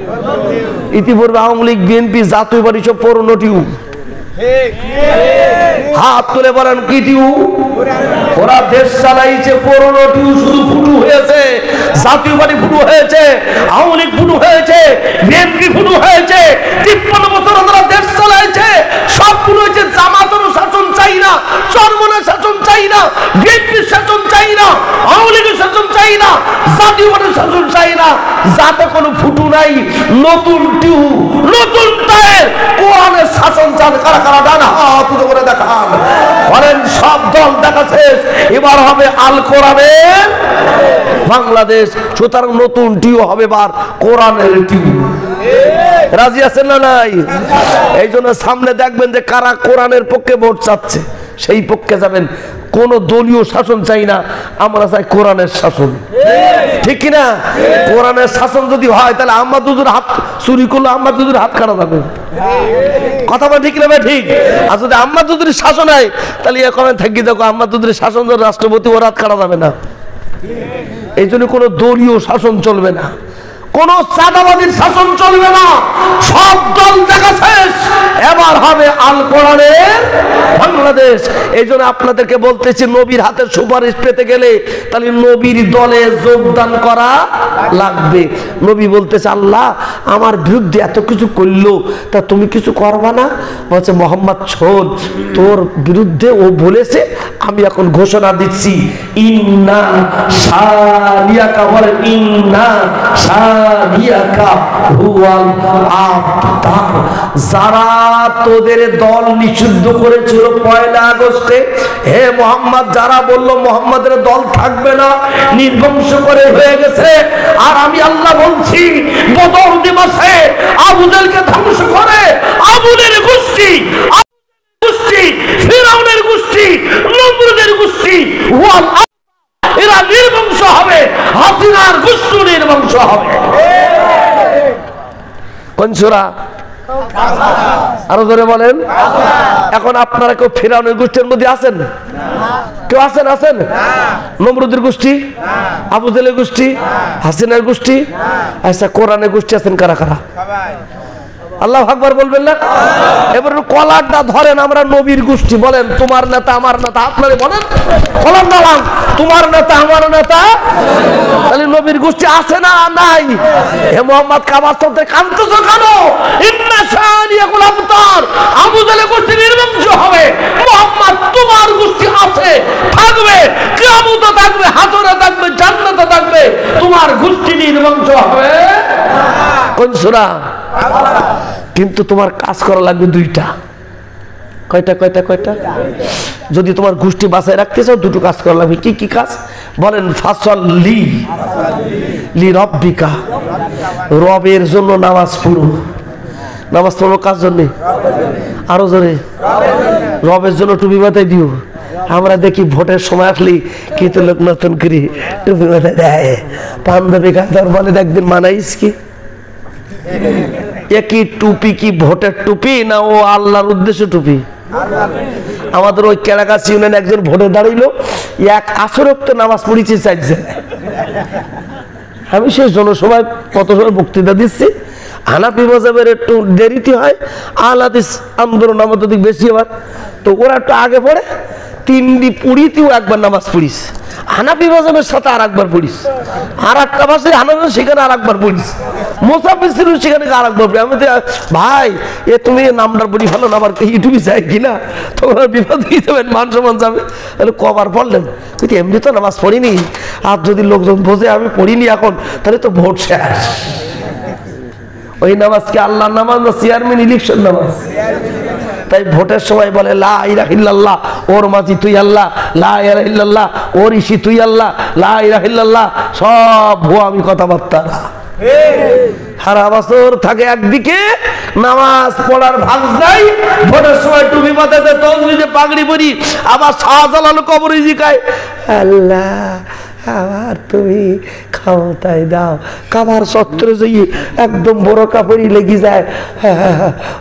ইতিপূর্বে আওয়ামী লীগ বিএনপি জাতীয় বাড়ি সব পুরনো টিউ। হাত তুলে বলেন কি টিউ? ওরা দেশ চালাইছে পুরনো টিউ, শুধু ফুটু হয়েছে, জাতীয় পার্টি ফুটু হয়েছে, আওয়ামী লীগ ফুটু হয়েছে, বিএনপি ফুটু হয়েছে, 53 বছর ওরা দেশ চালাইছে, সব ফুটু হয়েছে। জামাতের শাসন চাই না, চরমনের শাসন চাই না, বিএনপির শাসন চাই না, আওয়ামী লীগের শাসন চাই না, জাতীয় পার্টির শাসন চাই না, যাতে কোনো ফুটু নাই, নতুন টিউ, নতুন টায়ার, কোরআনের শাসন চান। কারা কারা ডান হাত উঁচু করে দেখান, বলেন সব দল দেখা শেষ, এবার হবে আল কোরআনের বাংলাদেশ। সুতরাং নতুন টিউ হবে বার কোরআনের টিউ। রাজি আছেন না নাই? এই জন্য সামনে দেখবেন যে কারা কোরআনের পক্ষে ভোট চাচ্ছে, সেই পক্ষে যাবেন। কোন দলীয় শাসন চাই না, আমরা চাই কোরআনের শাসন, ঠিক কিনা? কোরআনের শাসন যদি হয় তাহলে আহমদ হুজুর হাত চুরি করলে আহমদ হুজুর হাত কাটা যাবে, কথা বল ঠিক না ভাই? ঠিক। আর যদি আহমদ হুজুর শাসন হয় তাহলে এখন থাকি দেখো আহমদ হুজুর শাসন রাষ্ট্রপতি ওর হাত কাটা যাবে না। এই জন্য কোনো দলীয় শাসন চলবে না, কোন চাঁদাবাদীর শাসন চলবে না, সব দল দেখা শেষ, এবার হবে আল কোরআনের বাংলাদেশ। এই জন্য আপনাদেরকে বলতেছি নবীর হাতের সুপারিশ পেতে গেলে তাহলে নবীর দলে যোগদান করা লাগবে। নবী বলতেছে আল্লাহ আমার বিরুদ্ধে এত কিছু করলো, তা তুমি কিছু করবা না? বলছে মোহাম্মদ শোন, তোর বিরুদ্ধে ও বলেছে, আমি এখন ঘোষণা দিচ্ছি, ইন্না শারিয়াকা, বলে ইন্না যারা তোদের দল নিষিদ্ধ করেছিল 1 আগস্টে, হে মোহাম্মদ, যারা বললো মোহাম্মদের দল থাকবে না, নির্বংশ করে হয়ে গেছে, আর আমি আল্লাহ বলছি বদর দিবসে আবু জেলকে ধ্বংস করে আবুলের গোষ্ঠী, ফিরআউনের গোষ্ঠী, নমরুদের গোষ্ঠী, এরা নির্বংশ হবে, হাসিনার গোষ্ঠী নির্বংশ হবে। কোন সূরা? আরো জোরে বলেন। এখন আপনারা কেউ ফিরআউনের গোষ্ঠীর মধ্যে আছেন? কেউ আছেন? আছেন? নমরুদের গোষ্ঠী, আবু জেলের গোষ্ঠী, হাসিনার গোষ্ঠী, আচ্ছা কোরআনের গোষ্ঠী আছেন কারা কারা? আল্লাহু আকবার বলবেন না? এবার কলারটা ধরেন, আমরা নবীর গোষ্ঠী, বলেন তোমার নেতা আমার নেতা, আপনারা বলেন কলার দালান, তোমার নেতা আমার নেতা, তাহলে নবীর গোষ্ঠী আছে না নাই? হে মোহাম্মদ কাবার সাথে কাঁদতেছো কেন? ইন্না শানিয়াকুল আবতার, আবু জেলের গোষ্ঠী নির্বংশ হবে, মোহাম্মদ তোমার গোষ্ঠী আছে, থাকবে, কিয়ামতে থাকবে, হাসরে থাকবে, জান্নাতে থাকবে, তোমার গোষ্ঠী নির্বংশ হবে। কোন সূরা? কিন্তু তোমার কাজ করা লাগবে 2টা। কয়টা? কয়টা? কয়টা? যদি তোমার গোষ্ঠী বাঁচায় রাখতে চাও 2টো কাজ করা লাগবে। কি কি কাজ বলেন? ফাসাল্লি লিরাব্বিকা, রবের জন্য নামাজ পড়ো। নামাজ পড়ো কার জন্য? আরো জোরে, রবের জন্য টুপি মাথায় দিও। আমরা দেখি ভোটের সময় আসলে কিন্তু লোক নতুন করে টুপি মাথায় দেয়, পাঞ্জাবি কাঁদার বলে একদিন মানাইস কি একই টুপি কি ভোটের টুপি না ও আল্লাহর উদ্দেশ্যে টুপি? আমাদের ওই কেরাগাছ ইউনিয়ন একজন ভোটে দাঁড়াইলো, 1 আসর তো নামাজ পড়েছি চাইছে। আমি সেই জনসভায় কত সময় বক্তৃতা দিচ্ছি, হানাফি মাযহাবের একটু দেরিতে হয়, আহলে হাদিস আন্দোলন আমাদের বেশি হবার, তো ওরা একটু আগে পড়ে, তিনটি পুরীতেও একবার নামাজ পড়িস, হানাফি মাযহাবের সাথে আর একবার পড়িস, আর একটা মাসে হানাফি সেখানে আর একবার পড়িস, মুসাফির ছিল সেখানে আর একবার পড়ি। আমি ভাই এ তুমি নামটার পড়ি ভালো না, আবার ইউটিউবে যায় কিনা, তোমার বিপদ হয়ে যাবেন, মান সম্মান যাবে। তাহলে কবার পড়লেন? কিন্তু এমনি তো নামাজ পড়িনি, আর যদি লোকজন বোঝে আমি পড়িনি এখন, তাহলে তো ভোট শেষ। ওই নামাজ কি আল্লাহর নামাজ না চেয়ারম্যান ইলেকশন নামাজ? তাই ভোটের সময় বলে লা ইলাহা ইল্লাল্লাহ, ওর মাঝি তুই আল্লাহ, লা ইলাহা ইল্লাল্লাহ, ওর ইসি তুই আল্লাহ, লা ইলাহা ইল্লাল্লাহ, সব ভুয়া আমি কথাবার্তা। সারা বছর থাকে একদিকে, নামাজ পড়ার ভাগ নাই, ভোটের সময় টুপি মাথাতে তসবিতে পাগড়ি পরি, আবার শাহজালাল কবরে জিকায় আল্লাহ আবার তুমি ক্ষমতায় দাও, কাবার সত্তরে যাই একদম বড় কাপড়ই লেগে যায়,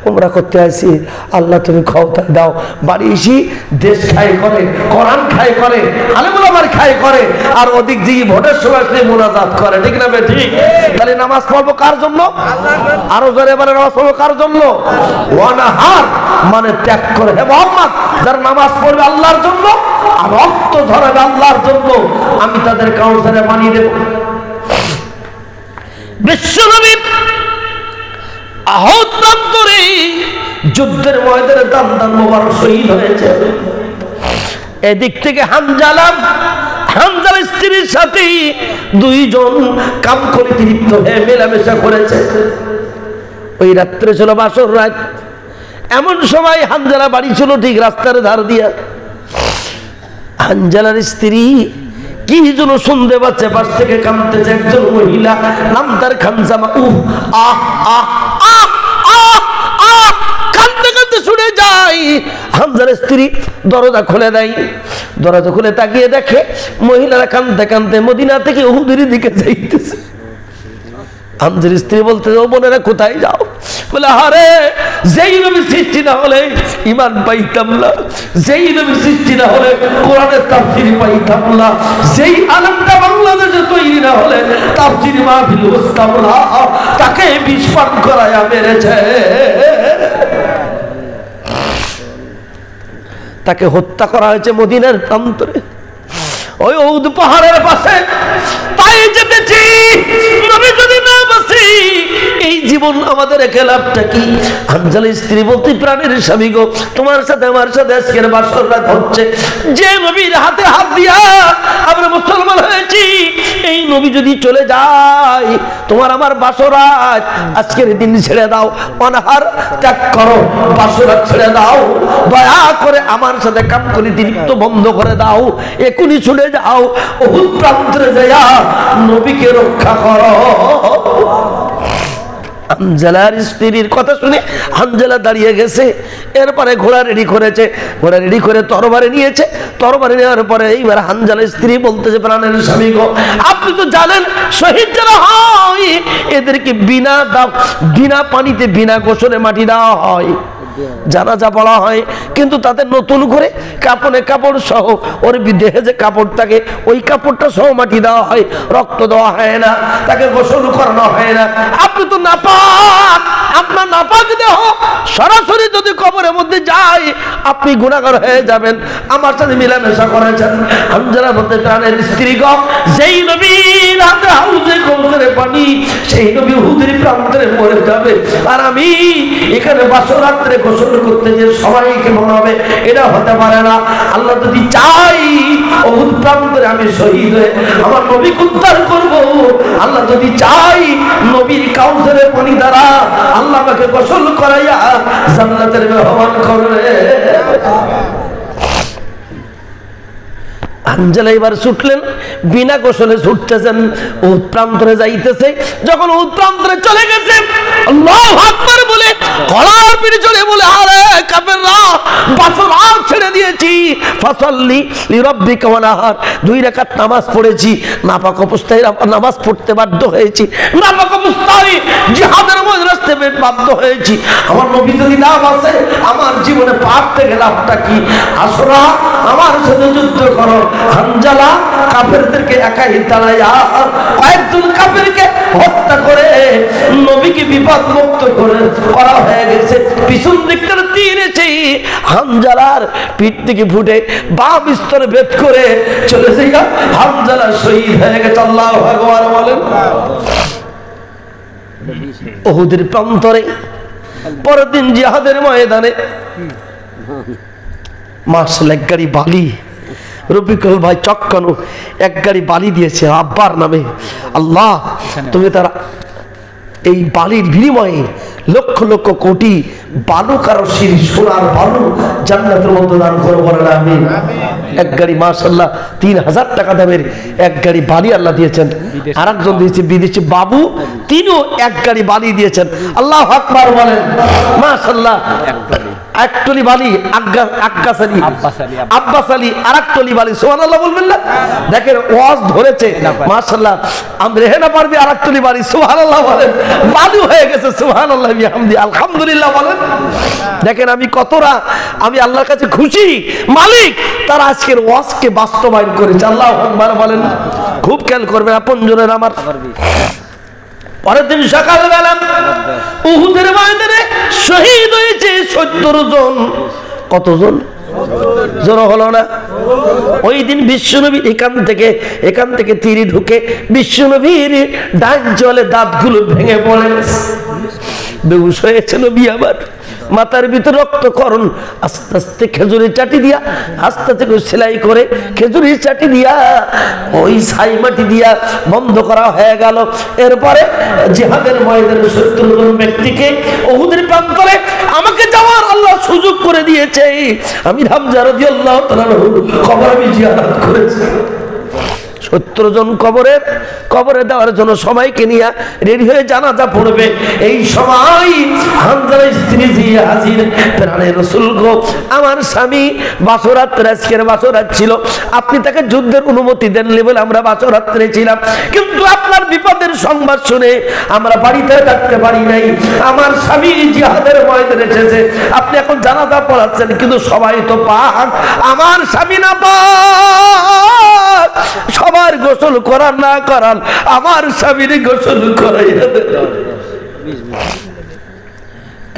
উমরা করতে আসি, আল্লাহ তুমি ক্ষমতায় দাও। বাড়ি এসি দেশ খাই করে, কোরআন খাই করে, আলেমুল আমার খাই করে, আর ওদিক দিয়ে ভোটের সময় সে মোনাজাত করে, ঠিক না ঠিক? তাহলে নামাজ পড়বো কার জন্য? আরো জোরে বলে নামাজ পড়বো কার জন্য? ওয়ানাহার মানে ত্যাগ করে, হে মুহাম্মদ যারা নামাজ পড়বে আল্লাহর জন্য আর রক্ত ধরাবে আল্লাহর জন্য, আমি তাদের কাউন্সারে বানিয়ে দেব। বিশ্বনবী আহত প্রান্তরে যুদ্ধের ময়দানে দাম দাম মোবারক শহীদ হয়েছে। এদিক থেকে হানজালার স্ত্রীর সাথে দুইজন কাম করে তৃপ্ত হয়ে মেলামেশা করেছে। ওই রাত্রে ছিল বাসর রাত। এমন সময় হানজালা বাড়ি ছিল ঠিক রাস্তার ধার দিয়া। হানজালার স্ত্রী কি যেন শুনতে পাচ্ছে, পাশ থেকে কাঁদতেছে একজন মহিলা, নাম তার খানজামা। আহ আহ আহ আহ, কাঁদতে কাঁদতে শুনে যাই। হানজালার স্ত্রী দরজা খুলে দেয়। দরজা খুলে তাকিয়ে দেখে মহিলারা কাঁদতে কাঁদতে মদিনা থেকে উহুদের দিকে যাইতেছে। হামজার স্ত্রী বলতে, ও বোনেরা কোথায় যাও? বলে আরে যেই নবী সৃষ্টি না হলে ঈমান পাইতাম না, যেই নবী সৃষ্টি না হলে কোরআনের তাফসীর পাইতাম না, যেই আলেমটা বাংলাদেশে তৈরি না হলে তাফসীর মাহফিল বসতাম না, তাকে বিষ পান করায়া মেরেছে, তাকে হত্যা করা হয়েছে মদিনার প্রান্তরে, ওই উহুদ পাহাড়ের পাশে। তাই যেতেছি নবী যদি না বাঁচি এই জীবন আমাদের খেলাফটা কি? হানজালার স্ত্রী বলতে, প্রাণের স্বামী গো, তোমার সাথে আমার সাথে আজকের বাসর রাত হচ্ছে, যে নবীর হাতে হাত দিয়া আমরা মুসলমান হয়েছি, এই নবী যদি চলে যায় তোমার আমার বাসর রাত আজকের দিন ছেড়ে দাও, অনাহার ত্যাগ করো, বাসর রাত ছেড়ে দাও, দয়া করে আমার সাথে কাম করে দীপ্ত বন্ধ করে দাও, এখনই চলে যাও, উহুদ প্রান্তরে যাইয়া নবীকে রক্ষা করো। হানজালার স্ত্রীর কথা শুনে হানজালা দাঁড়িয়ে গেছে। এরপরে ঘোড়া রেডি করেছে, ঘোড়া রেডি করে তরবারি নিয়েছে। তরবারি নেওয়ার পরে এইবার হানজালার স্ত্রী বলতেছে, প্রাণের স্বামী গো, আপনি তো জানেন শহীদ যারা হয় এদেরকে বিনা পানিতে বিনা গোসলে মাটি দেওয়া হয়, জানাজা পড়া হয়, কিন্তু তাদের নতুন করে কাপড় সহ ওর দেহে যে কাপড় থাকে ওই কাপড়টা সহ মাটি দেওয়া হয়, রক্ত দেওয়া হয় না, তাকে গোসল করানো হয় না। আপনি তো নাপাক, আপনার নাপাক দেহ সরাসরি যদি কবরের মধ্যে যায় আপনি গুনাহগার হয়ে যাবেন, আমার সাথে মিলামেশা করেছেন। হানজালা বলতে, প্রাণের স্ত্রী গো, যেই নবীর হাতে হাউজে কৌশলে পানি সেই নবী উহুদের প্রান্তরে মরে যাবে, আর আমি এখানে বাসর রাত্রে গোসল করতে যে সবাইকে মনে হবে, এটা হতে পারে না। আল্লাহ যদি চাই উহুদ প্রান্তরে আমি শহীদ হয়ে আমার নবীকে উদ্ধার করব, আল্লাহ যদি চাই নবীর কাউসারের পানি দ্বারা আল্লাহ আমাকে গোসল করাইয়া জান্নাতের মেহমান করবে। হানজালা এবার ছুটলেন, বিনা গোসলে ছুটতেছেন, উহুদ প্রান্তরে যাইতেছে। যখন উহুদ প্রান্তরে চলে গেছে, আল্লাহু আকবার বলে গলার পিঠে চলে বলে, আরে কাফেররা, বাসর রাত ছেড়ে দিয়েছি, ফাসাল্লি লিরাব্বিকা ওয়ানহার, 2 রাকাত নামাজ পড়েছি, নাপাক অবস্থায় নামাজ পড়তে বাধ্য হয়েছি, নাপাক অবস্থায় আমি জিহাদের ময়দানে আসতে বাধ্য হয়েছি। আমার নবী যদি না বাঁচে আমার জীবনে পাপ থেকে লাভটা কি? আসো না আমার সাথে যুদ্ধ করো। হানজালা কাফেরদেরকে একাই তাড়াইয়া কয়েকজন কাফেরকে হত্যা করে নবীকে বিপদ মুক্ত করা হয়ে গেছে। পিছন দিকটার তীর এসে হানজালার পিঠ থেকে ফুটে বাম স্তরে ভেদ করে চলেছে। হানজালা শহীদ হয়ে গেছে। আল্লাহু আকবার বলেন। উহুদের প্রান্তরে পরের দিন জিহাদের ময়দানে মাশাআল্লাহ এক গাড়ি বালি, রফিকুল ভাই চক্কানো এক গাড়ি বালি দিয়েছে আব্বার নামে। আল্লাহ তুমি তারা এই বালির বিনিময়ে লক্ষ লক্ষ কোটি বালু কারো শির সোনার বালু জান্নাতের মধ্যে দান করে বলেন আমিন। এক গাড়ি মাশাআল্লাহ 3000 টাকা দামের এক গাড়ি বালি আল্লাহ দিয়েছেন। আর একজন দিয়েছে বিদেশি বাবু, তিনিও এক গাড়ি বালি দিয়েছেন। আল্লাহু আকবার বলেন। মাশাআল্লাহ একটলি বালি আব্বাস আলী আর একটলি বালি সুবহানাল্লাহ বলবেন না? দেখেন ওয়াজ ধরেছে মাশাআল্লাহ। আমি রেহেনা পারবি আর একটলি বালি সুবহানাল্লাহ বলেন। বালু হয়ে গেছে সুবহানাল্লাহ বিহামদি আলহামদুলিল্লাহ বলেন। দেখেন আমি আল্লাহর কাছে খুশি, মালিক তার আজকের ওয়াজকে বাস্তবায়ন করেছে। আল্লাহু আকবার বলেন। খুব খেয়াল করবেন আপনজনের আমার। পরের দিন সকালবেলা উহুদের ময়দানে শহীদ হয়েছে 70 জন। কতজন? জোর হলো না? ওই দিন বিশ্বনবী এখান থেকে তীরে ঢুকে বিশ্বনবীর ডান জলে দাঁতগুলো ভেঙে পড়ে বেহুশ হয়েছে নবী। আবার মাথার ভিতরে রক্তক্ষরণ। আস্তে আস্তে খেজুরের চাটি দিয়া আস্তে আস্তে সেলাই করে খেজুরের চাটি দিয়া ওই ছাই মাটি দিয়া বন্ধ করা হয়ে গেল। এরপরে জিহাদের ময়দানে 70 জন ব্যক্তিকে উহুদের প্রান্তরে আমাকে যাওয়ার আল্লাহ সুযোগ করে দিয়েছে। আমি হামজা রাদিয়াল্লাহু তাআলা কবর আমি জিয়ারত করেছি। 70 জন কবরে দেওয়ার জন্য সবাইকে নিয়ে রেডি হয়ে জানাজা পড়বে। এই সময় হানজালার স্ত্রী জিয়া হাজির। প্রাণের রাসূল গো, আমার স্বামী বাসরাত্রে, আজকের বাসরাত ছিল, আপনি তাকে যুদ্ধের অনুমতি দেননি বলে আমরা বাসরাত্রে ছিলাম, কিন্তু আপনার বিপদের সংবাদ শুনে আমরা বাড়িতে থাকতে পারি নাই। আমার স্বামী জিহাদের ময়দানে এসেছে, আপনি এখন জানাজা পড়াচ্ছেন, কিন্তু সবাই তো পাক, আমার স্বামী না পাক। সবার গোসল করার না করান আমার স্বামীর গোসল করাইয়া দেন।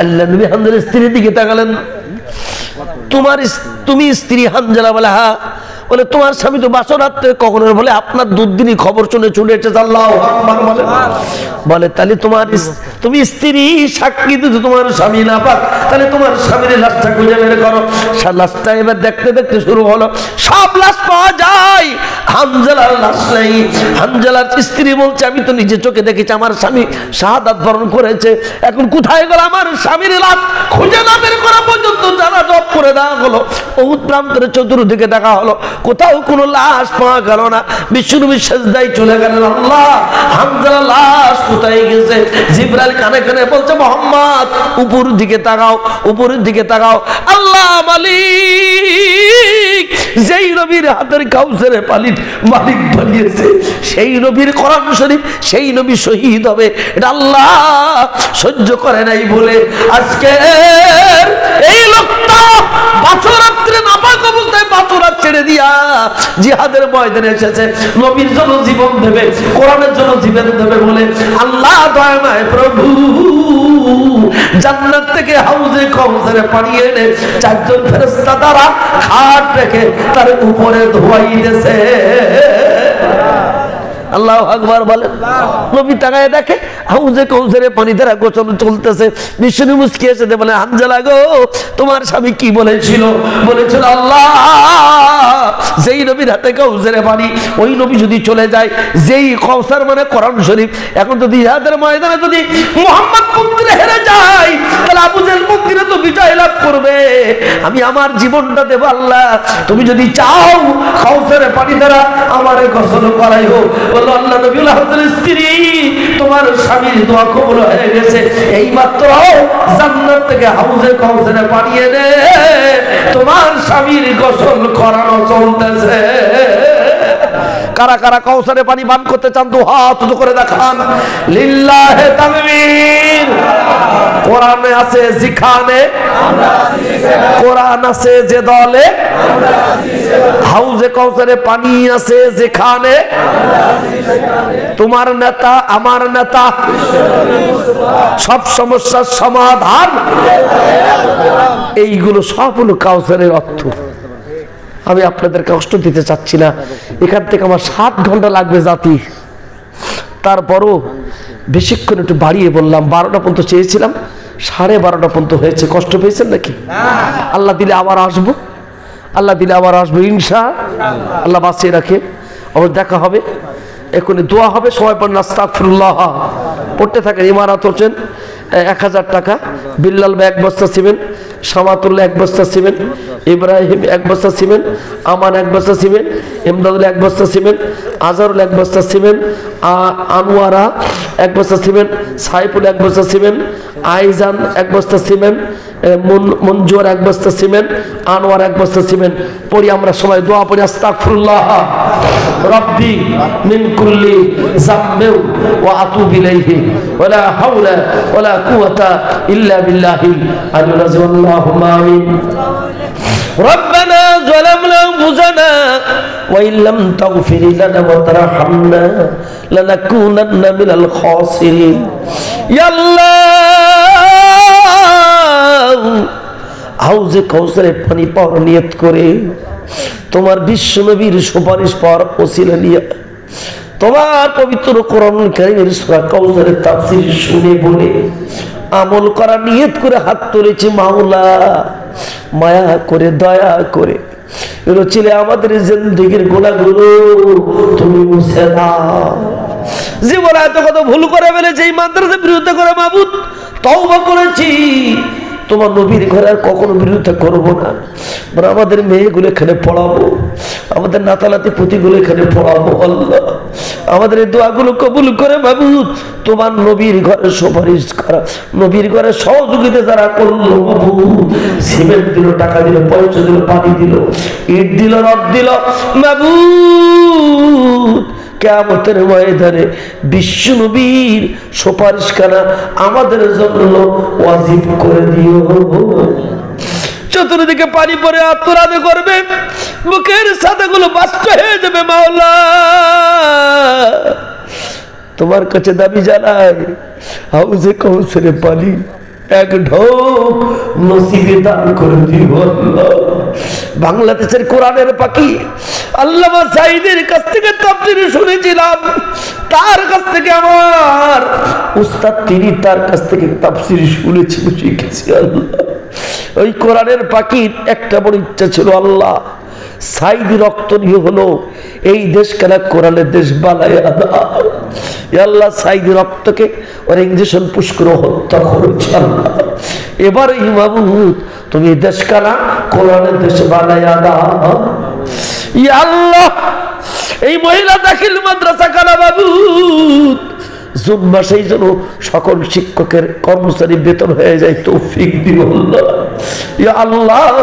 আল্লাহ নবী হানজালার স্ত্রীর দিকে তাকালেন। তুমি স্ত্রী হানজালা? বলে হ্যাঁ। বলে তোমার স্বামী তো বাসরাত্রে কখন? বলে আপনার দুদিনই খবর শুনে চলে এসেছে। আল্লাহু আকবার বলে। বলে তাহলে তুমি স্ত্রী সাক্ষী দিতে তোমার স্বামী না পাক, তাহলে তোমার স্বামীর লাশটা খুঁজে বের করো। লাশটা এবার দেখতে দেখতে শুরু হলো, সব লাশ পাওয়া যায়, হানজালার লাশ নেই। হানজালার স্ত্রী বলছে আমি তো নিজে চোখে দেখেছি আমার স্বামী শাহাদাত বরণ করেছে, এখন কোথায় গেল আমার স্বামীর লাশ? খুঁজে না বের করা পর্যন্ত যারা জব করে দেওয়া হলো। উহুদ প্রান্তরে চতুর্দিকে দেখা হলো, কোথাও কোনো লাশ পাওয়া গেল না। বিশ্বনবী সিজদায় চলে গেলেন, আল্লাহ হানজালার লাশ কোথায় গেছে? জিবরাইল কানে কানে বলছে মুহাম্মদ উপরের দিকে তাকাও, উপরের দিকে তাকাও। আল্লাহ মালিক যেই নবীর হাতের কাউসারে পানির মালিক বানিয়েছে, সেই নবীর কোরআন শরীফ, সেই নবী শহীদ হবে, এটা আল্লাহ সহ্য করে নাই বলে আজকে এই লোকটা বাসরাত্রে নাপাক অবস্থায় বাসরাত ছেড়ে দিয়া জিহাদের ময়দানে এসেছে। নবীর জন্য জীবন দেবে, কোরআনের জন্য জীবন দেবে বলে আল্লাহ দয়াময় প্রভু জান্নাত থেকে হাউজে কাউসারে পানি এনে 4 জন ফেরেশতা দ্বারা খাট রেখে তার উপরে ধোয়াইতেছে। আল্লাহু আকবার বলেন। নবী তাকায় দেখে হাউজে কাউসারে পানি দ্বারা গোসল চলতেছে। বিষ্ণু মুস্কি এসে বলে হানজালা গো, তোমার স্বামী কি বলেছিল? বলেছিল আল্লাহ যেই নবীর হাতে কাউসারে পানি, ওই নবী যদি চলে যায়, যেই কাউসার মানে কোরআন শরীফ, এখন যদি জিহাদের ময়দানে যদি মুহাম্মদ মন্দিরে হেরে যায়, তাহলে আবু জেহেল মন্দিরে তো বিজয় লাভ করবে। আমি আমার জীবনটা দেব আল্লাহ, তুমি যদি চাও কাউসারে পানি দ্বারা আমারে গোসল করাইও। বলল আল্লাহ নবী হানজালার স্ত্রী, তোমার স্বামীর দোয়া কবুল হয়ে গেছে, এইমাত্র জান্নাত থেকে হাউজে কাউসারে পানি এনে তোমার স্বামীর গোসল করানো চলতেছে। কারা কারা কাউসারে পানি পান করতে চান দু হাত উঁচু করে দেখান। লিল্লাহে তাকবীর। কোরআনে আছে যেখানে, কোরআন আছে যে দলে, হাউজে কাউসারে পানি আছে যেখানে, তোমার নেতা আমার নেতা, সব সমস্যার সমাধান। এইগুলো সব হলো কাউসারের অর্থ। আমি আপনাদের কষ্ট দিতে চাচ্ছি না, এখান থেকে আমার 7 ঘন্টা লাগবে জাতি। তারপরও বেশিক্ষণ একটু বাড়িয়ে বললাম, 12টা পর্যন্ত চেয়েছিলাম, 12:30 পর্যন্ত হয়েছে। কষ্ট পেয়েছেন নাকি? আল্লাহ দিলে আবার আসবো, আল্লাহ দিলে আবার আসবো ইনশাআল্লাহ। বাঁচিয়ে রাখে, আবার দেখা হবে। এখনই দোয়া হবে, সময় পর আস্তাগফিরুল্লাহ পড়তে থাকেন। ইমারত হোসেন 1000 টাকা, বিল্লাল ভাই 1 বস্তা সিমেন্ট, শামাতুল্লাহ 1 বস্তা সিমেন্ট, ইব্রাহিম 1 বস্তা সিমেন্ট, আমান 1 বস্তা সিমেন্ট, ইমদাদুল 1 বস্তা সিমেন্ট, আজহারুল 1 বস্তা সিমেন্ট, আনোয়ারা 1 বস্তা সিমেন্ট, সাইফুল 1 বস্তা সিমেন্ট, আইজান 1 বস্তা সিমেন্ট, মঞ্জুর 1 বস্তা সিমেন্ট, আনোয়ার 1 বস্তা সিমেন্ট। পড়ি আমরা সবাই দোয়া পড়ি, আস্তাগফিরুল্লাহ রাব্বি মিন কুল্লি যামবিন ওয়া আতুবু ইলাইহি ওয়া লা হাওলা ওয়া লা কুওয়াতা ইল্লা বিল্লাহিল আলিয়্যিল আযীম। আল্লাহুম্মা আমিন। ربنا ظلمنا أنفسنا وإن لم تغفر لنا وترحمنا لنكونن من الخاسرين। يا الله হাউজে কাউসারে পানি পাওয়ার নিয়ত করে তোমার বিশ্ব নবীর সুপারিশ পাওয়ার ওসিলা নিয়ে তোমার পবিত্র কোরআন কারীমের সূরা কাউসারের তাফসীর শুনে বলে আমল করার নিয়ত করে হাত তুলেছি। মাওলা মায়া করে দয়া করে ছেলে আমাদের জিন্দেগির গোনাগুলো তুমি মুছে দাও। জীবনে এত কত ভুল করে ফেলেছে, এই মাদ্রাসার বিরুদ্ধে করে মাবুদ তওবা করেছি, তোমার নবীর ঘরে আর কখনো বিরোধিতা করবো না। আমাদের মেয়েগুলো এখানে পড়াবো, আমাদের নাতালাতি পুঁতিগুলো এখানে পড়াবো। আল্লাহ আমাদের এই দোয়াগুলো কবুল করে মাবুদ। তোমার নবীর ঘরে সুপারিশ করা, নবীর ঘরে সহযোগিতা যারা করলো মাবুদ, সিমেন্ট দিল, টাকা দিল, পয়সা দিল, পানি দিল, ইট দিল, রড দিল মাবুদ, কিয়ামতের ময়দানে বিশ্ব নবীর সুপারিশ করা আমাদের জন্য ওয়াজিব করে দিও। চতুর্দিকে পানি পরে আত্মরাধে করবে, মুখের সাদাগুলো বাস্ত হয়ে যাবে। মাওলা তোমার কাছে দাবি জানাই, হাউজে কাউসারে পানি 1 ঢোক নসিবে দান করে দিও। আল্লাহ বাংলাদেশের কোরআনের পাখি আল্লামা সাঈদের কাছ থেকে তাফসীর শুনেছিলাম, তার কাছ থেকে আমার উস্তাদ, তিনি তার কাছ থেকে তাফসীর শুনেছি, শিখেছি। আল্লাহ ওই কোরআনের পাখির একটা বড় ইচ্ছা ছিল, আল্লাহ সাঈদী রক্ত নিয়ে হলো এই দেশ কেনা কোরআনের দেশ বানায়া দাও। আল্লাহ সাঈদী রক্তকে ওর ইঞ্জেকশন পুশ করে হত্যা করেছে। আল্লাহ এবার ইমামুদ তুমি দেশ কানা কোরআনের দেশ বানায়া দাও। ইয়া আল্লাহ এই মহিলা দাখিল মাদ্রাসা কানা মাবুদ জুন মাসেই যেন সকল শিক্ষকের কর্মচারী বেতন হয়ে যায়, তৌফিক দিও। আল্লাহ ইয়া আল্লাহ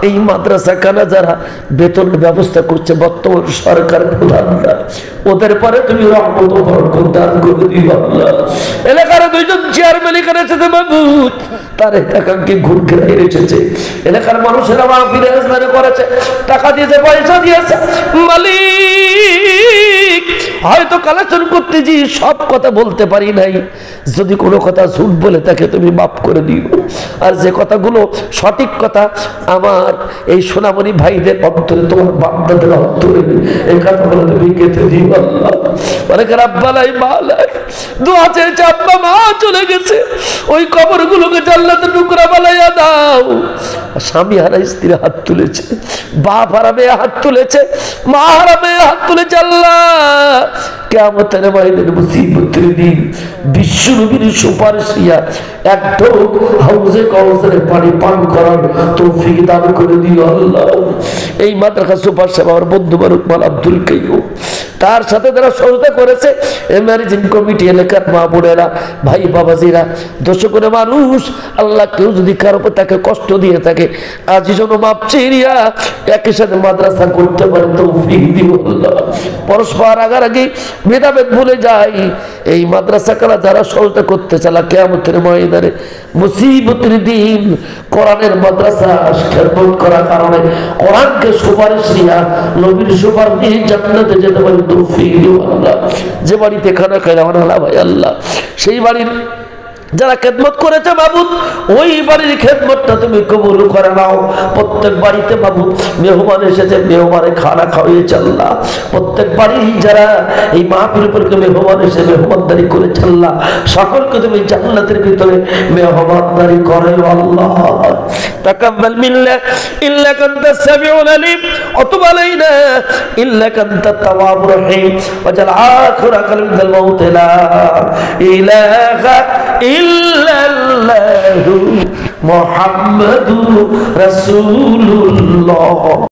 এই মাদ্রাসা কানা যারা বেতনের ব্যবস্থা করছে বর্তমান সরকার প্রধানরা, ওদের পরে তুমি রহমত ও বরকত দান করে দিও। আল্লাহ এলাকার 2জন চেয়ারম্যান এখানে এসেছে মাবুদ, তার টাকাকে ঘুর ঘিরে এসেছে, এলাকার মানুষেরা মাহফিলে আয়োজন করেছে, টাকা দিয়েছে, পয়সা দিয়েছে। মালিক হয়তো কালেকশন করতে যে সব কথা বলতে পারি নাই, যদি কোনো কথা ঝুট বলে তাকে তুমি মাফ করে দিও। আর যে কথাগুলো সঠিক কথা আমার এই সোনামণি ভাইদের অন্তরে, তোমার বান্দাদের অন্তরে এই কথাগুলো তুমি গেঁথে দিও। আল্লাহ অনেকের আব্বা নাই, মা নাই, দোয়া চেয়েছে, আব্বা মা চলে গেছে, ওই কবরগুলোকে জান্নাতের টুকরা বানাইয়া দাও। স্বামী হারা স্ত্রী হাত তুলেছে, বাপ হারা মেয়ে হাত তুলেছে, মা হারা মেয়ে হাত তুলেছে। আল্লাহ কিয়ামতের ময়দানে মুসিবতের দিন বিশ্ব নবীর সুপারিশ নিয়া 1 ঢোক হাউজে কাউসারে পানি পান করার তৌফিক দান করে দিও। আল্লাহ এই মাদ্রাসা সুপার সাহেব আমার বন্ধু বারুক মাল আব্দুল কাইয়ুম তার সাথে যারা সহযোগিতা করেছে ম্যানেজিং কমিটি, এলাকার মা বোনেরা, ভাই বাবাজিরা, দর্শকের মানুষ, আল্লাহ কেউ যদি কারো উপর তাকে কষ্ট দিয়ে থাকে আজ যেন মাপ চেরিয়া একই সাথে মাদ্রাসা করতে পারে তৌফিক দিব আল্লাহ। পরস্পর রাগারাগি ভেদাভেদ ভুলে যাই। এই মাদ্রাসা কারা যারা সহযোগিতা করতে চালা কিয়ামতের ময়দানে মুসিবতের দিন কোরআনের মাদ্রাসা খেদমত করার কারণে কোরআনকে সুপারিশ নিয়ে নবীর সুপারিশ নিয়ে জান্নাতে যেতে পারে তৌফিক দিও আল্লাহ। যে বাড়িতে খানা খাই না ভাই আল্লাহ, সেই বাড়ির যারা খেদমত করেছে মাবুদ, ওই বাড়ির খেদমতটা তুমি কবুল করে নাও। প্রত্যেক বাড়িতে মাবুদ মেহমান এসেছে, মেহমানে খানা খাওয়িয়েছে আল্লাহ। প্রত্যেক বাড়ি যারা এই মাহফিল উপরকে মেহমান এসে মেহমানদারি করেছে আল্লাহ, সকলকে তুমি জান্নাতের ভিতরে মেহমানদারি করে আল্লাহ। তাকাব্বাল মিন্না ইন্নাকা আনতাস সামিউল আলিম ওয়া তুব আলাইনা ইন্নাকা আনতাত তাওয়াবুর রহিম ওয়াজআল আখিরা কালামিনাল মাউত লা ইলাহা ইল্লাল্লাহু মুহাম্মাদুর রাসূলুল্লাহ।